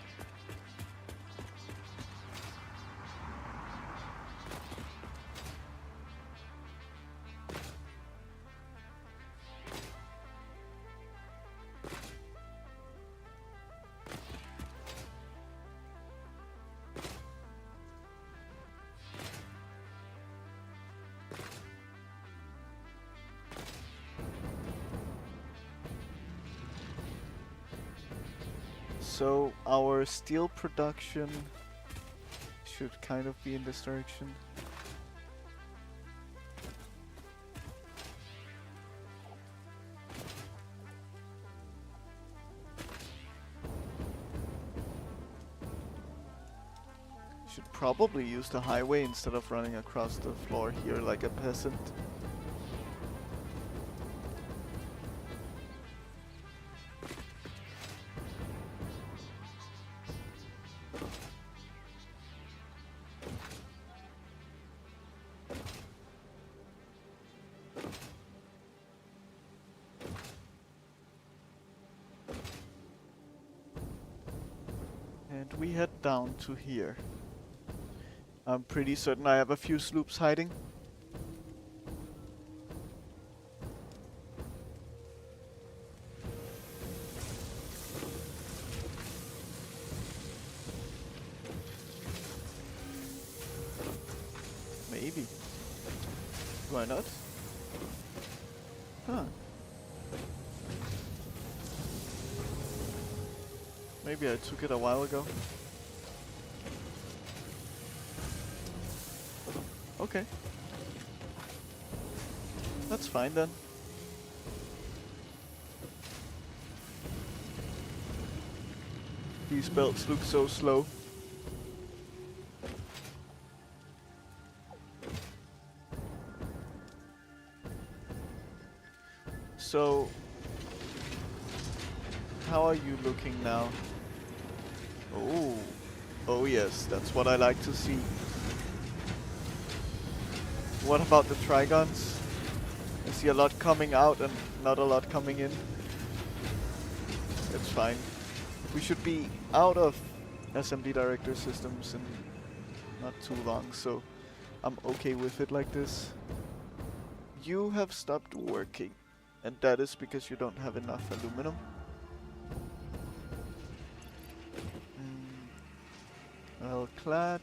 Speaker 1: So our steel production should kind of be in this direction. Should probably use the highway instead of running across the floor here like a peasant. And we head down to here. I'm pretty certain I have a few sloops hiding. Maybe. Why not? Huh. Maybe I took it a while ago. Okay. That's fine then. These belts look so slow. So, how are you looking now? Oh, oh yes, that's what I like to see. What about the trigons? I see a lot coming out and not a lot coming in. It's fine. We should be out of SMD director systems in not too long, so I'm okay with it like this. You have stopped working, and that is because you don't have enough aluminum. Well clad.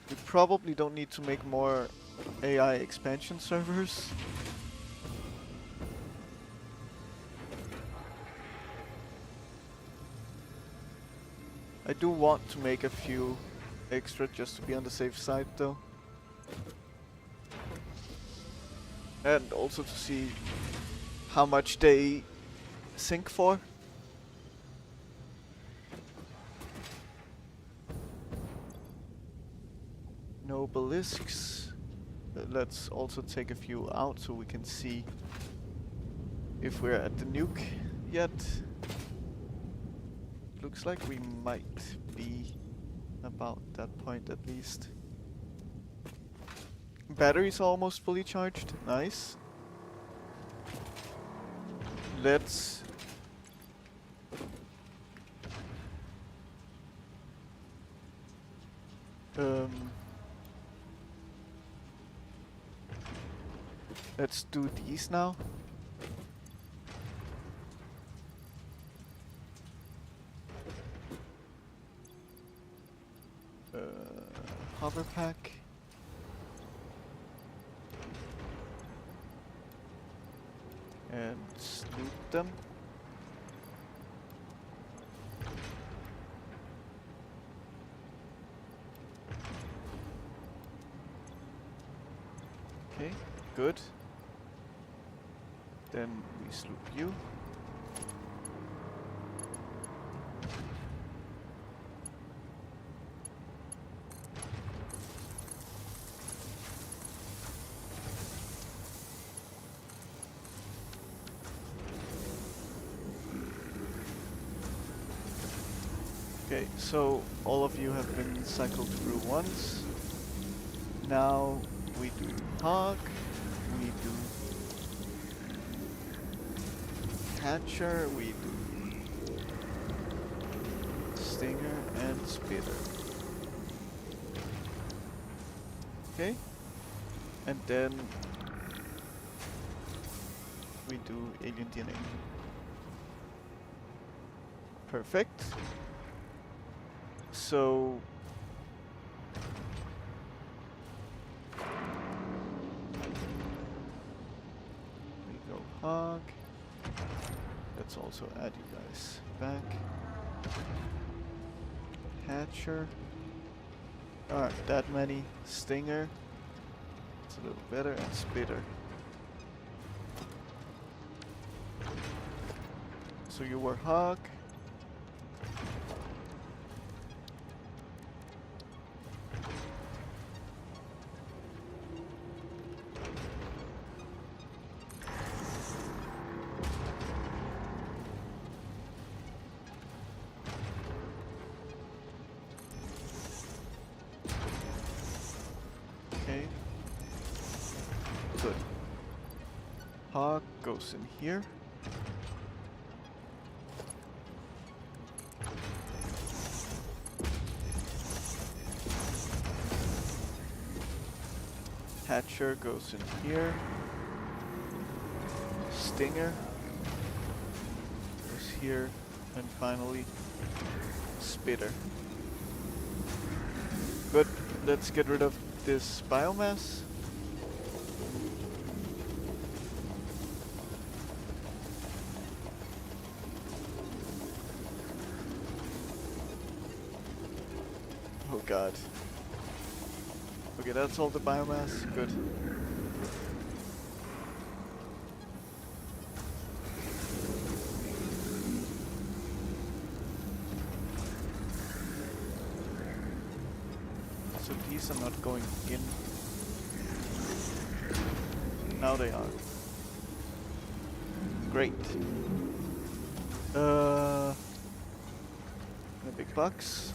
Speaker 1: We probably don't need to make more AI expansion servers. I do want to make a few extra just to be on the safe side though. And also to see how much they sink for. No balisks. Let's also take a few out so we can see if we're at the nuke yet. Looks like we might be about that point at least. Battery's almost fully charged. Nice. Let's let's do these now. Hover pack. And snoop them. Okay, good. Then we sloop you. Okay. Okay, so all of you have been cycled through once. Now we do hog, we do catcher, we do stinger and spitter. Okay, and then we do alien DNA. Perfect. So we go hog. Let's also add you guys back. Hatcher. Alright, that many. Stinger. It's a little better. And spitter. So you were hog. Okay. Good. Hog goes in here. Hatcher goes in here. Stinger goes here. And finally, spitter. Good. Let's get rid of this biomass. Oh god. Okay, that's all the biomass. Good. So these are not going in. Now they are. Great. A big box.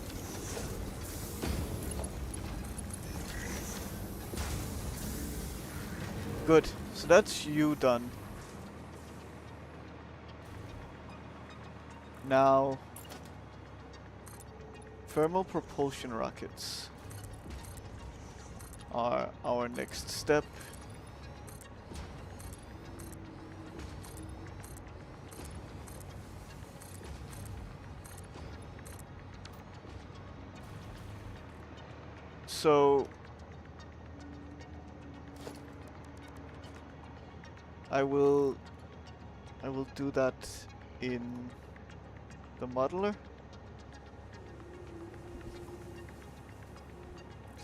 Speaker 1: Good. So that's you done. Now, thermal propulsion rockets are our next step. So I will do that in the modeler.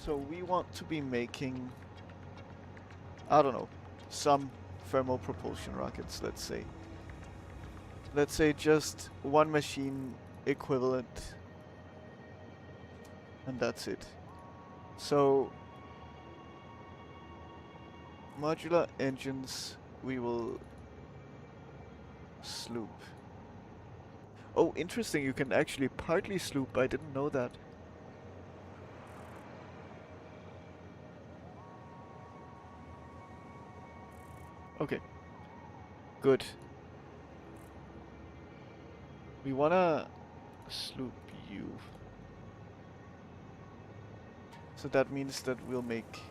Speaker 1: So we want to be making, I don't know, some thermal propulsion rockets, let's say. Let's say just one machine equivalent, and that's it. So modular engines we will sloop. Oh, interesting, you can actually partly sloop. I didn't know that. Okay. Good. We wanna sloop you. So that means that we'll make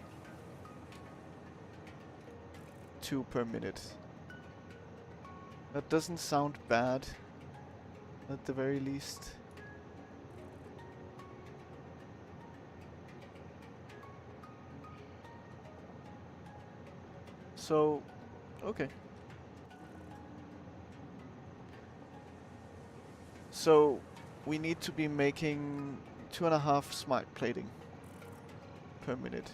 Speaker 1: 2 per minute. That doesn't sound bad, at the very least. So, okay. So, we need to be making 2.5 smart plating per minute.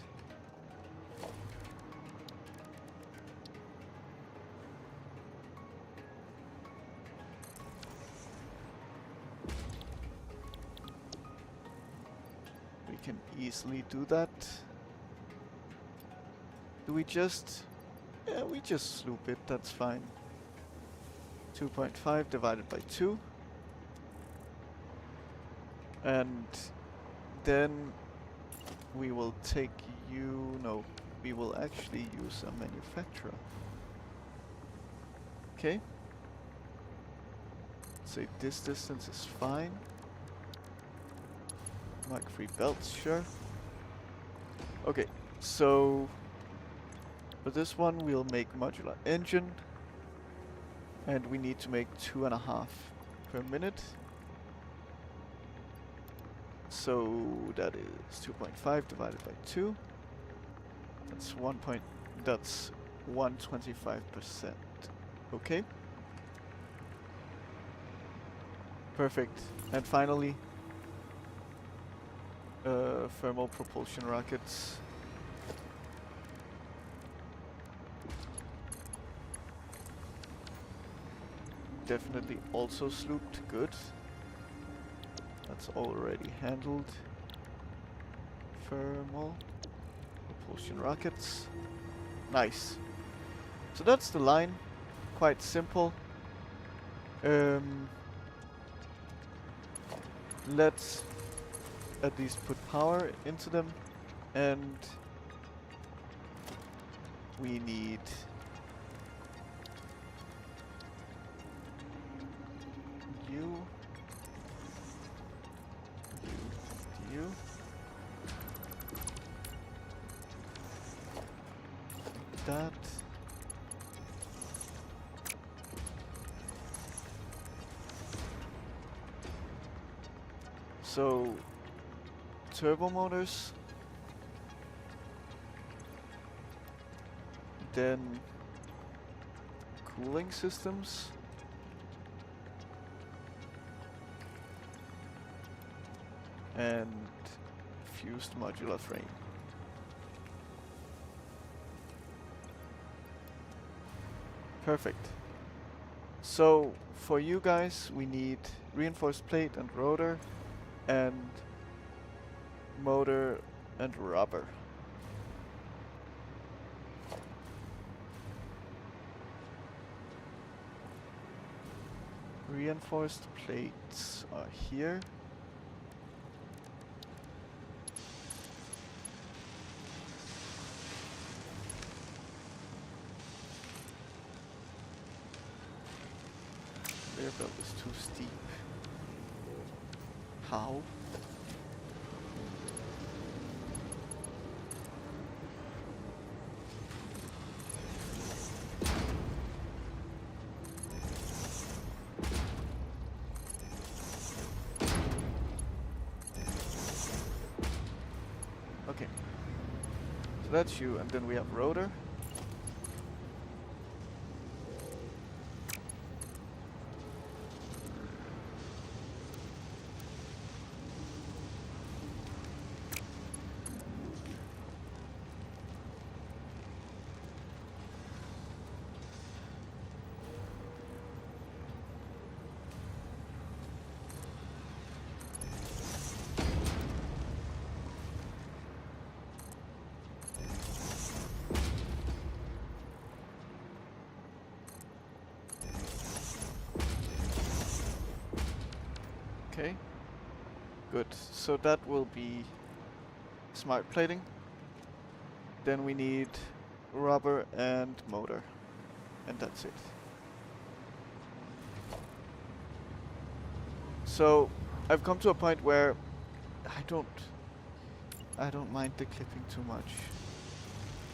Speaker 1: We can easily do that. Do we just... Yeah, we just sloop it, that's fine. 2.5 divided by 2. And then we will take you... No, we will actually use a manufacturer. Okay. Say this distance is fine. Mark 3 belts, sure. Okay, so for this one we'll make modular engine. And we need to make 2.5 per minute. So that is 2.5 divided by 2. That's 125%. Okay. Perfect. And finally, thermal propulsion rockets. Definitely also slooped. Good. That's already handled. Thermal propulsion rockets. Nice. So that's the line. Quite simple. Let's at least put power into them, and we need you, you. That. So, turbo motors, then cooling systems, and fused modular frame. Perfect. So for you guys, we need reinforced plate and rotor, and motor and rubber. Reinforced plates are here. Rear belt is too steep. How? Okay. So that's you, and then we have rotor. Okay, good. So that will be smart plating. Then we need rubber and motor, and that's it. So I've come to a point where I don't mind the clipping too much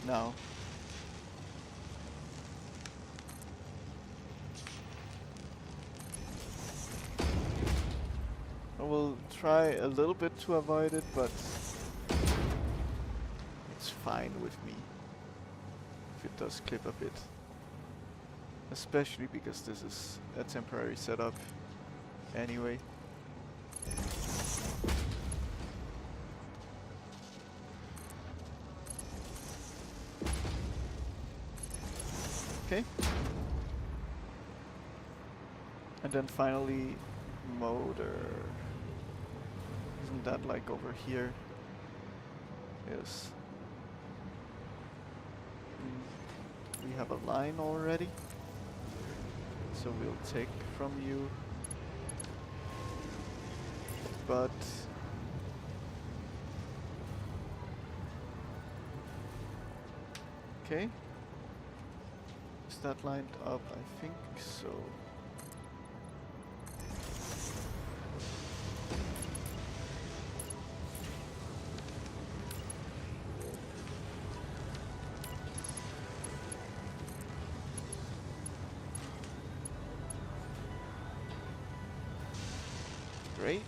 Speaker 1: now. I will try a little bit to avoid it, but it's fine with me if it does clip a bit. Especially because this is a temporary setup anyway. Okay. And then finally, motor. Isn't that like over here? Yes. We have a line already. So we'll take from you but okay. Is that lined up? I think so. Great.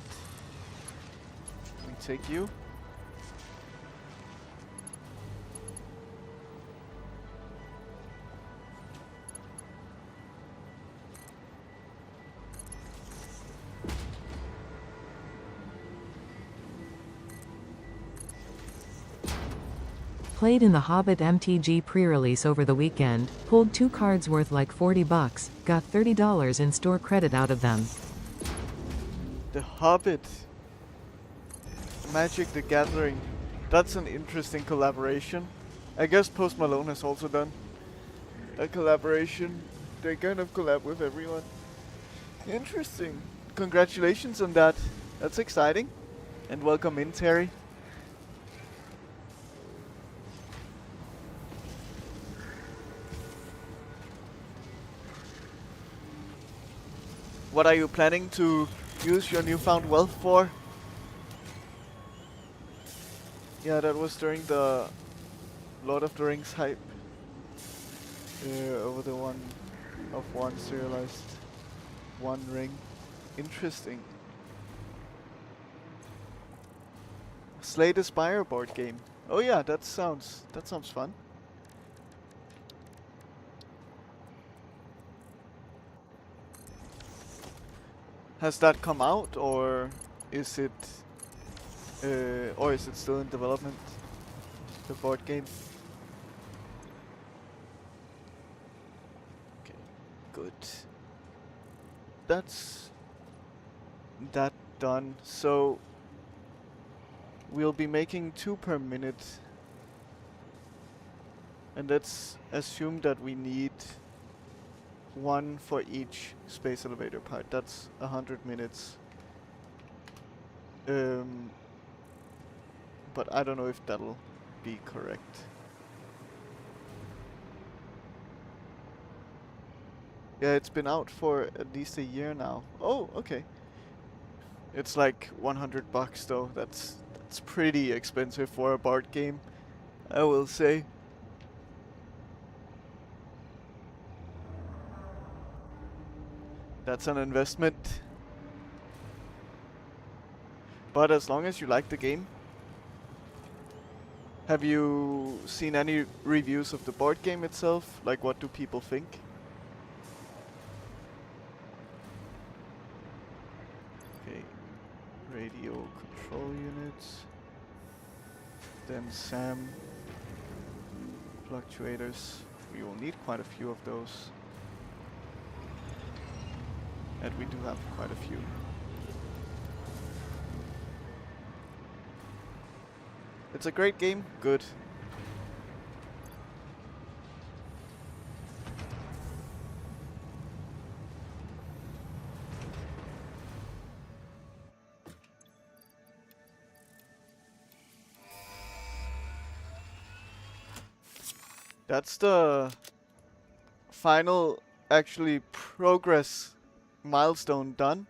Speaker 1: We take you.
Speaker 2: Played in the Hobbit MTG pre-release over the weekend, pulled 2 cards worth like $40, got $30 in store credit out of them.
Speaker 1: The Hobbit. Magic the Gathering. That's an interesting collaboration. I guess Post Malone has also done a collaboration. They kind of collab with everyone. Interesting. Congratulations on that. That's exciting. And welcome in, Terry. What are you planning to use your newfound wealth for? Yeah, that was during the Lord of the Rings hype. Over the one serialized one ring. Interesting. Slay the Spire board game. Oh yeah, that sounds fun. Has that come out, or is it still in development? The board game. Okay, good. That's that done. So we'll be making 2 per minute, and let's assume that we need 1 for each space elevator part. That's 100 minutes. But I don't know if that'll be correct. Yeah, it's been out for at least a year now. Oh, okay. It's like $100 though. That's pretty expensive for a board game, I will say. That's an investment. But as long as you like the game. Have you seen any reviews of the board game itself? Like, what do people think? Okay, radio control units. Then SAM fluctuators. We will need quite a few of those. And we do have quite a few. It's a great game. Good. That's the final, actually, progress milestone done.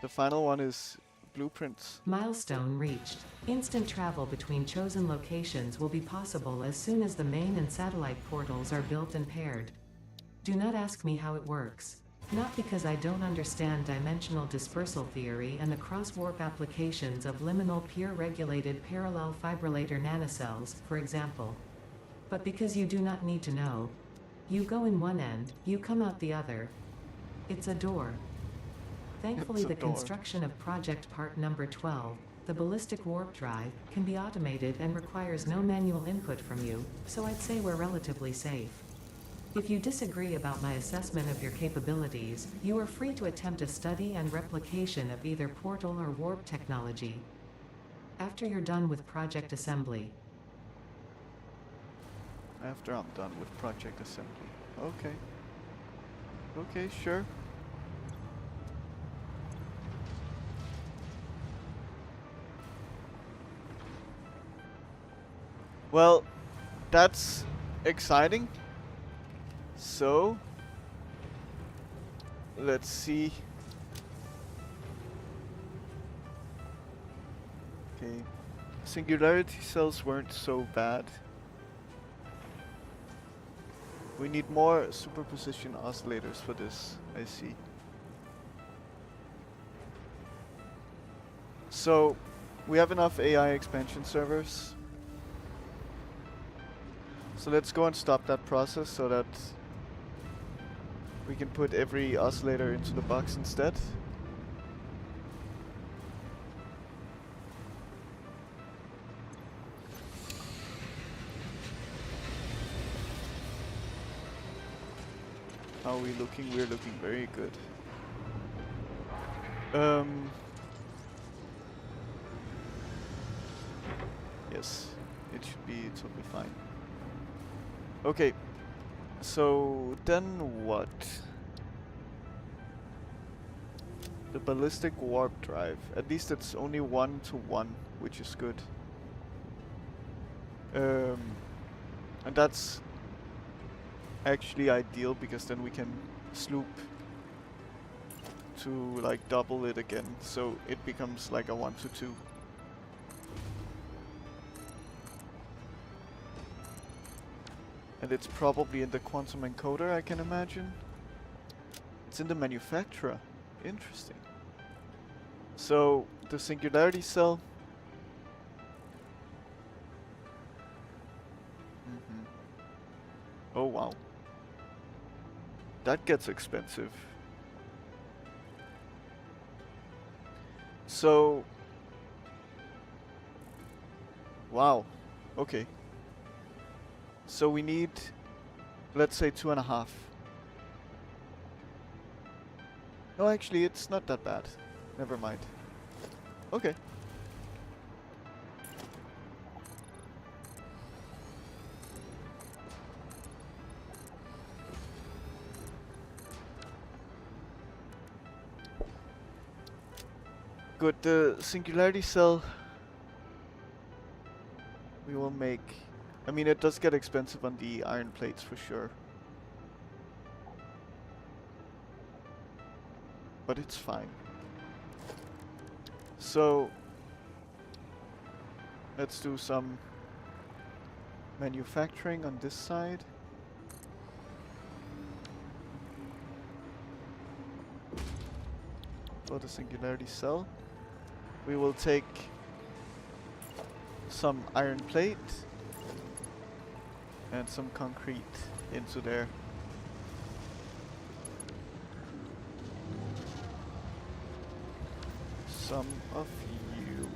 Speaker 1: The final one is blueprints.
Speaker 2: Milestone reached. Instant travel between chosen locations will be possible as soon as the main and satellite portals are built and paired. Do not ask me how it works. Not because I don't understand dimensional dispersal theory and the cross-warp applications of liminal peer-regulated parallel fibrillator nanocells, for example. But because you do not need to know. You go in one end, you come out the other. It's a door. Thankfully, the construction of project part number 12, the ballistic warp drive, can be automated and requires no manual input from you, so I'd say we're relatively safe. If you disagree about my assessment of your capabilities, you are free to attempt a study and replication of either portal or warp technology. After you're done with project assembly.
Speaker 1: After I'm done with project assembly. Okay. Okay, sure. Well, that's exciting. So, let's see. Okay. Singularity cells weren't so bad. We need more superposition oscillators for this, I see. So, we have enough AI expansion servers. So let's go and stop that process so that we can put every oscillator into the box instead. How are we looking? We're looking very good. Yes, it should be totally fine. Okay, so then what? The ballistic warp drive. At least it's only 1-to-1, which is good. And that's actually ideal because then we can sloop to like double it again, so it becomes like a 1-to-2. And it's probably in the quantum encoder, I can imagine. It's in the manufacturer. Interesting. So, the singularity cell. Oh wow. That gets expensive. So... Wow. Okay. So we need, let's say 2.5. No, actually, it's not that bad. Never mind. Okay. Good. The singularity cell we will make. I mean, it does get expensive on the iron plates for sure. But it's fine. So, let's do some manufacturing on this side. For the singularity cell. We will take some iron plate and some concrete into there. Some of you.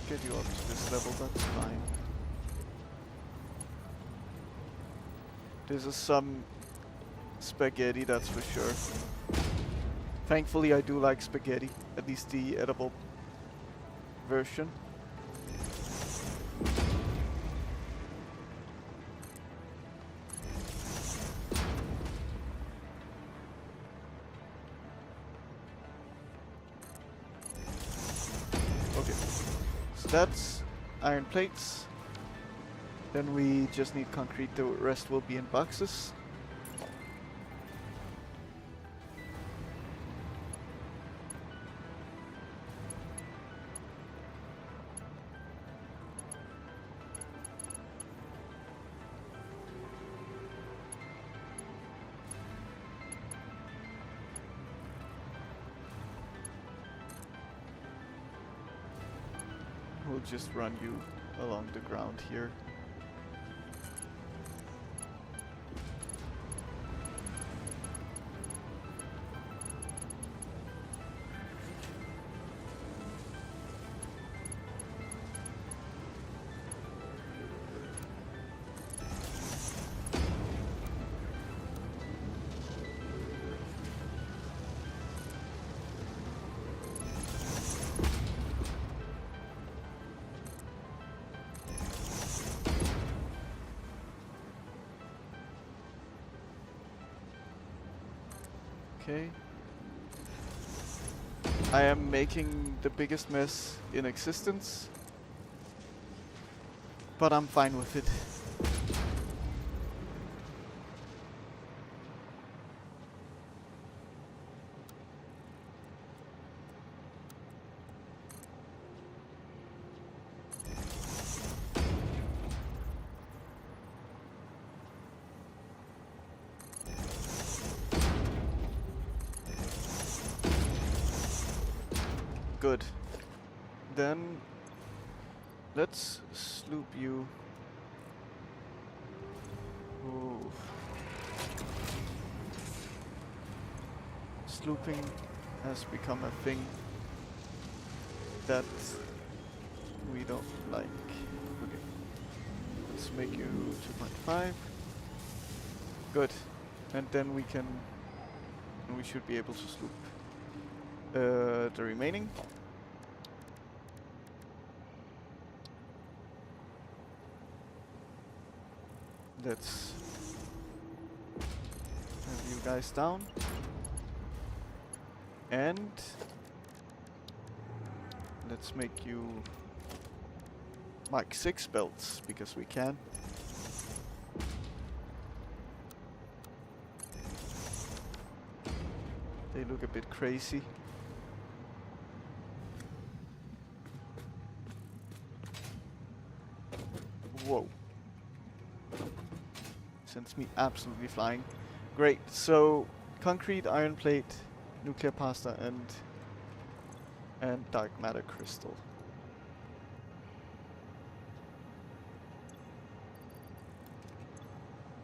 Speaker 1: Get you up to this level, that's fine. This is some spaghetti, that's for sure. Thankfully, I do like spaghetti, at least the edible version. Okay, so that's iron plates. Then we just need concrete, the rest will be in boxes. We'll just run you along the ground here. Okay. I am making the biggest mess in existence, but I'm fine with it. Good. Then let's sloop you. Ooh. Slooping has become a thing that we don't like. Okay. Let's make you 2.5. Good. And then we should be able to sloop the remaining. Let's have you guys down. And let's make you Mark 6 belts, because we can. They look a bit crazy. Whoa. Sends me absolutely flying. Great, so concrete, iron plate, nuclear pasta, and dark matter crystal.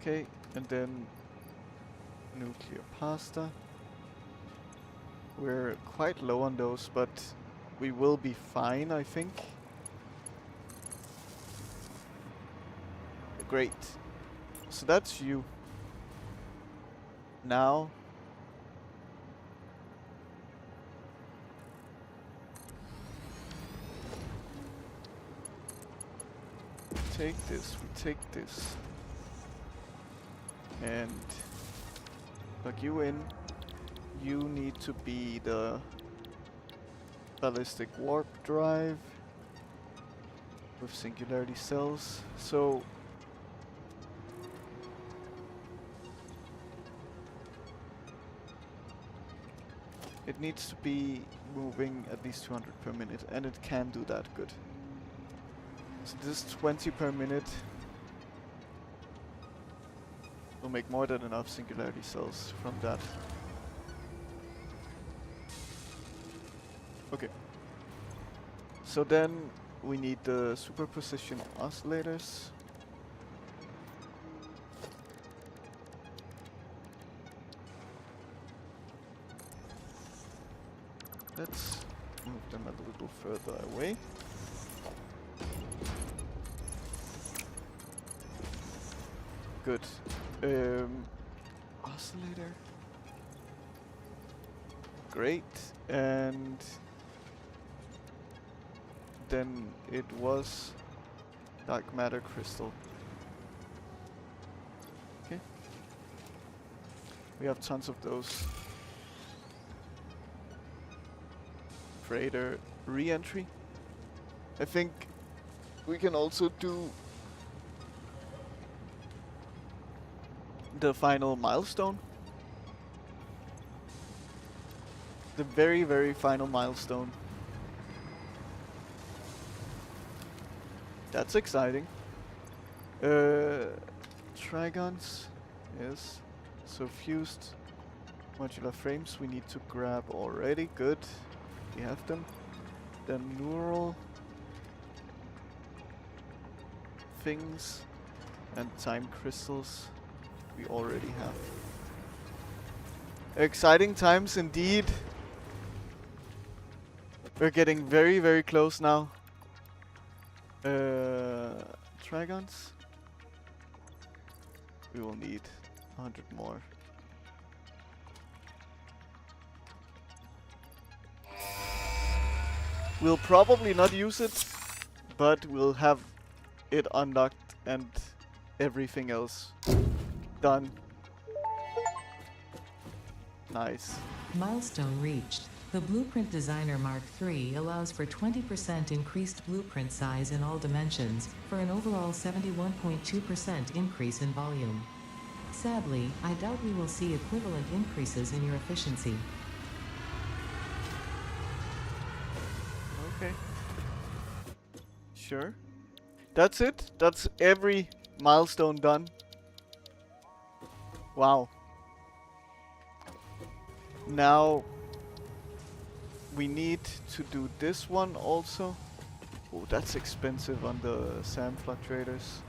Speaker 1: Okay, and then nuclear pasta. We're quite low on those, but we will be fine, I think. Great. So that's you. Now take this, we take this. And plug you in. You need to be the ballistic warp drive with singularity cells. So it needs to be moving at least 200 per minute, and it can do that good. So this 20 per minute will make more than enough singularity cells from that. Okay. So then we need the superposition oscillators. Let's move them a little further away. Good. Oscillator. Great. And then it was dark matter crystal. Okay. We have tons of those. Freighter re-entry. I think we can also do the final milestone. The very, very final milestone. That's exciting. Trigons. Yes. So fused modular frames we need to grab already. Good. We have them. Then neural things and time crystals we already have. Exciting times indeed. We're getting very, very close now. Trigons. We will need 100 more. We'll probably not use it, but we'll have it unlocked and everything else done. Nice.
Speaker 2: Milestone reached. The Blueprint Designer Mark III allows for 20% increased blueprint size in all dimensions, for an overall 71.2% increase in volume. Sadly, I doubt we will see equivalent increases in your efficiency.
Speaker 1: Okay. Sure. That's it? That's every milestone done? Wow. Now we need to do this one also. Oh, that's expensive on the SAM fluctuators.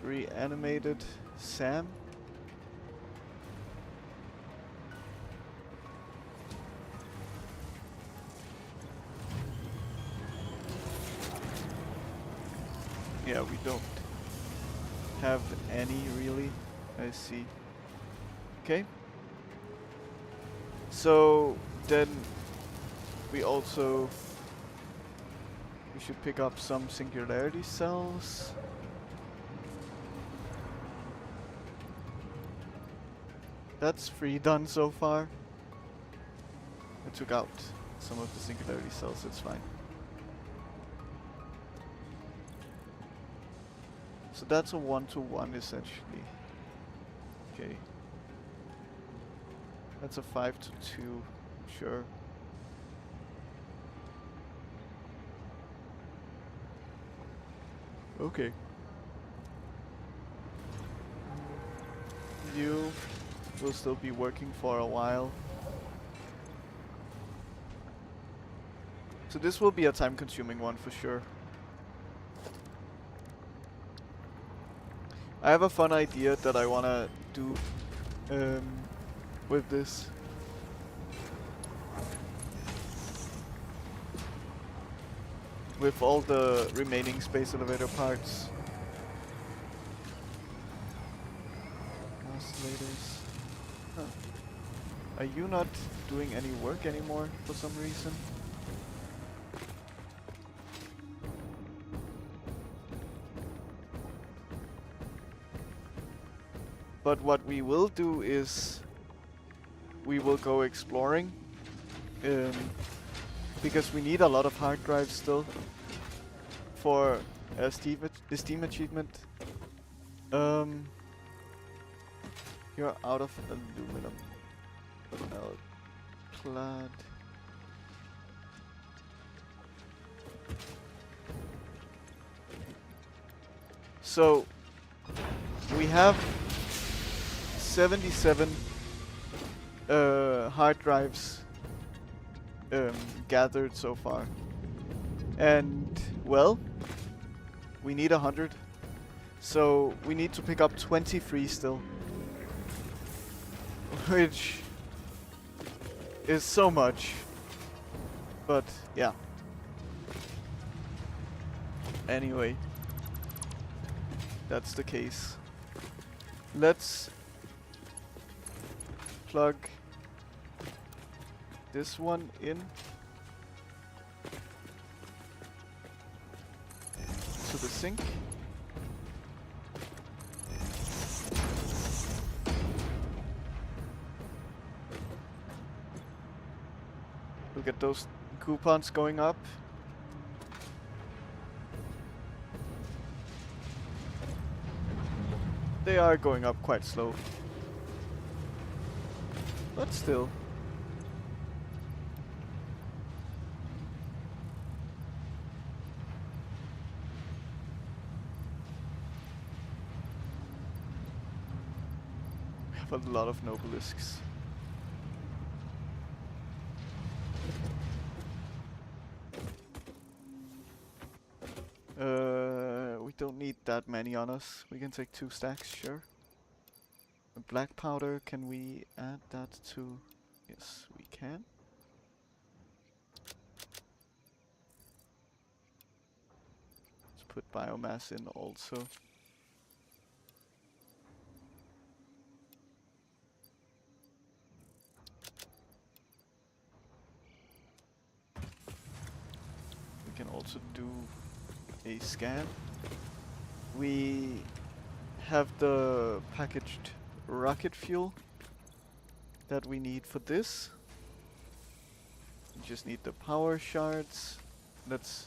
Speaker 1: Reanimated SAM. Yeah, we don't have any really. I see. Okay. So then we should pick up some singularity cells. That's free done so far. I took out some of the singularity cells, it's fine. So that's a 1-to-1 essentially. Okay. That's a 5-to-2, sure. Okay. You will still be working for a while. So this will be a time-consuming one for sure. I have a fun idea that I wanna do with this. With all the remaining space elevator parts. Oscillators. Huh. Are you not doing any work anymore for some reason? But what we will do is we will go exploring, because we need a lot of hard drives still for a Steam achievement. You're out of aluminum. Clad. So we have 77 hard drives gathered so far, and well, we need 100, so we need to pick up 23 still, which is so much, but yeah. Anyway, that's the case. Let's plug this one in to the sink. Look at those coupons going up. They are going up quite slow, but still. We have a lot of nobelisks. We don't need that many on us. We can take 2 stacks, sure. The black powder, can we add that to... Yes, we can. Let's put biomass in also. We can also do a scan. We have the packaged rocket fuel. that we need for this. We just need the power shards. Let's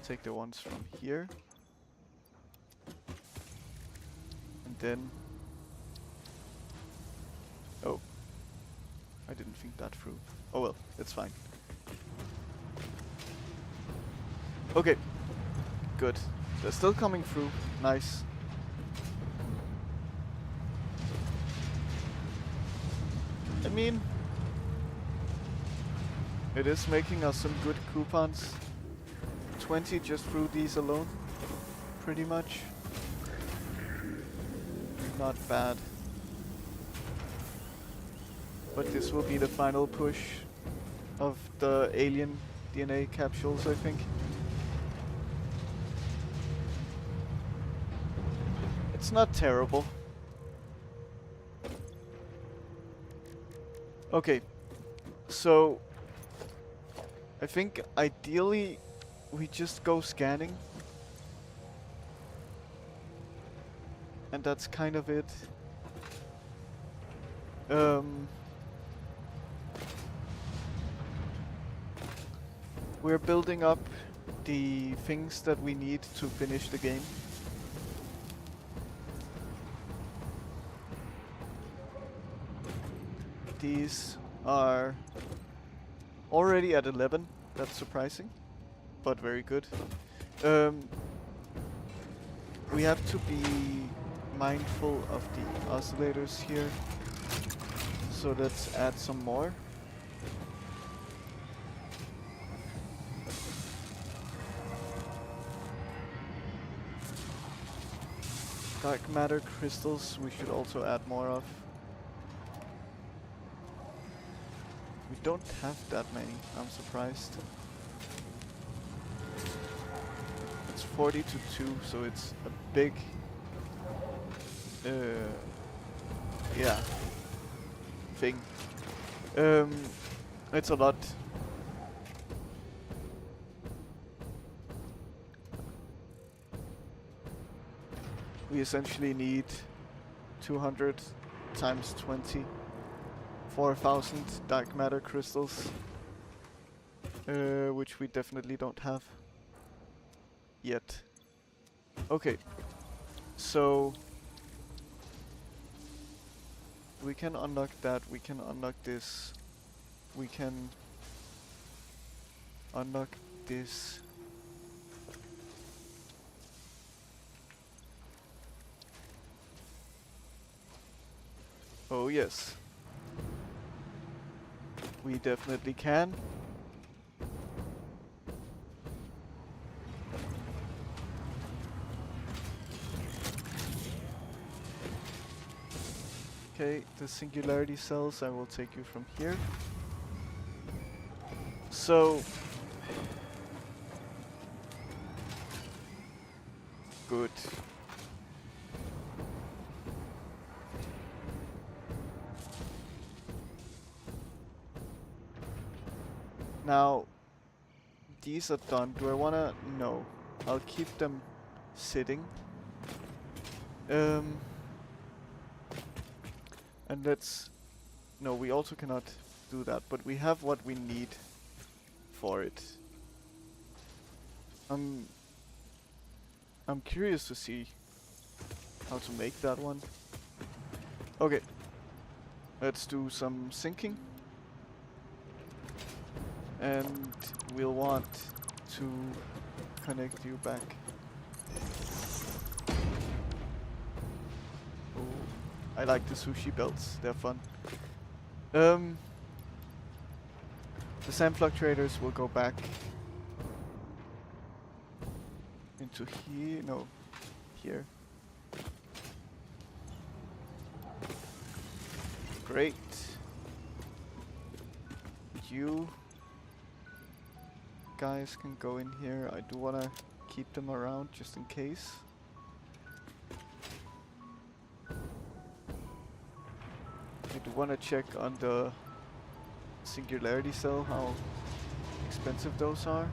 Speaker 1: take the ones from here. And then... Oh. I didn't think that through. Oh well, it's fine. Okay. Good. They're still coming through. Nice. I mean... It is making us some good coupons. 20 just through these alone. Pretty much. Not bad. But this will be the final push of the alien DNA capsules, I think. It's not terrible. Okay, so I think ideally we just go scanning. And that's kind of it. We're building up the things that we need to finish the game. These are already at 11. That's surprising, but very good. We have to be mindful of the oscillators here. So let's add some more. Dark matter crystals we should also add more of. We don't have that many, I'm surprised. It's 40 to 2, so it's a big... yeah, thing. It's a lot. We essentially need 200 times 20, 4,000 dark matter crystals, which we definitely don't have yet. Okay, so we can unlock that, we can unlock this, we can unlock this. Oh yes, we definitely can. Okay, the singularity cells, I will take you from here. So... good. Now, these are done. Do I wanna? No. I'll keep them sitting. And let's... no, we also cannot do that, but we have what we need for it. I'm curious to see how to make that one. Okay. Let's do some syncing. And we'll want to connect you back. I like the sushi belts, they're fun. The sand fluctuators will go back into here, no, here. Great. You guys can go in here. I do want to keep them around just in case. I do want to check on the singularity cell how expensive those are.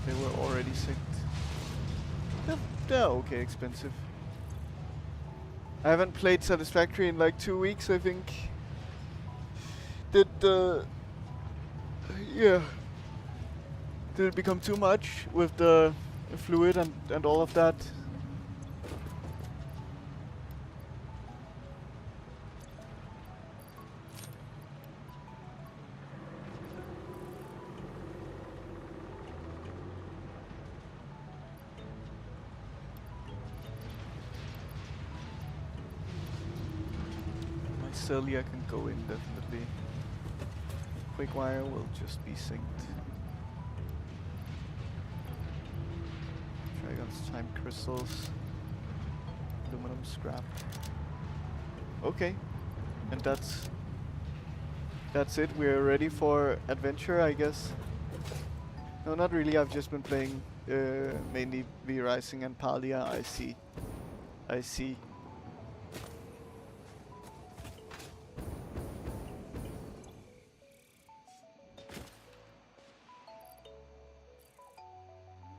Speaker 1: They were already synced. They're okay expensive. I haven't played Satisfactory in like 2 weeks, I think. Did yeah. Did it become too much with the fluid and all of that? My Celia can go in definitely. Quickwire will just be synced. Dragon's time crystals. Aluminum scrap. Okay. And that's it. We're ready for adventure, I guess. No, not really. I've just been playing mainly V-Rising and Palia. I see. I see.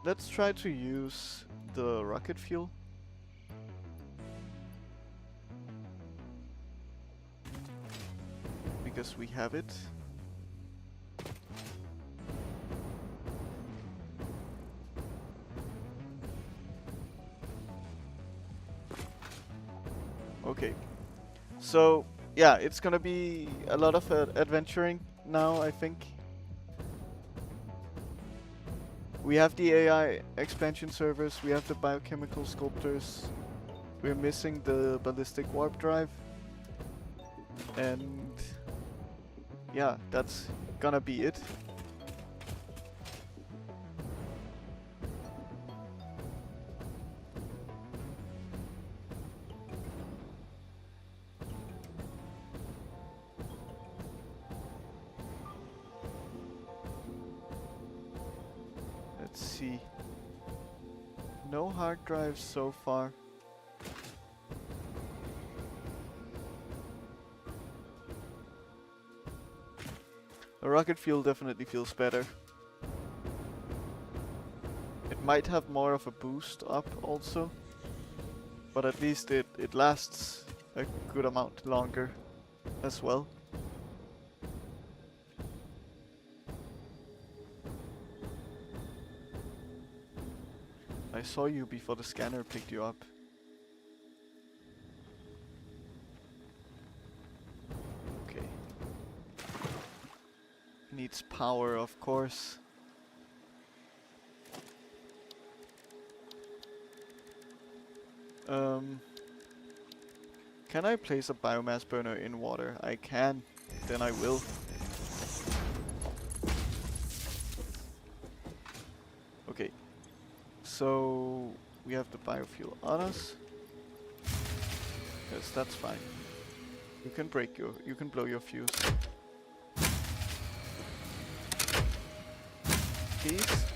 Speaker 1: Let's try to use the rocket fuel. Because we have it. Okay. So, yeah, it's gonna be a lot of adventuring now, I think. We have the AI expansion servers, we have the biochemical sculptors, we're missing the ballistic warp drive, and yeah, that's gonna be it. Let's see. No hard drives so far. The rocket fuel definitely feels better. It might have more of a boost up also, but at least it lasts a good amount longer as well. I saw you before the scanner picked you up. Okay. Needs power, of course. Can I place a biomass burner in water? I can. Then I will. Okay. So we have the biofuel on us. Yes, that's fine. You can blow your fuse. Please.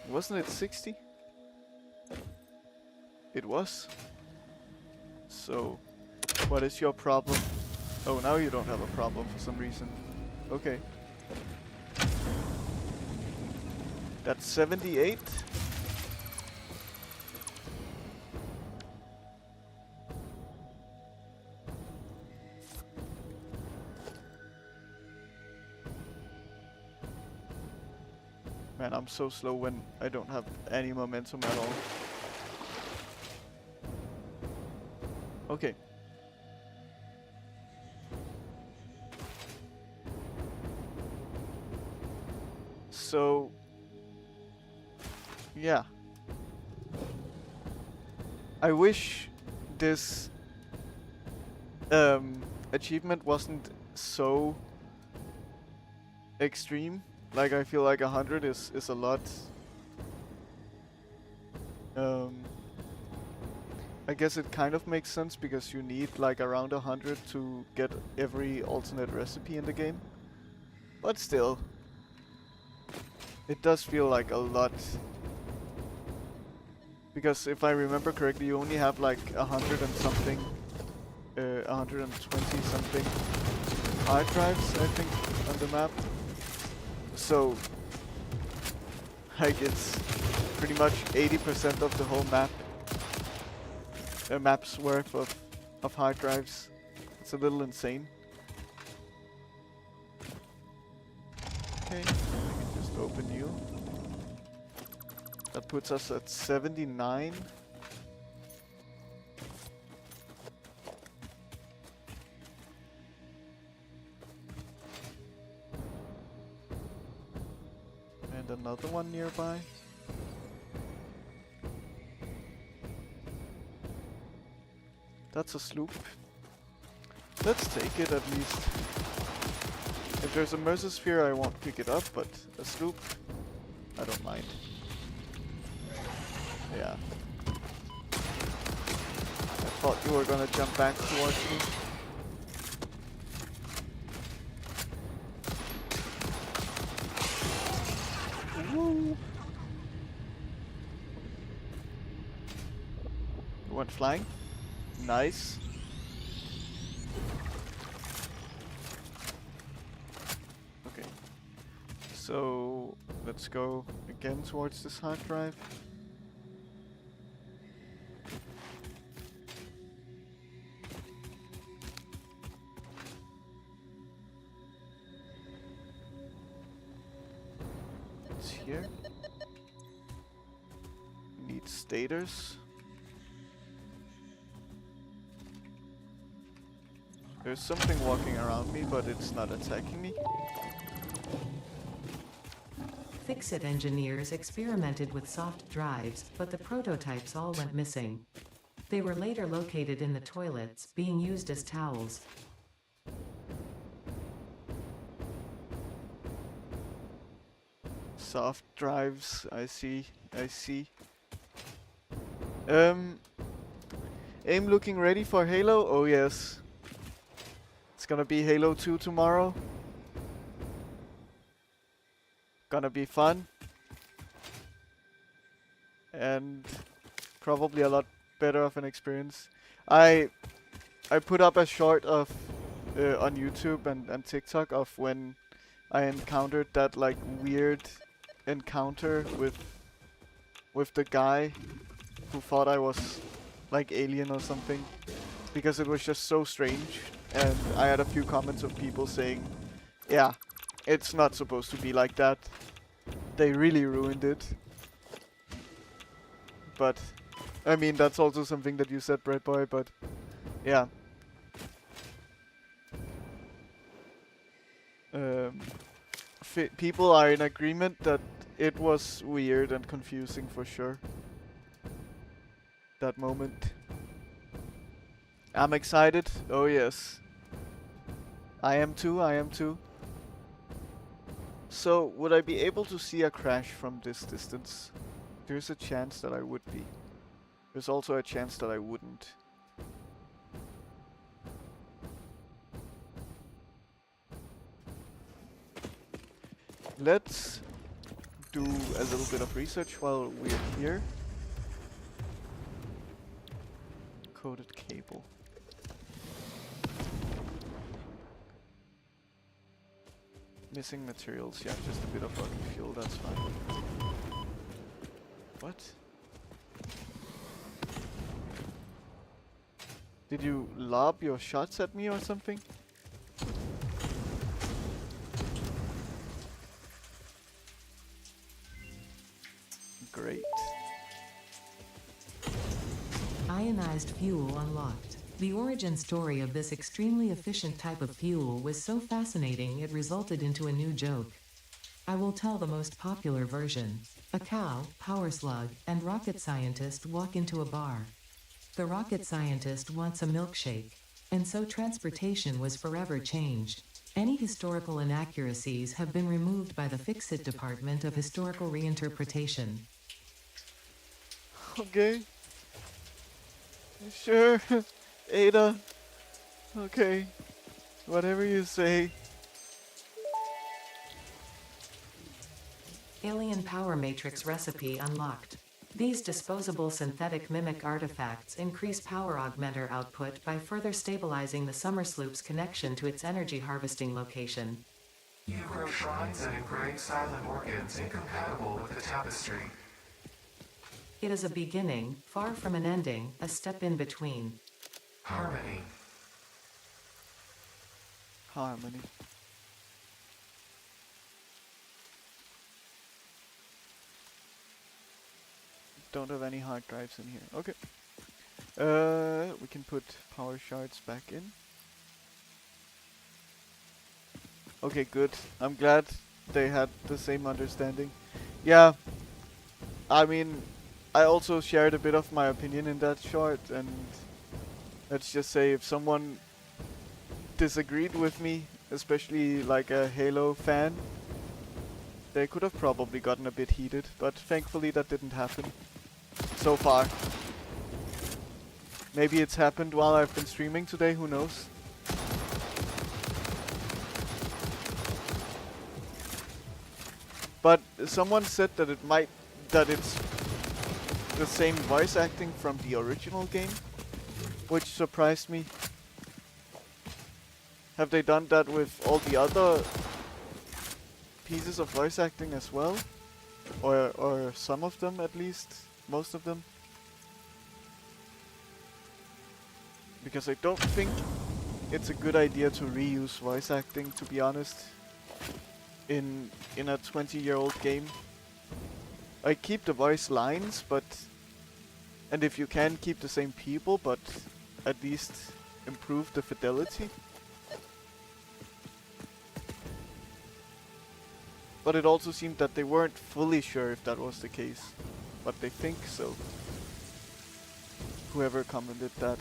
Speaker 1: Wasn't it 60? It was. So, what is your problem? Oh, now you don't have a problem for some reason. Okay. That's 78. Man, I'm so slow when I don't have any momentum at all. Okay. So, yeah. I wish this achievement wasn't so extreme. Like, I feel like 100 is a lot. I guess it kind of makes sense because you need like around 100 to get every alternate recipe in the game. But still, it does feel like a lot. Because if I remember correctly, you only have like 100 and something, 120 something hard drives, I think, on the map. So, like, it's pretty much 80% of the whole map a map's worth of hard drives. It's a little insane. Okay, I can just open you. That puts us at 79. And another one nearby. That's a sloop. Let's take it at least. If there's a Mercer-sphere, I won't pick it up, but a sloop, I don't mind. Yeah. I thought you were gonna jump back towards me. Woo! You went flying? Nice. Okay. So let's go again towards this hard drive. It's here. Need stators. There's something walking around me, but it's not attacking me.
Speaker 2: Fix-It engineers experimented with soft drives, but the prototypes all went missing. They were later located in the toilets, being used as towels.
Speaker 1: Soft drives, I see. Aim looking ready for Halo? Oh yes. It's gonna be Halo 2 tomorrow. Gonna be fun. And probably a lot better of an experience. I put up a short of on YouTube and TikTok of when I encountered that like weird encounter with the guy who thought I was like alien or something, because it was just so strange. And I had a few comments of people saying, yeah, it's not supposed to be like that. They really ruined it. But, I mean, that's also something that you said, Bread Boy, but yeah. People are in agreement that it was weird and confusing for sure. That moment. I'm excited. Oh yes. I am too. So, would I be able to see a crash from this distance? There's a chance that I would be. There's also a chance that I wouldn't. Let's do a little bit of research while we're here. Coated cable. Missing materials, yeah, just a bit of rocket fuel, that's fine. What? Did you lob your shots at me or something? Great.
Speaker 2: Ionized fuel unlocked. The origin story of this extremely efficient type of fuel was so fascinating it resulted into a new joke. I will tell the most popular version. A cow, power slug, and rocket scientist walk into a bar. The rocket scientist wants a milkshake, and so transportation was forever changed. Any historical inaccuracies have been removed by the Fix-It Department of Historical Reinterpretation.
Speaker 1: Okay. Sure. Ada. Okay. Whatever you say.
Speaker 2: Alien Power Matrix recipe unlocked. These disposable synthetic mimic artifacts increase power augmenter output by further stabilizing the summer sloop's connection to its energy harvesting location.
Speaker 3: You grow shrines and engrave silent organs incompatible with the tapestry.
Speaker 2: It is a beginning, far from an ending, a step in between. Harmony.
Speaker 1: Harmony. Don't have any hard drives in here. Okay. We can put power shards back in. Okay, good. I'm glad they had the same understanding. Yeah, I mean, I also shared a bit of my opinion in that short, and let's just say if someone disagreed with me, especially like a Halo fan, they could have probably gotten a bit heated, but thankfully that didn't happen. So far. Maybe it's happened while I've been streaming today, who knows? But someone said that it's the same voice acting from the original game, which surprised me. Have they done that with all the other pieces of voice acting as well? Or some of them at least? Most of them? Because I don't think it's a good idea to reuse voice acting, to be honest, in a 20-year-old game. I keep the voice lines, and if you can, keep the same people, but at least improve the fidelity. But it also seemed that they weren't fully sure if that was the case, but they think so. Whoever commented that.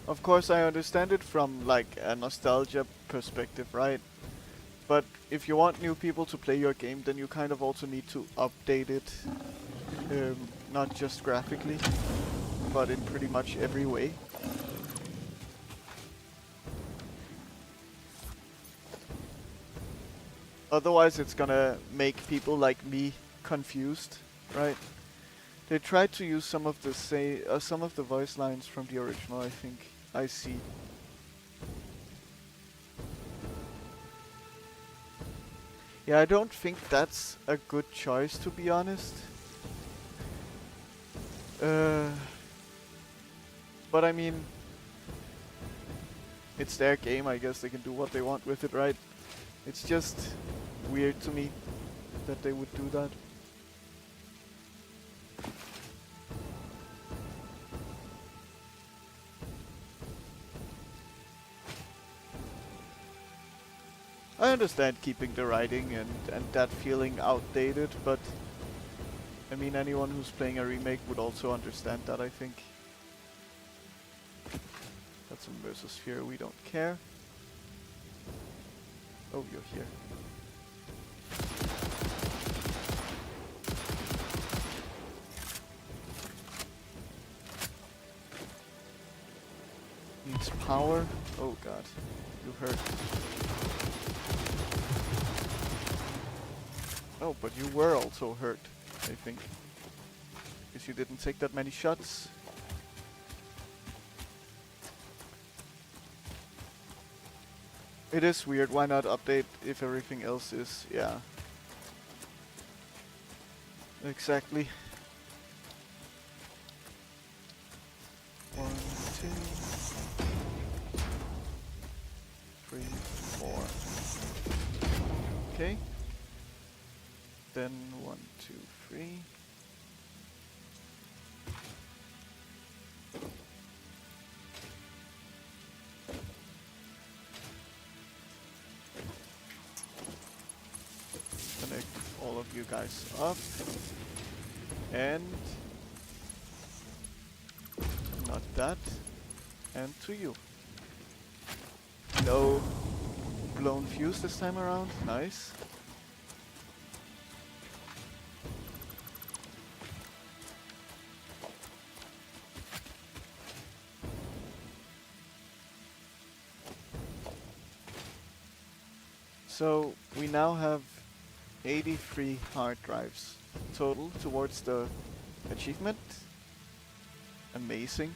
Speaker 1: Of course, I understand it from like a nostalgia perspective, right? But if you want new people to play your game, then you kind of also need to update it, not just graphically, but in pretty much every way. Otherwise, it's gonna make people like me confused, right? They tried to use some of the voice lines from the original, I think. I see. Yeah, I don't think that's a good choice, to be honest. But I mean, it's their game, I guess they can do what they want with it, right? It's just weird to me that they would do that. I understand keeping the writing and that feeling outdated, but I mean anyone who's playing a remake would also understand that, I think. That's a Versosphere, we don't care. Oh, you're here. Needs power. Oh god, you hurt. Oh, but you were also hurt, I think. Because you didn't take that many shots. It is weird, why not update if everything else is, yeah. Exactly. 1, 2, 3, 4. Okay. Then 1, 2, 3. Connect all of you guys up. And not that. And to you. No blown fuse this time around. Nice. So we now have 83 hard drives total towards the achievement. Amazing.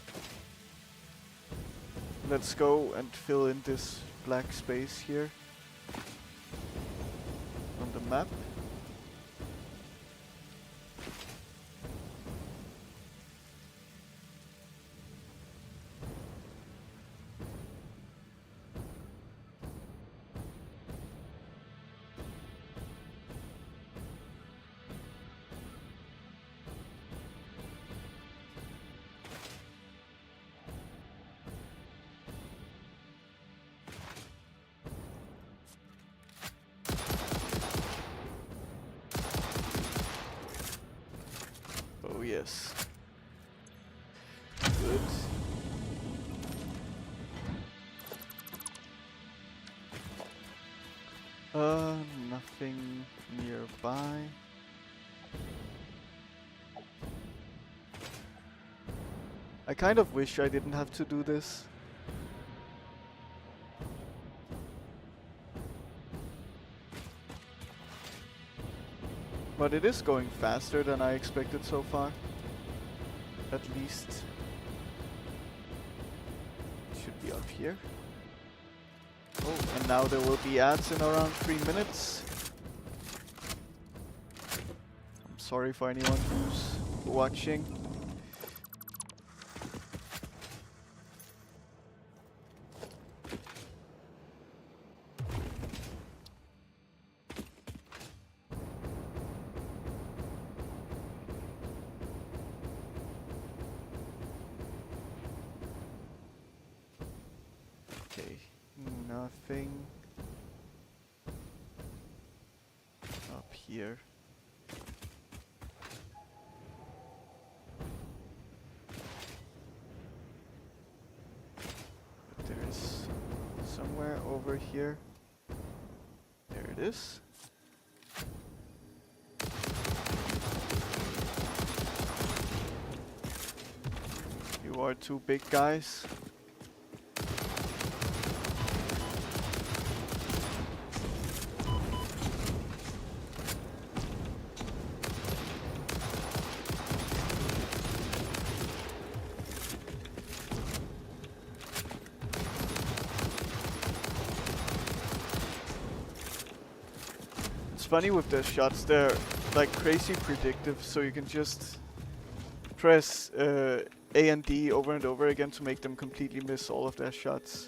Speaker 1: Let's go and fill in this black space here on the map. Oh yes. Good. Nothing nearby. I kind of wish I didn't have to do this. But it is going faster than I expected so far. At least. It should be up here. Oh, and now there will be ads in around 3 minutes. I'm sorry for anyone who's watching. Okay, nothing up here. But there is somewhere over here. There it is. You are two big guys. Funny with their shots, they're like crazy predictive, so you can just press A and D over and over again to make them completely miss all of their shots.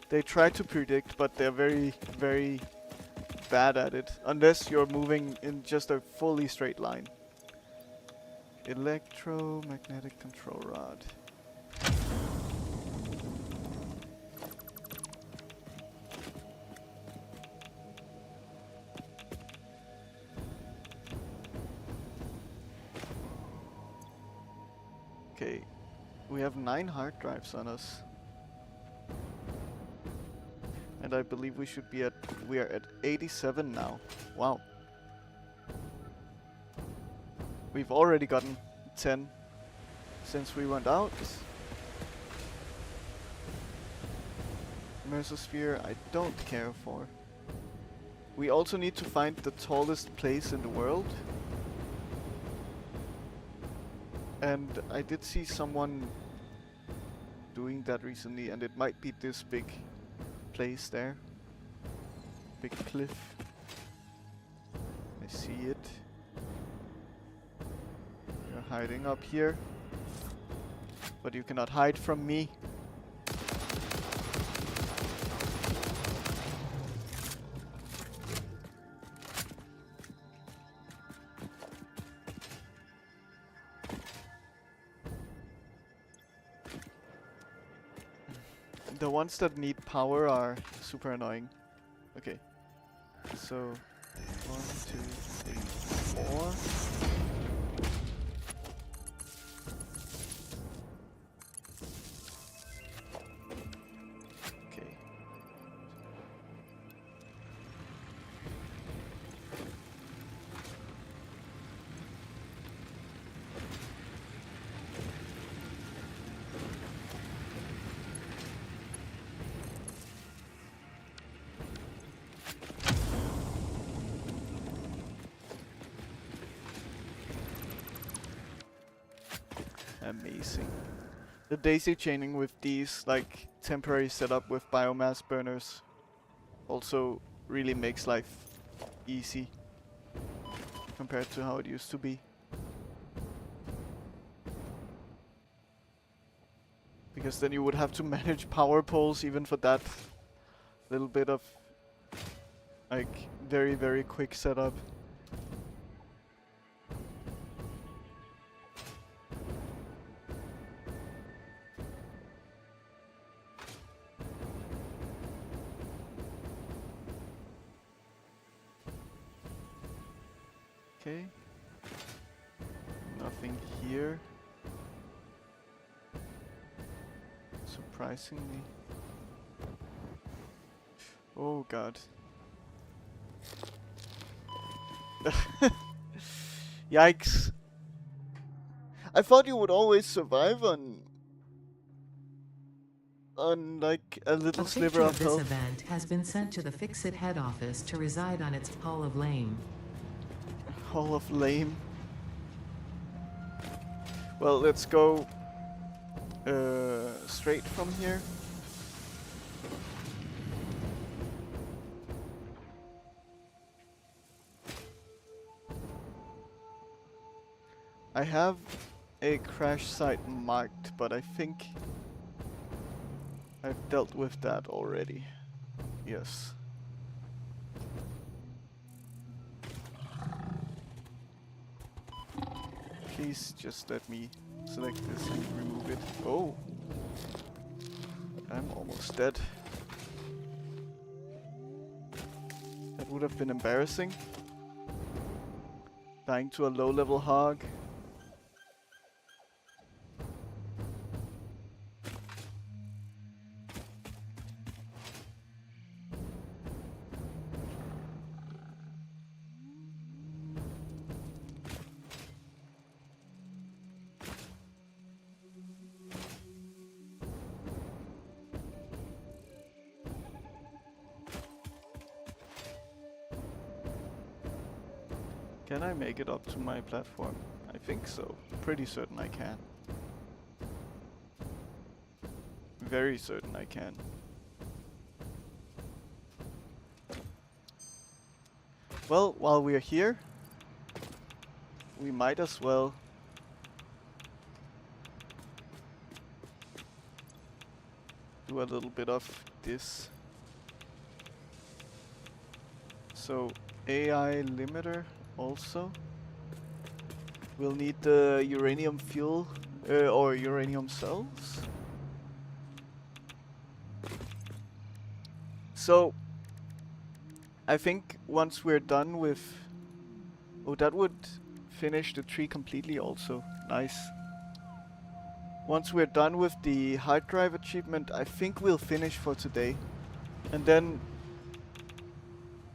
Speaker 1: They try to predict, but they're very, very bad at it, unless you're moving in just a fully straight line. Electromagnetic control rod. Okay, we have 9 hard drives on us. And I believe we are at 87 now. Wow. We've already gotten 10 since we went out. Mesosphere I don't care for. We also need to find the tallest place in the world. And I did see someone doing that recently, and it might be this big place there. Big cliff. I see it. You're hiding up here. But you cannot hide from me. The ones that need power are super annoying. Okay. So 1, 2, 3, 4. Okay. Amazing. The daisy chaining with these like temporary setup with biomass burners also really makes life easy compared to how it used to be. Because then you would have to manage power poles even for that little bit of like very, very quick setup. Okay. Nothing here. Surprisingly. Oh god. Yikes. I thought you would always survive on like a little
Speaker 3: A
Speaker 1: sliver
Speaker 3: picture
Speaker 1: of
Speaker 3: of this
Speaker 1: health.
Speaker 3: event has been sent to the Fixit head office to reside on its Hall of Lame.
Speaker 1: Hall of Lame. Well, let's go straight from here. I have a crash site marked, but I think I've dealt with that already. Yes. Please just let me select this and remove it. Oh! I'm almost dead. That would have been embarrassing. Dying to a low-level hog. Can I make it up to my platform? I think so. Pretty certain I can. Very certain I can. Well, while we're here, we might as well do a little bit of this. So, AI limiter also. We'll need the uranium fuel or uranium cells. So, I think once we're done with... Oh, that would finish the tree completely also. Nice. Once we're done with the hard drive achievement, I think we'll finish for today. And then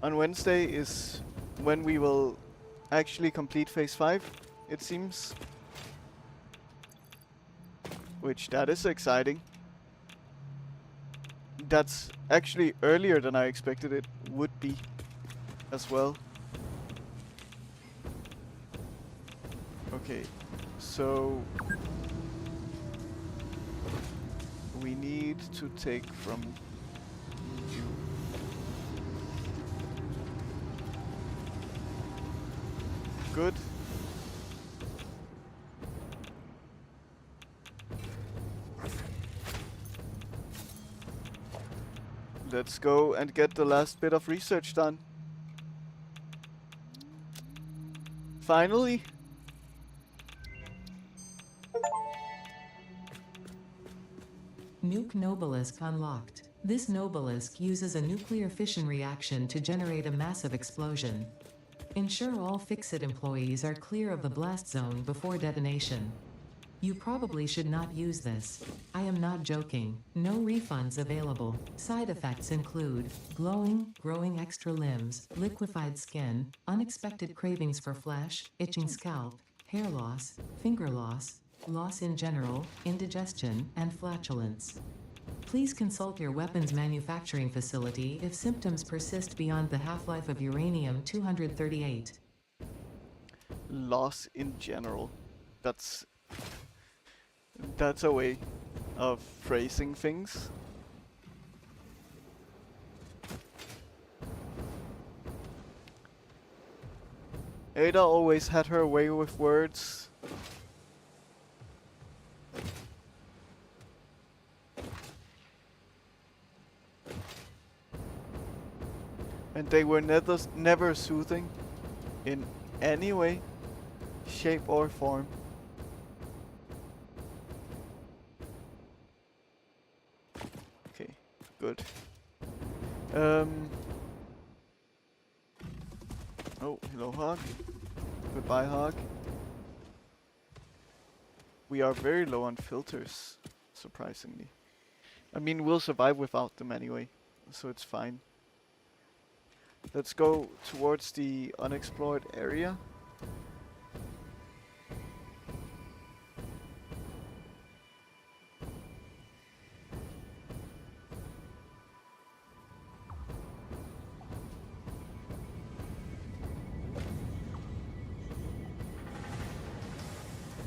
Speaker 1: on Wednesday is when we will actually complete phase 5, it seems. Which, that is exciting. That's actually earlier than I expected it would be as well. Okay, so we need to take from you. Good. Let's go and get the last bit of research done. Finally.
Speaker 3: Nuke Nobelisk unlocked. This Nobelisk uses a nuclear fission reaction to generate a massive explosion. Ensure all Fixit employees are clear of the blast zone before detonation. You probably should not use this. I am not joking. No refunds available. Side effects include glowing, growing extra limbs, liquefied skin, unexpected cravings for flesh, itching scalp, hair loss, finger loss, loss in general, indigestion, and flatulence. Please consult your weapons manufacturing facility if symptoms persist beyond the half-life of uranium-238.
Speaker 1: Loss in general. That's That's a way of phrasing things. Ada always had her way with words. And they were never soothing in any way, shape or form. Okay, good. Oh, hello, Hog. Goodbye, Hog. We are very low on filters, surprisingly. I mean, we'll survive without them anyway, so it's fine. Let's go towards the unexplored area.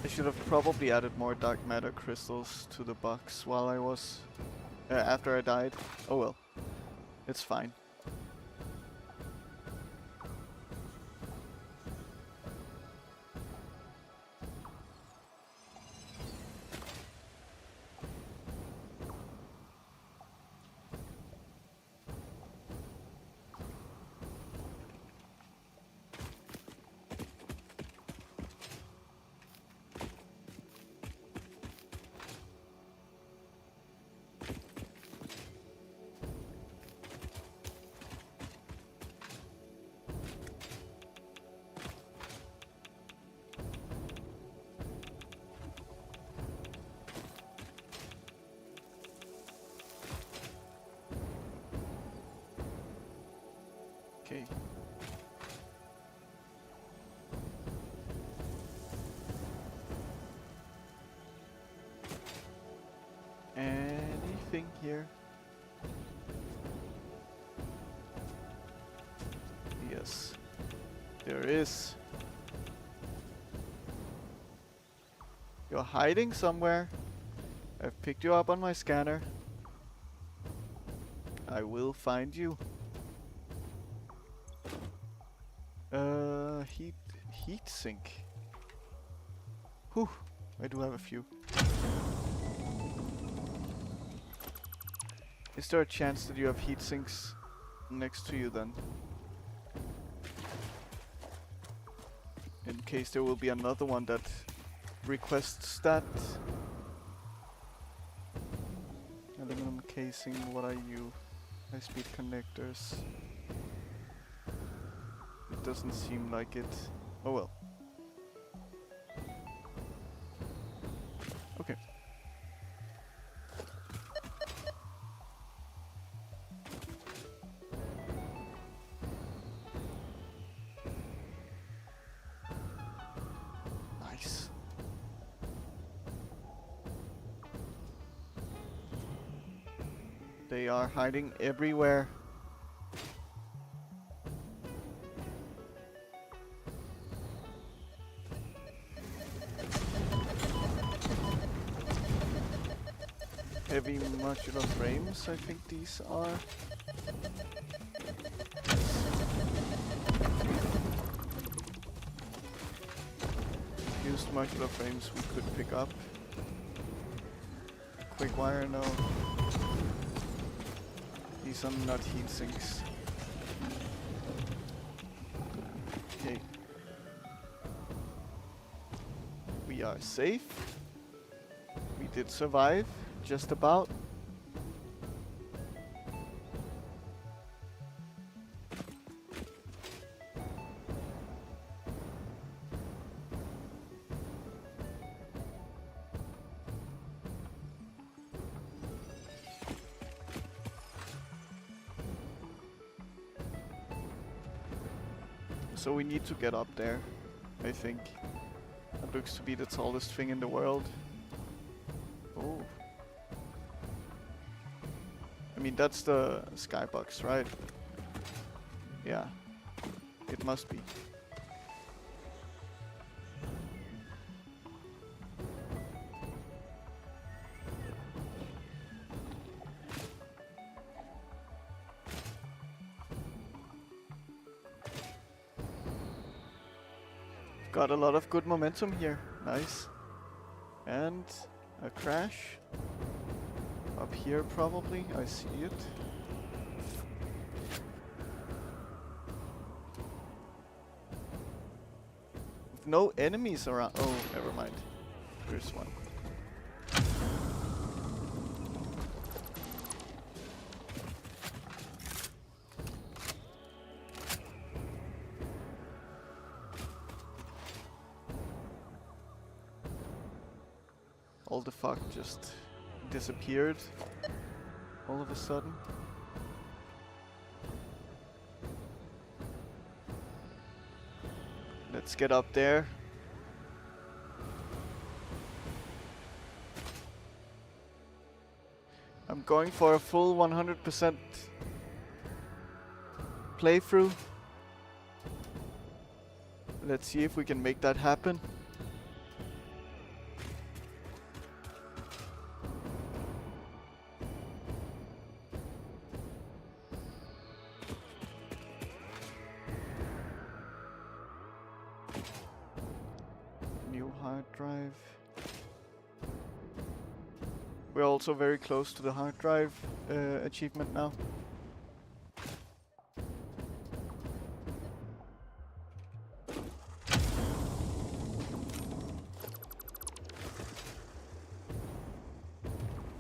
Speaker 1: I should have probably added more dark matter crystals to the box while I was... after I died. Oh well. It's fine. Okay. Anything here? Yes. There is. You're hiding somewhere. I've picked you up on my scanner. I will find you. Heat sink. Whew, I do have a few. Is there a chance that you have heat sinks next to you then? In case there will be another one that requests that. Aluminum casing, what are you? High-speed connectors. It doesn't seem like it. Oh well. Okay. Nice. They are hiding everywhere. Heavy modular frames, I think these are. Used modular frames we could pick up. Quick wire, no. These are not heat sinks. Okay. We are safe. We did survive. Just about. So we need to get up there, I think. That looks to be the tallest thing in the world. Oh. I mean, that's the skybox, right? Yeah. It must be. Got a lot of good momentum here. Nice. And a crash. Up here probably. I see it. No enemies around. Oh, never mind. There's one. All the fog just disappeared all of a sudden. Let's get up there. I'm going for a full 100% playthrough. Let's see if we can make that happen. New hard drive. We're also very close to the hard drive achievement now.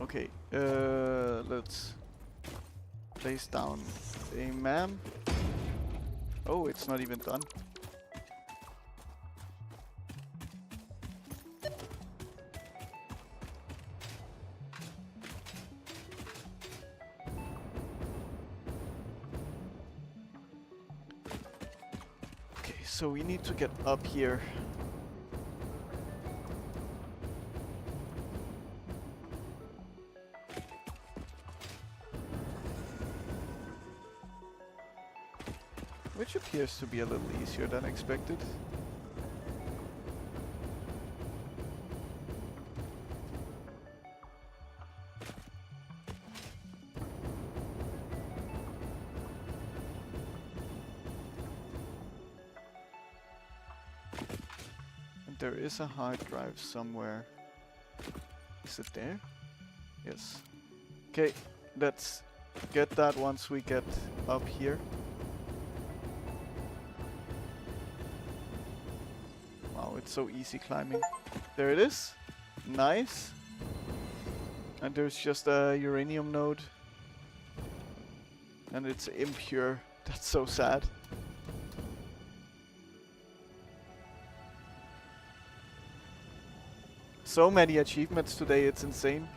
Speaker 1: Okay, let's place down a MAM. Oh, it's not even done. So we need to get up here. Which appears to be a little easier than expected. There is a hard drive somewhere. Is it there? Yes. Okay, let's get that once we get up here. Wow, it's so easy climbing. There it is. Nice. And there's just a uranium node. And it's impure. That's so sad. So many achievements today, it's insane.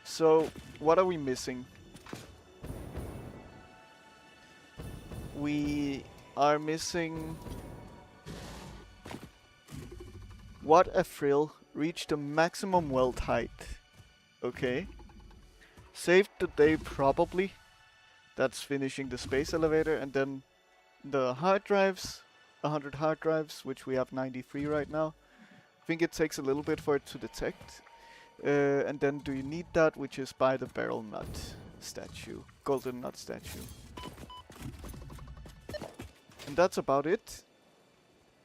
Speaker 1: So, what are we missing? We are missing... What a thrill. Reach the maximum weld height. Okay. Saved the day probably. That's finishing the space elevator, and then the hard drives, 100 hard drives, which we have 93 right now. I think it takes a little bit for it to detect. And then do you need that, which is by the barrel nut statue, golden nut statue. And that's about it.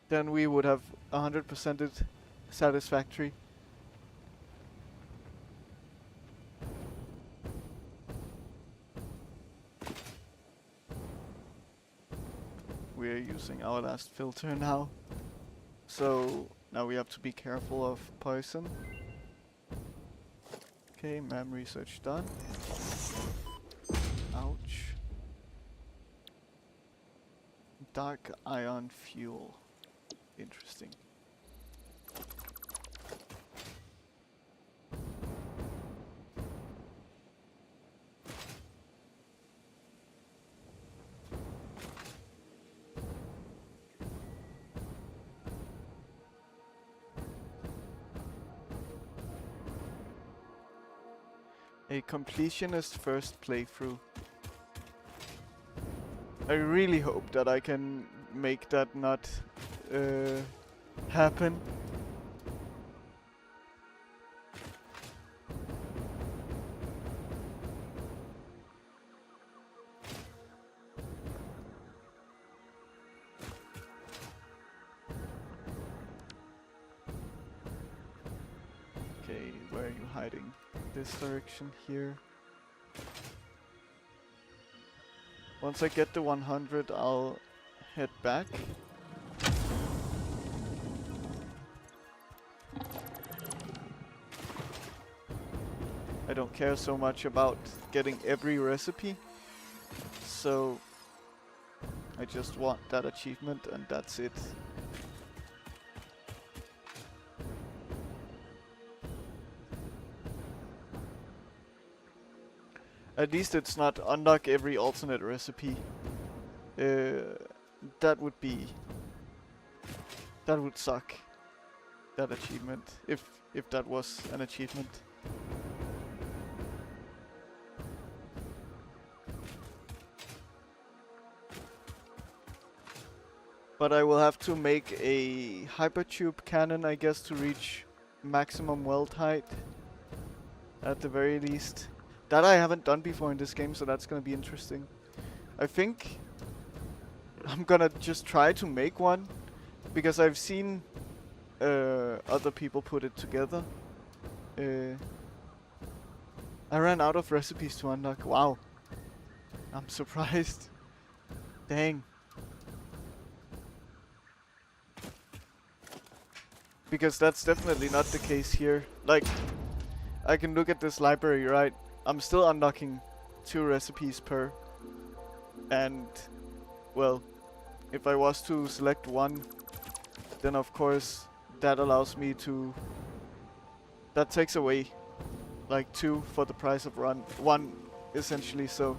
Speaker 1: Then we would have 100%ed Satisfactory. We're using our last filter now. So now we have to be careful of poison. Okay, MAM research done. Ouch. Dark ion fuel. Interesting. A completionist first playthrough. I really hope that I can make that not happen. Okay, where are you hiding? This direction here. Once I get to 100, I'll head back. I don't care so much about getting every recipe, so I just want that achievement and that's it. At least it's not unlock every alternate recipe. That would suck. That achievement, if that was an achievement. But I will have to make a hypertube cannon, I guess, to reach maximum weld height. At the very least. That I haven't done before in this game, so that's gonna be interesting. I think I'm gonna just try to make one, because I've seen other people put it together. I ran out of recipes to unlock. Wow. I'm surprised. Dang. Because that's definitely not the case here. Like, I can look at this library, right? I'm still unlocking 2 recipes per. And, well, if I was to select one, then of course that allows me to... That takes away like 2 for the price of 1, essentially, so...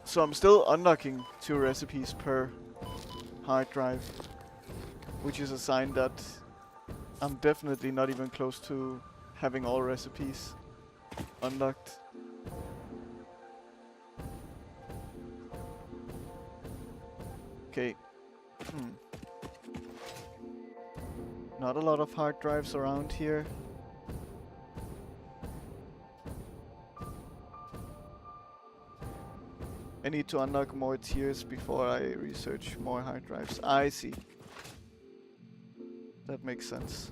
Speaker 1: So I'm still unlocking 2 recipes per hard drive, which is a sign that I'm definitely not even close to having all recipes unlocked. Okay. Not a lot of hard drives around here. I need to unlock more tiers before I research more hard drives. I see. That makes sense.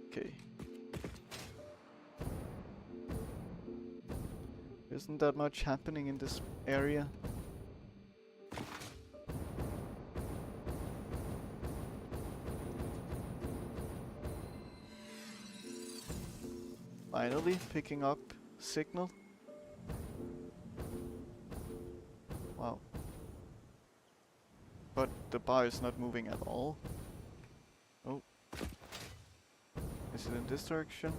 Speaker 1: Okay. Isn't that much happening in this area? Finally picking up signal. Wow. But the bar is not moving at all. Oh. Is it in this direction?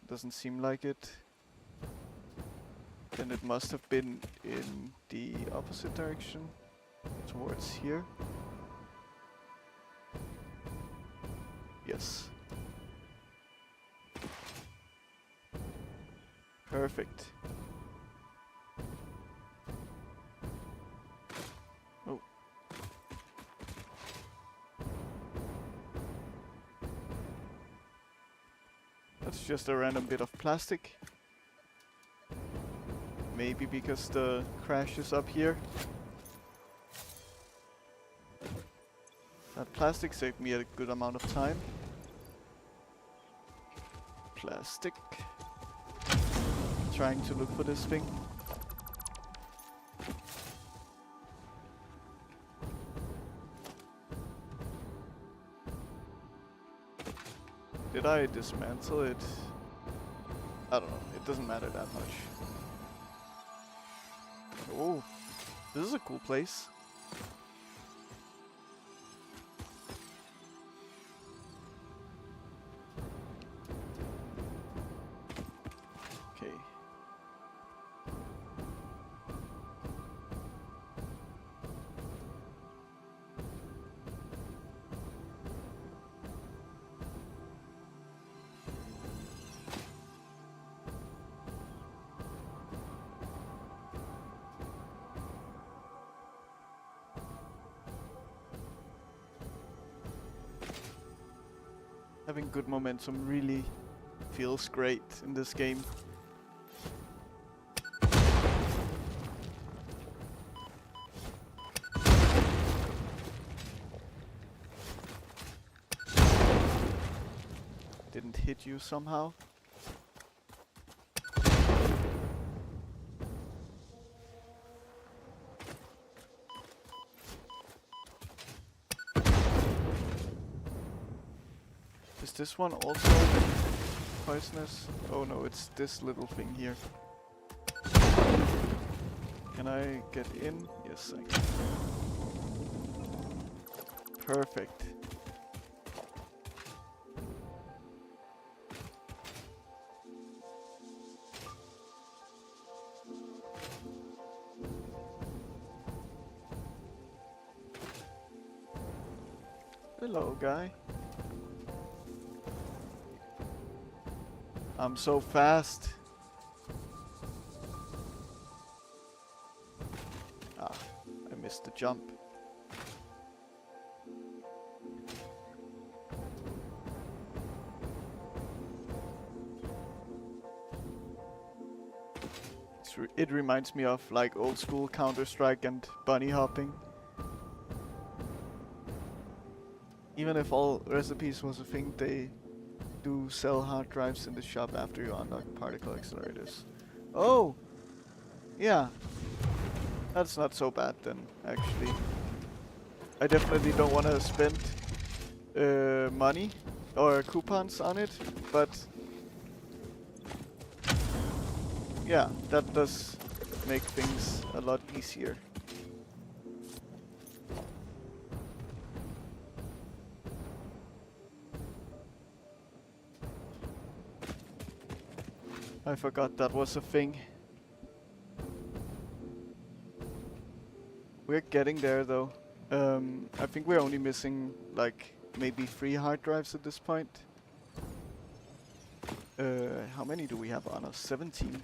Speaker 1: Doesn't seem like it. Then it must have been in the opposite direction. Towards here. Yes. Perfect. Oh. That's just a random bit of plastic. Maybe because the crash is up here. That plastic saved me a good amount of time. Plastic. Trying to look for this thing. Did I dismantle it? I don't know. It doesn't matter that much. Oh, this is a cool place. Okay. Having good momentum really feels great in this game. Didn't hit you somehow. Is this one also poisonous? Oh no, it's this little thing here. Can I get in? Yes, I can. Perfect. Hello, guy. I'm so fast. Ah, I missed the jump. It reminds me of like old school Counter-Strike and bunny hopping. Even if all recipes was a thing, they do sell hard drives in the shop after you unlock particle accelerators. Oh! Yeah. That's not so bad then, actually. I definitely don't want to spend money or coupons on it, but yeah, that does make things a lot easier. I forgot that was a thing. We're getting there though. I think we're only missing like maybe 3 hard drives at this point. How many do we have on us? 17.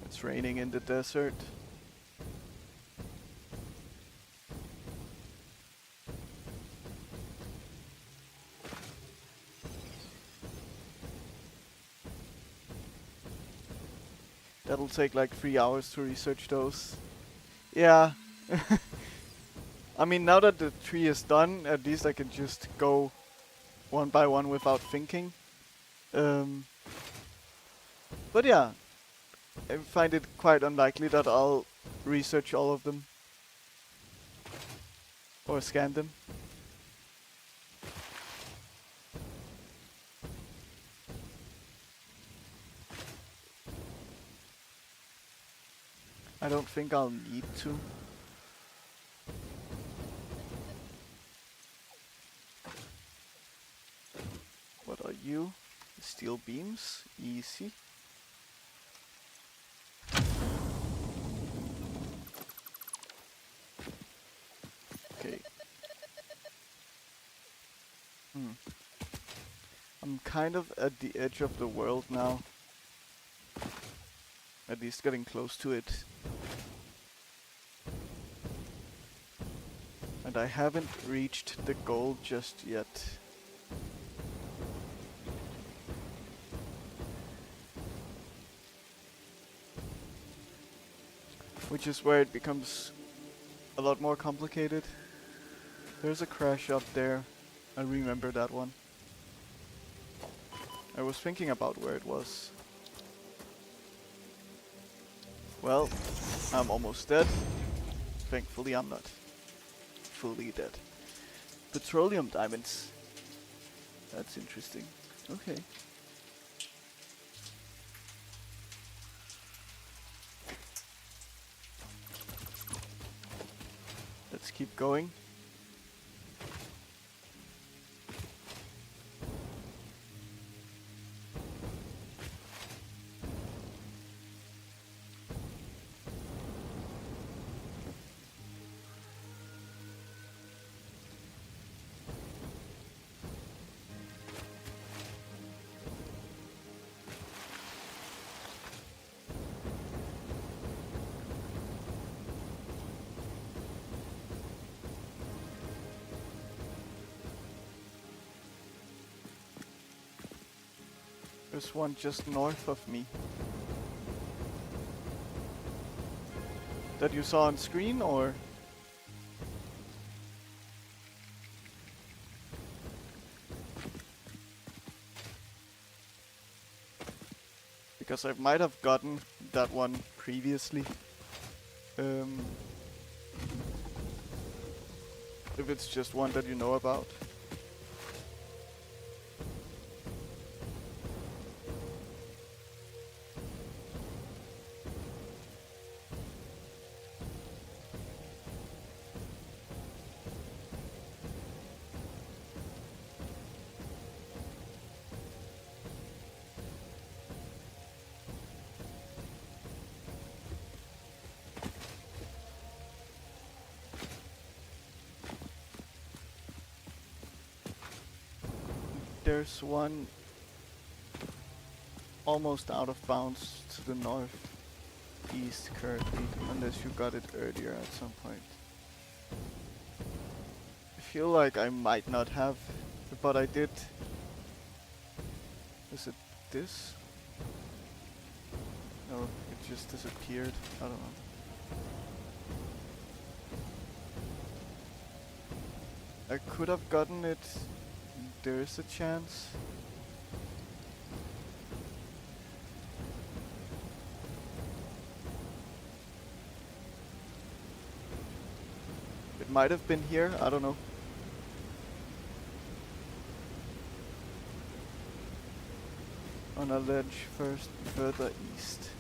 Speaker 1: It's raining in the desert. That'll take like 3 hours to research those. Yeah. I mean, now that the tree is done, at least I can just go one by one without thinking. But yeah, I find it quite unlikely that I'll research all of them. Or scan them. I don't think I'll need to. What are you? Steel beams? Easy. Okay. I'm kind of at the edge of the world now. At least getting close to it. And I haven't reached the goal just yet. Which is where it becomes a lot more complicated. There's a crash up there. I remember that one. I was thinking about where it was. Well, I'm almost dead. Thankfully I'm not fully dead. Petroleum diamonds. That's interesting. Okay. Let's keep going. There's one just north of me. That you saw on screen, or? Because I might have gotten that one previously. If it's just one that you know about. There's one almost out of bounds to the northeast currently, unless you got it earlier at some point. I feel like I might not have, but I did. Is it this? No, it just disappeared. I don't know. I could have gotten it. There is a chance. It might have been here, I don't know. On a ledge further east.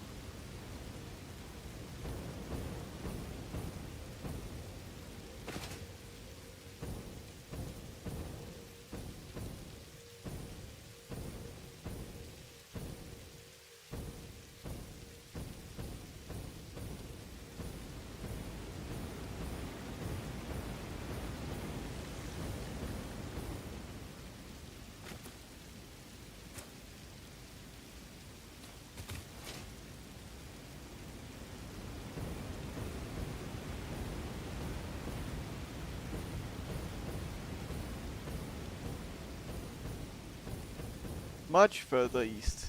Speaker 1: Much further east.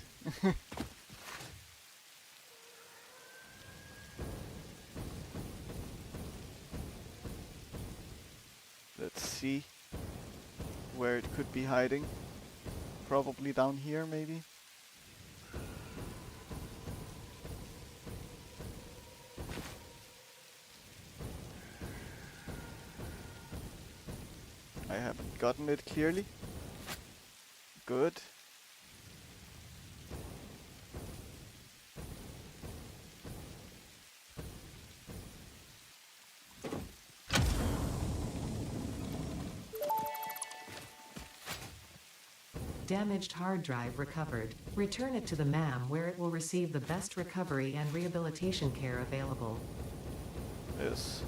Speaker 1: Let's see where it could be hiding. Probably down here, maybe. I haven't gotten it clearly. Good.
Speaker 3: Damaged hard drive recovered. Return it to the MAM where it will receive the best recovery and rehabilitation care available.
Speaker 1: Yes.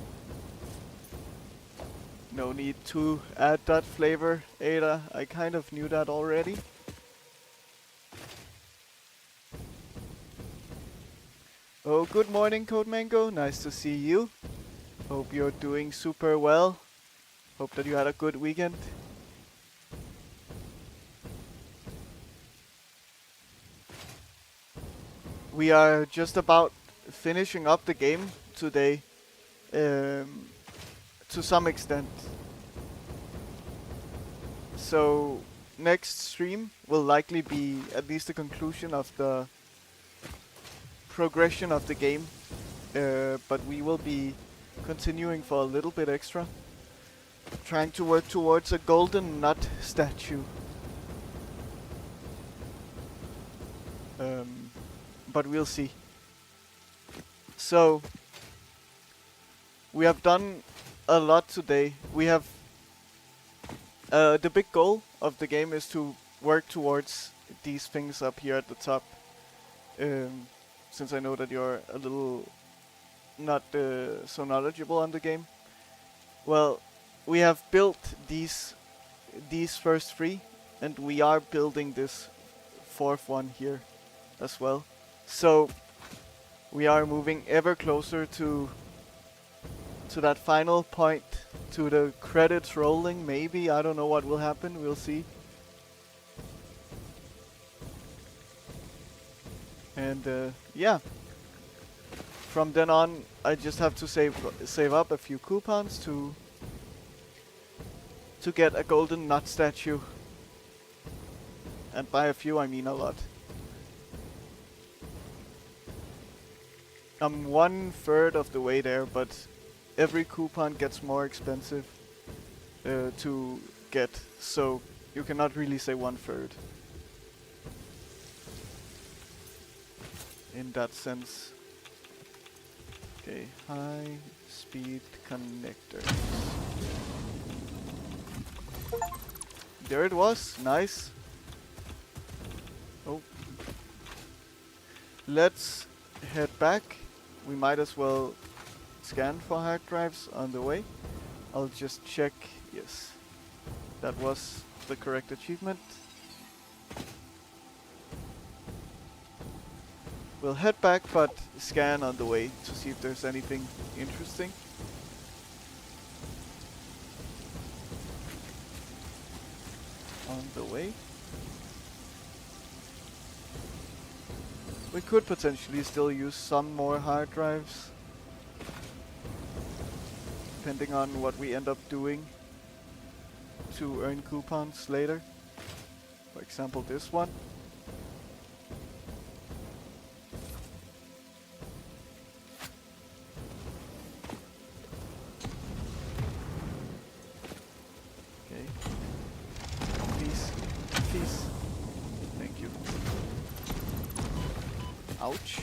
Speaker 1: No need to add that flavor, Ada. I kind of knew that already. Oh, good morning, Code Mango. Nice to see you. Hope you're doing super well. Hope that you had a good weekend. We are just about finishing up the game today, to some extent. So next stream will likely be at least the conclusion of the progression of the game, but we will be continuing for a little bit extra, trying to work towards a golden nut statue. But we'll see. So we have done a lot today. We have the big goal of the game is to work towards these things up here at the top. Since I know that you're a little not so knowledgeable on the game. Well, we have built these first three, and we are building this fourth one here as well. So we are moving ever closer to that final point, to the credits rolling. Maybe, I don't know what will happen. We'll see. And yeah, from then on, I just have to save up a few coupons to get a golden nut statue. And by a few, I mean a lot. I'm 1/3 of the way there, but every coupon gets more expensive to get, so you cannot really say 1/3 in that sense. Okay, high speed connectors. There it was, nice. Oh. Let's head back. We might as well scan for hard drives on the way. I'll just check. Yes, that was the correct achievement. We'll head back, but scan on the way to see if there's anything interesting. On the way. We could potentially still use some more hard drives, depending on what we end up doing to earn coupons later. For example, this one. Okay. Please. Please. Thank you. Ouch.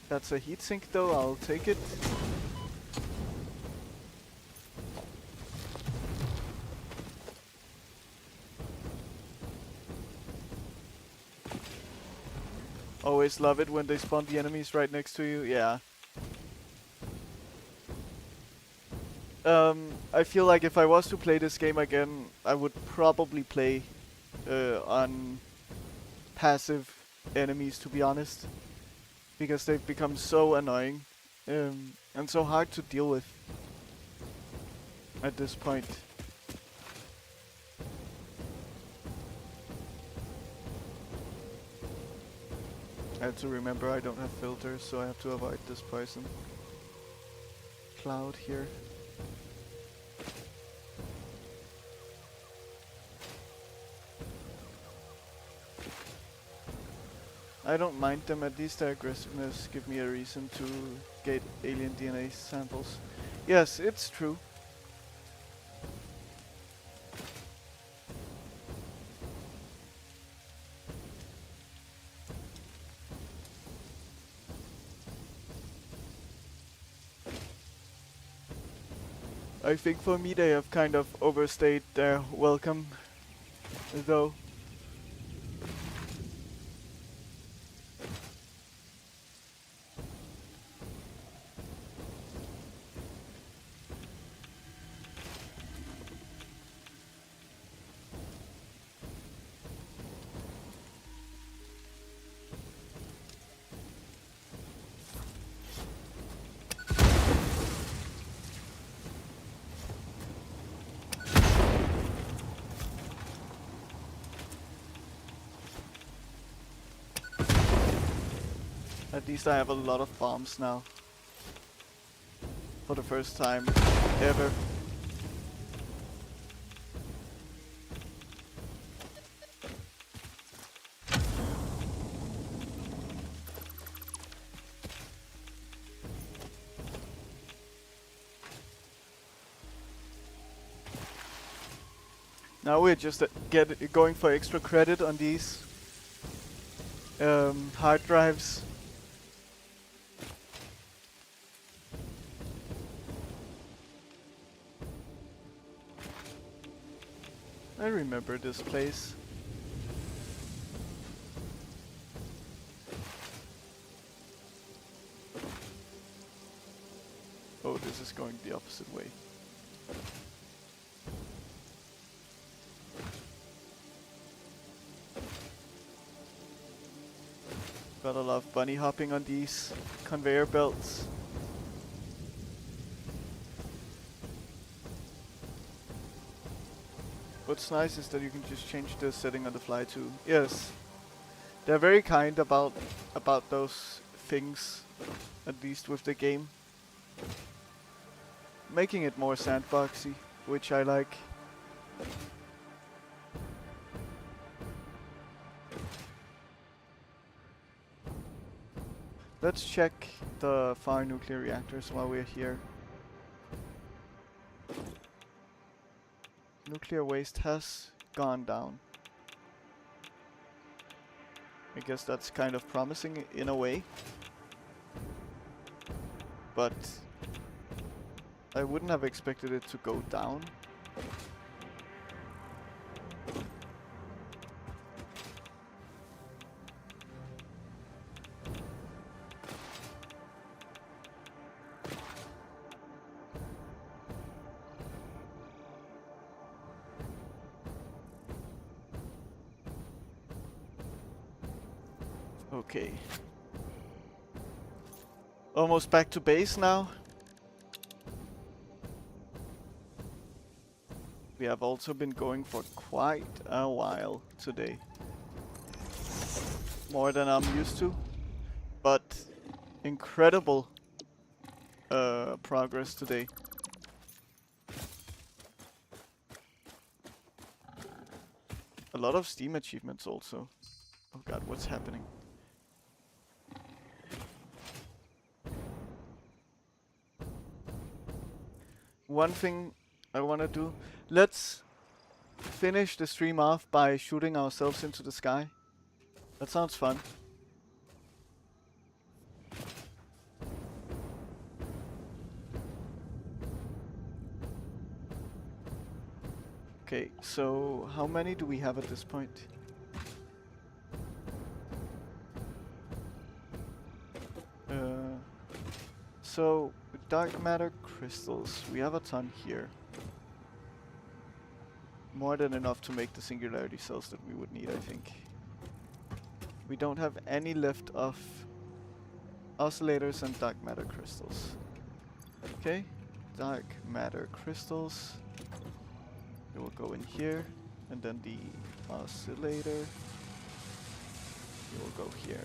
Speaker 1: That's a heatsink though, I'll take it. Always love it when they spawn the enemies right next to you, yeah. I feel like if I was to play this game again, I would probably play on passive enemies, to be honest, because they've become so annoying and so hard to deal with at this point. I have to remember I don't have filters, so I have to avoid this poison cloud here. I don't mind them, at least their aggressiveness give me a reason to get alien DNA samples. Yes, it's true. I think for me they have kind of overstayed their welcome, though. At least I have a lot of bombs now. For the first time ever. Now we're just going for extra credit on these hard drives. I remember this place. Oh, this is going the opposite way. Gotta love bunny hopping on these conveyor belts. What's nice is that you can just change the setting on the fly too. Yes. They're very kind about those things, at least with the game. Making it more sandboxy, which I like. Let's check the fire nuclear reactors while we're here. Nuclear waste has gone down. I guess that's kind of promising in a way. But I wouldn't have expected it to go down. Okay. Almost back to base now. We have also been going for quite a while today. More than I'm used to. But incredible progress today. A lot of Steam achievements also. Oh god, what's happening? One thing I want to do, let's finish the stream off by shooting ourselves into the sky. That sounds fun. Okay, so how many do we have at this point? So, with dark matter crystals, we have a ton here. More than enough to make the singularity cells that we would need, I think. We don't have any left of oscillators and dark matter crystals. Okay, dark matter crystals. It will go in here, and then the oscillator. It will go here.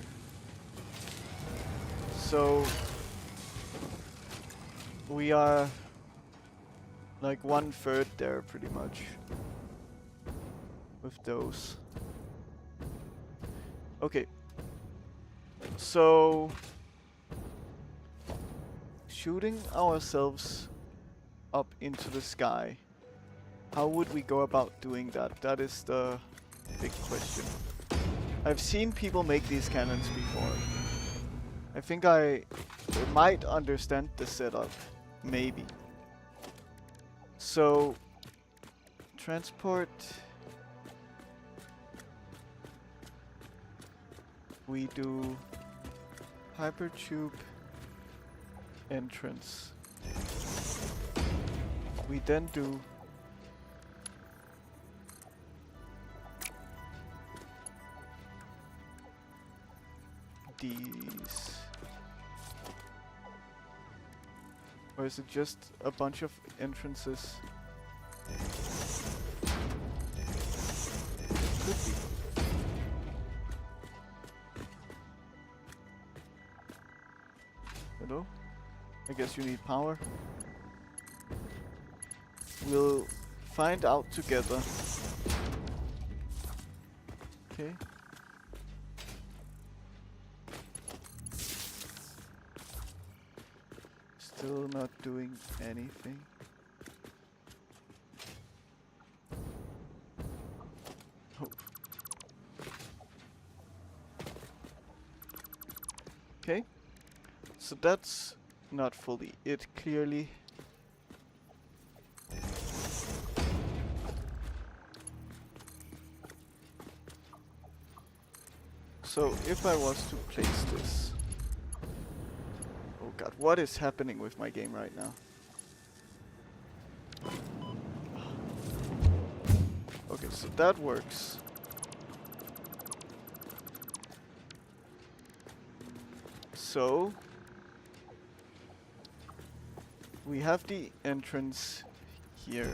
Speaker 1: So we are like 1/3 there pretty much with those. Okay, so shooting ourselves up into the sky, how would we go about doing that? That is the big question. I've seen people make these cannons before. I think I might understand the setup, maybe. So, transport. We do hypertube entrance. We then do these. Or is it just a bunch of entrances? Could be. Hello? I guess you need power. We'll find out together. Okay. Still not doing anything. Oh. Okay. So that's not fully it, clearly. So if I was to place this... Oh god, what is happening with my game right now? Okay, so that works. So we have the entrance here.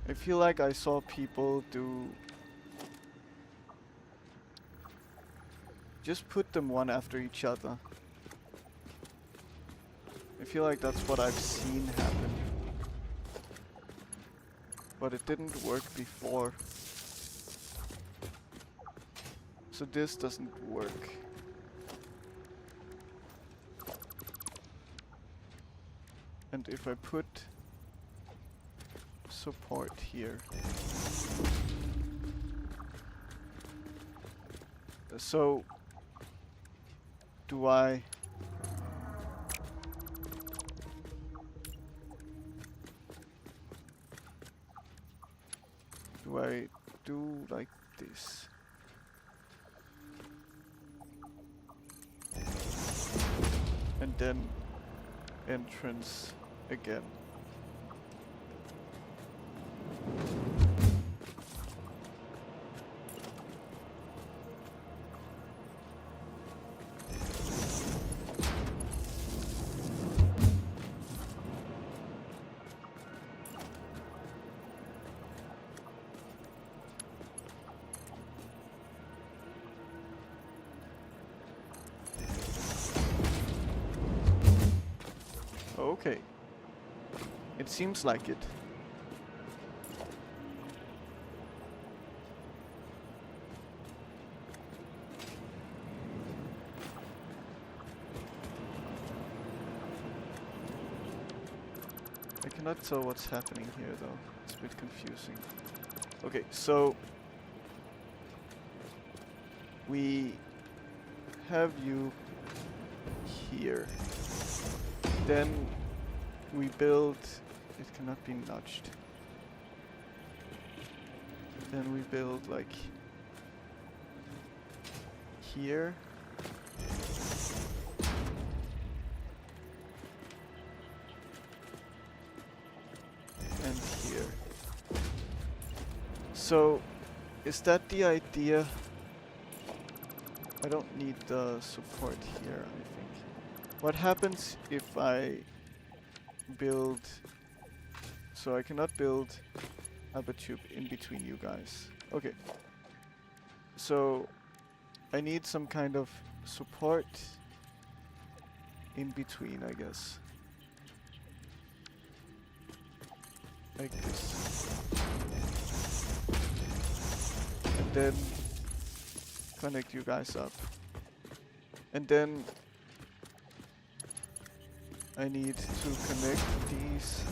Speaker 1: I feel like I saw people do just put them one after each other. I feel like that's what I've seen happen. But it didn't work before. So this doesn't work. And if I put support here. So do I do like this? And then entrance again. Okay. It seems like it. I cannot tell what's happening here though. It's a bit confusing. Okay, so we have you here. Then we build, it cannot be nudged. Then we build like here. And here. So, is that the idea? I don't need the support here, I think. What happens if I build... So I cannot build a tube in between you guys. Okay. So I need some kind of support in between, I guess. Like this. And then connect you guys up. And then I need to connect these.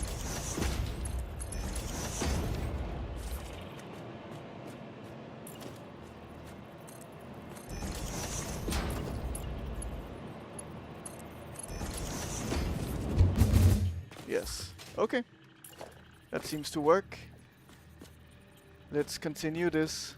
Speaker 1: Yes. Okay. That seems to work. Let's continue this.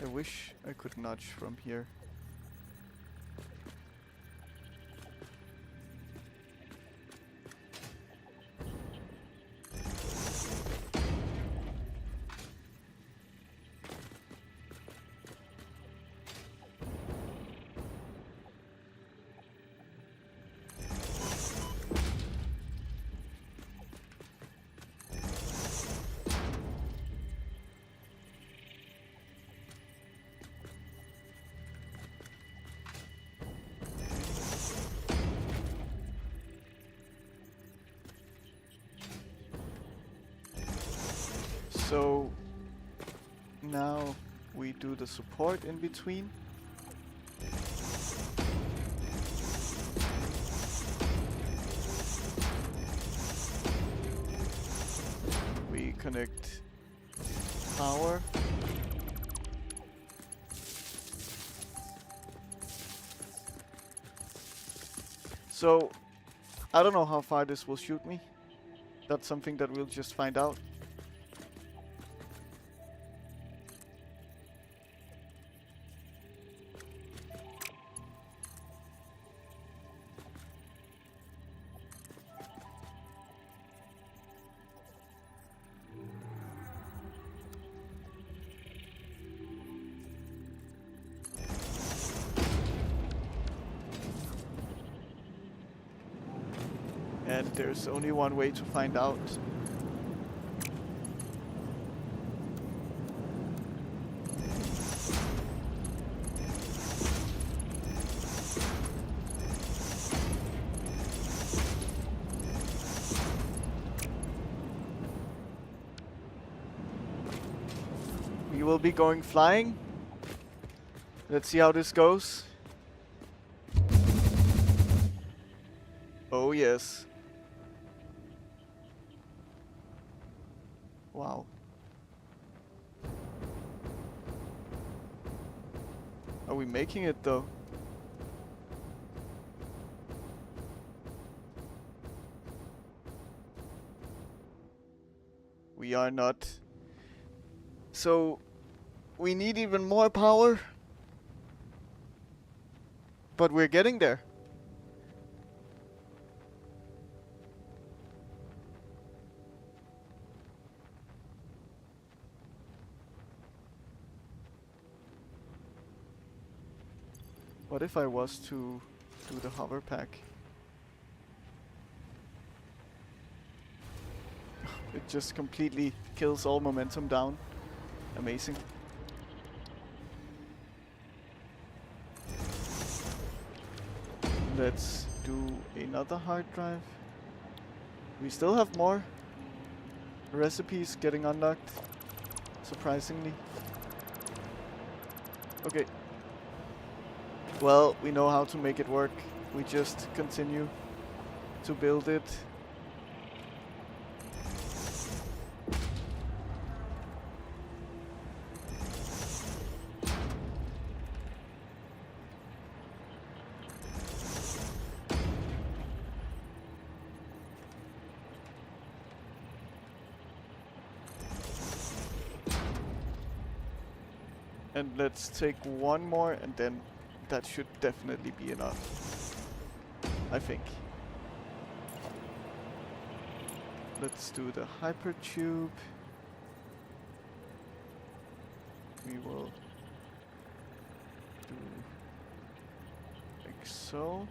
Speaker 1: I wish I could nudge from here. So now we do the support in between. We connect power. So I don't know how far this will shoot me. That's something that we'll just find out. And there's only one way to find out. We will be going flying. Let's see how this goes. Oh yes. Wow. Are we making it though? We are not. So we need even more power. But we're getting there. What if I was to do the hover pack? It just completely kills all momentum down. Amazing. Let's do another hard drive. We still have more recipes getting unlocked, surprisingly. Okay. Well, we know how to make it work. We just continue to build it. And let's take one more, and then that should definitely be enough, I think. Let's do the hypertube. We will do like so.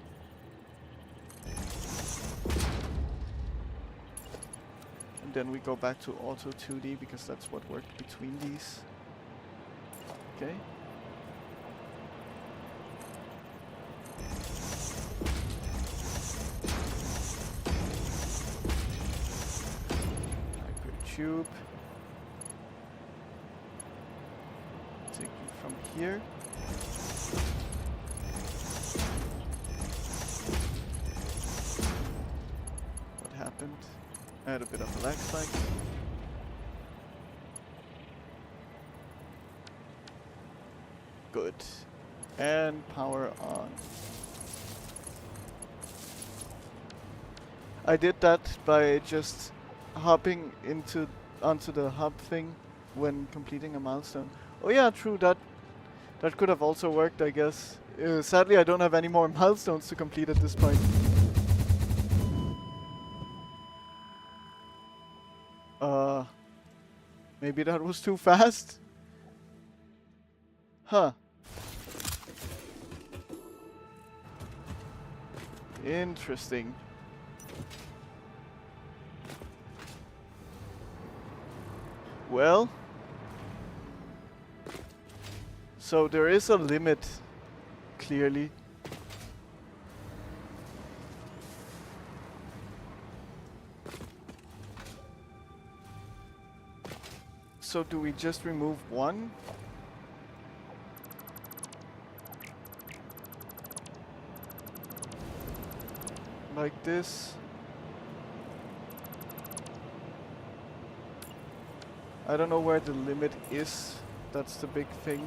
Speaker 1: And then we go back to auto 2D because that's what worked between these. Okay. Hypertube. Take you from here. What happened? I had a bit of a lag spike. Good. And power on. I did that by just hopping onto the hub thing when completing a milestone. Oh yeah, true, that could have also worked, I guess. Sadly, I don't have any more milestones to complete at this point. Maybe that was too fast? Huh. Interesting. Well, so there is a limit, clearly. So do we just remove one? Like this? I don't know where the limit is. That's the big thing.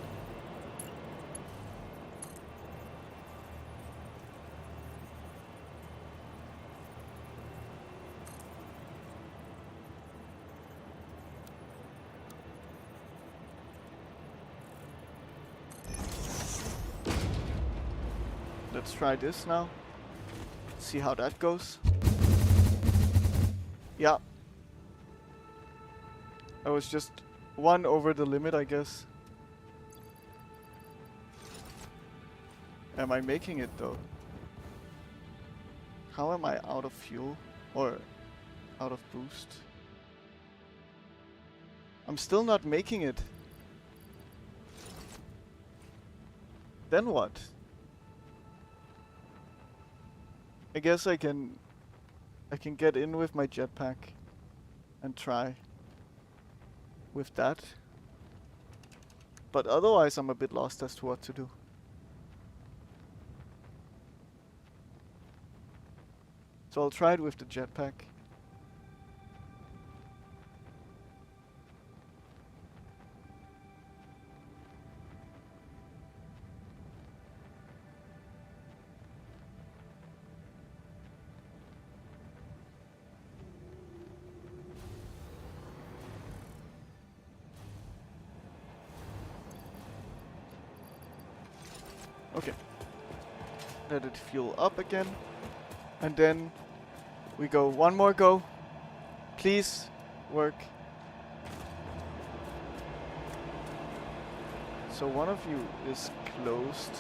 Speaker 1: Let's try this now. See how that goes. Yeah. I was just one over the limit, I guess. Am I making it though? How am I out of fuel? Or out of boost. I'm still not making it. Then what? I guess I can get in with my jetpack and try with that. But otherwise I'm a bit lost as to what to do. So I'll try it with the jetpack. Okay. Let it fuel up again. And then we go one more go. Please work. So one of you is closed.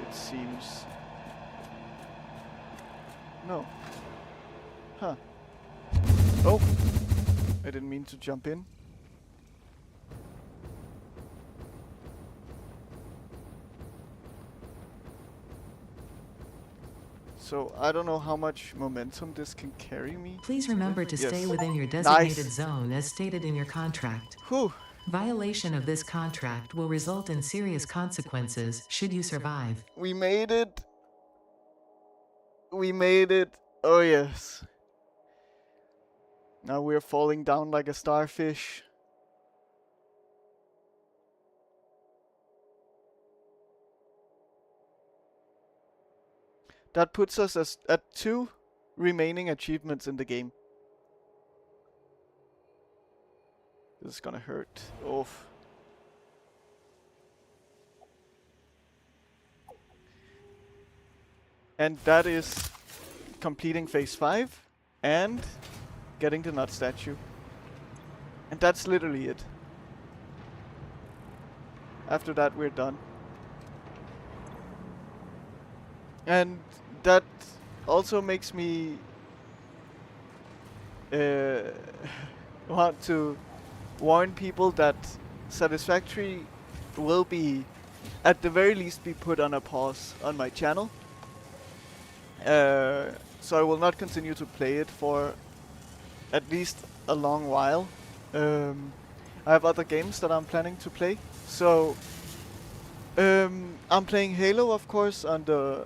Speaker 1: It seems. No. Huh. Oh! I didn't mean to jump in. So I don't know how much momentum this can carry me.
Speaker 3: Please remember to stay
Speaker 1: Yes.
Speaker 3: within your designated
Speaker 1: Nice.
Speaker 3: zone as stated in your contract.
Speaker 1: Whew.
Speaker 3: Violation of this contract will result in serious consequences should you survive.
Speaker 1: We made it. We made it. Oh yes. Now we're falling down like a starfish. That puts us at 2 remaining achievements in the game. This is gonna hurt. Oof. And that is completing phase 5 and getting the nut statue. And that's literally it. After that we're done. And that also makes me want to warn people that Satisfactory will be, at the very least, be put on a pause on my channel. So I will not continue to play it for at least a long while. I have other games that I'm planning to play. So I'm playing Halo, of course, on the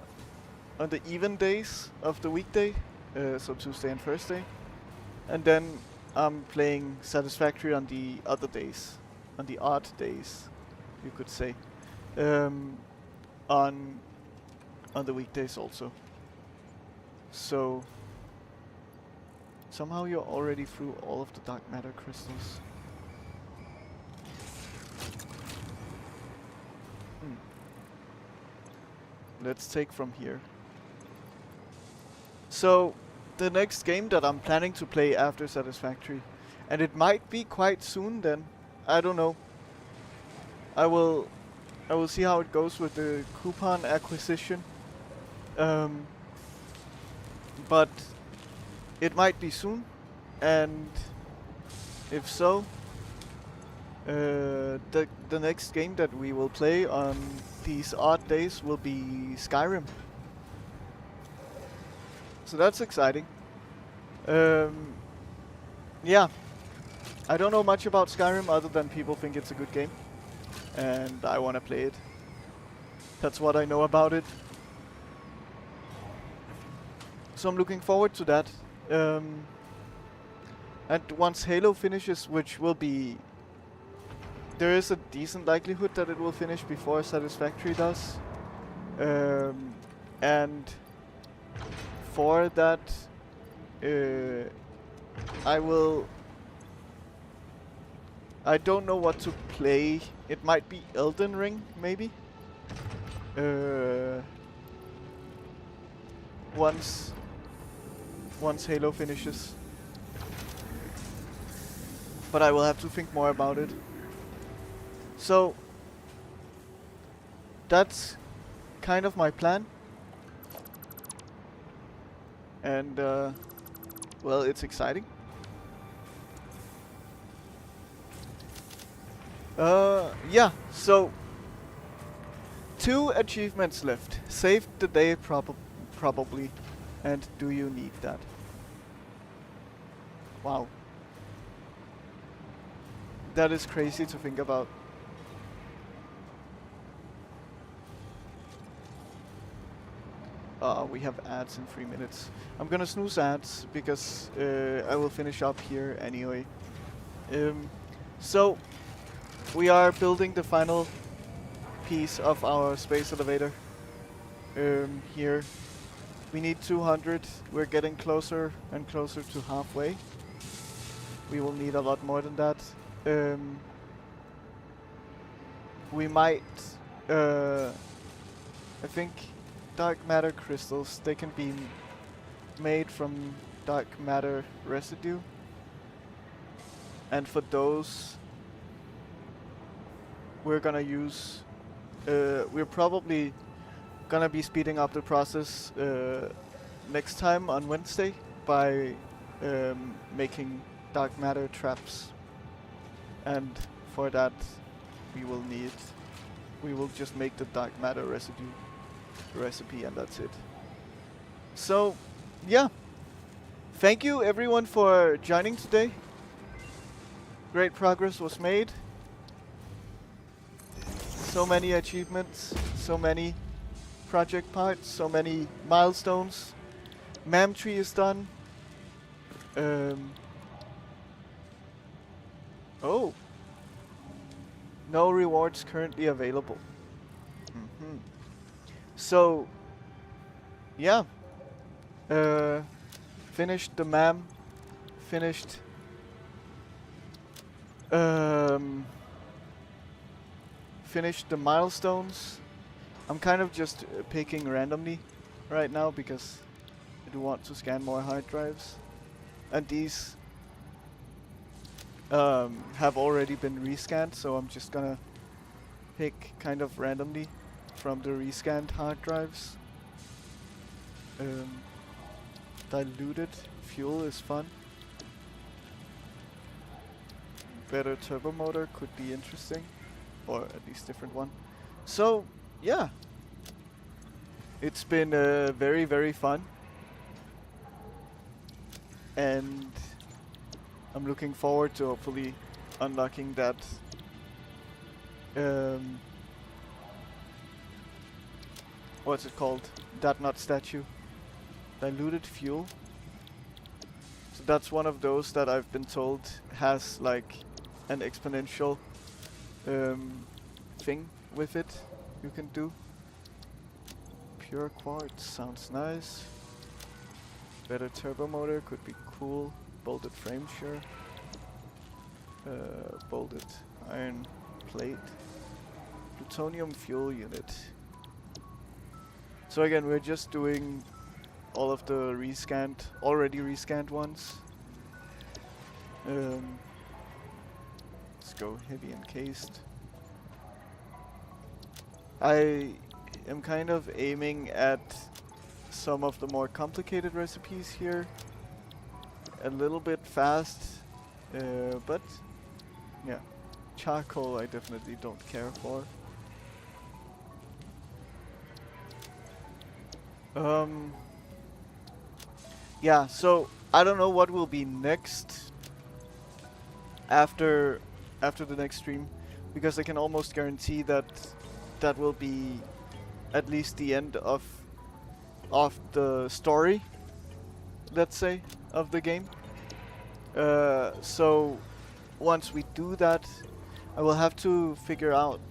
Speaker 1: even days of the weekday, so Tuesday and Thursday, and then I'm playing Satisfactory on the other days, on the odd days, you could say, on the weekdays also. So somehow you're already through all of the dark matter crystals. Let's take from here. So, the next game that I'm planning to play after Satisfactory, and it might be quite soon then, I don't know. I will see how it goes with the coupon acquisition. But it might be soon, and if so, the next game that we will play on these odd days will be Skyrim. So that's exciting. Yeah, I don't know much about Skyrim other than people think it's a good game, and I want to play it. That's what I know about it. So I'm looking forward to that. And once Halo finishes, which will be... There is a decent likelihood that it will finish before Satisfactory does. And for that, I don't know what to play. It might be Elden Ring, maybe. Once Halo finishes. But I will have to think more about it. So that's kind of my plan. and well, it's exciting. Yeah, so 2 achievements left. Saved the day probably. And do you need that? Wow. That is crazy to think about. We have ads in 3 minutes. I'm gonna snooze ads because I will finish up here anyway. So we are building the final piece of our space elevator. Here we need 200. We're getting closer and closer to halfway. We will need a lot more than that. We might, I think, dark matter crystals, they can be made from dark matter residue. And for those, we're gonna use, we're probably gonna be speeding up the process next time on Wednesday by making dark matter traps. And for that, we will just make the dark matter residue recipe, and that's it. So, yeah. Thank you everyone for joining today. Great progress was made. So many achievements, so many project parts, so many milestones. MAM tree is done. Oh. No rewards currently available. So, yeah. Finished the MAM. Finished. Finished the milestones. I'm kind of just picking randomly right now because I do want to scan more hard drives. And these have already been rescanned, so I'm just gonna pick kind of randomly from the rescanned hard drives. Diluted fuel is fun. Better turbo motor could be interesting, or at least different one. So yeah, it's been very, very fun, and I'm looking forward to hopefully unlocking that what's it called? That nut statue. Diluted fuel. So that's one of those that I've been told has like an exponential thing with it you can do. Pure quartz sounds nice. Better turbo motor could be cool. Bolted frame, sure. Bolted iron plate. Plutonium fuel unit. So again, we're just doing all of the already rescanned ones. Let's go heavy encased. I am kind of aiming at some of the more complicated recipes here. A little bit fast, but yeah, charcoal I definitely don't care for. Yeah, so I don't know what will be next after the next stream, because I can almost guarantee that that will be at least the end of the story, let's say, of the game. So once we do that, I will have to figure out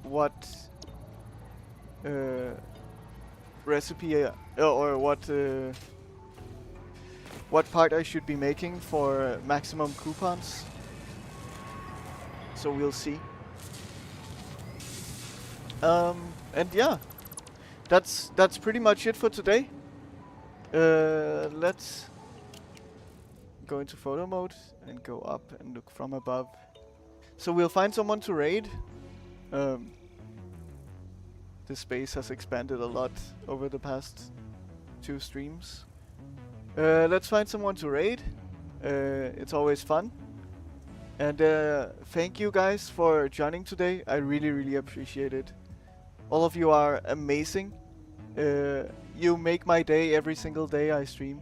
Speaker 1: what recipe or what part I should be making for maximum coupons. So we'll see. And yeah, that's pretty much it for today. Let's go into photo mode and go up and look from above. So we'll find someone to raid. This space has expanded a lot over the past 2 streams. Let's find someone to raid. It's always fun. And thank you guys for joining today. I really appreciate it. All of you are amazing. You make my day every single day I stream.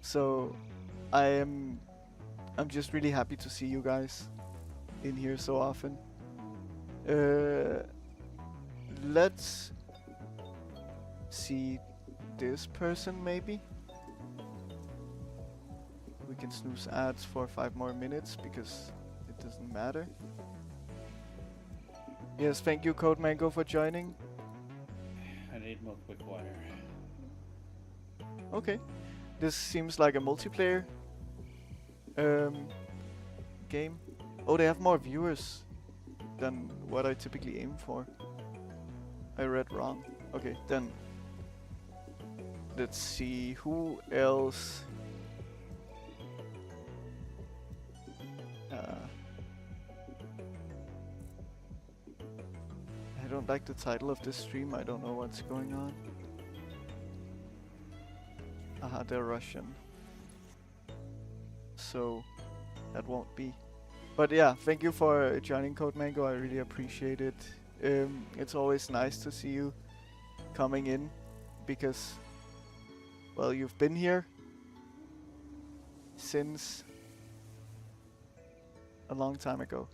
Speaker 1: So I'm just really happy to see you guys in here so often. Let's see this person maybe. We can snooze ads for 5 more minutes because it doesn't matter. Yes, thank you Code Mango for joining.
Speaker 4: I need more quick water.
Speaker 1: Okay. This seems like a multiplayer game. Oh, they have more viewers than what I typically aim for. I read wrong. Okay, then let's see who else. I don't like the title of this stream. I don't know what's going on. Aha, they're Russian. So that won't be. But yeah, thank you for joining Code Mango. I really appreciate it. It's always nice to see you coming in because, well, you've been here since a long time ago.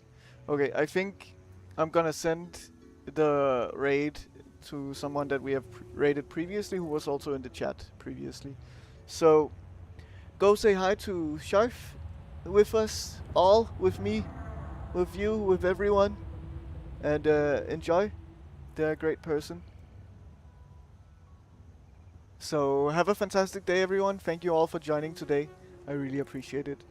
Speaker 1: Okay, I think I'm gonna send the raid to someone that we have raided previously, who was also in the chat previously. So go say hi to Sharf with us all, with me, with you, with everyone, and enjoy. They're a great person. So have a fantastic day, everyone. Thank you all for joining today. I really appreciate it.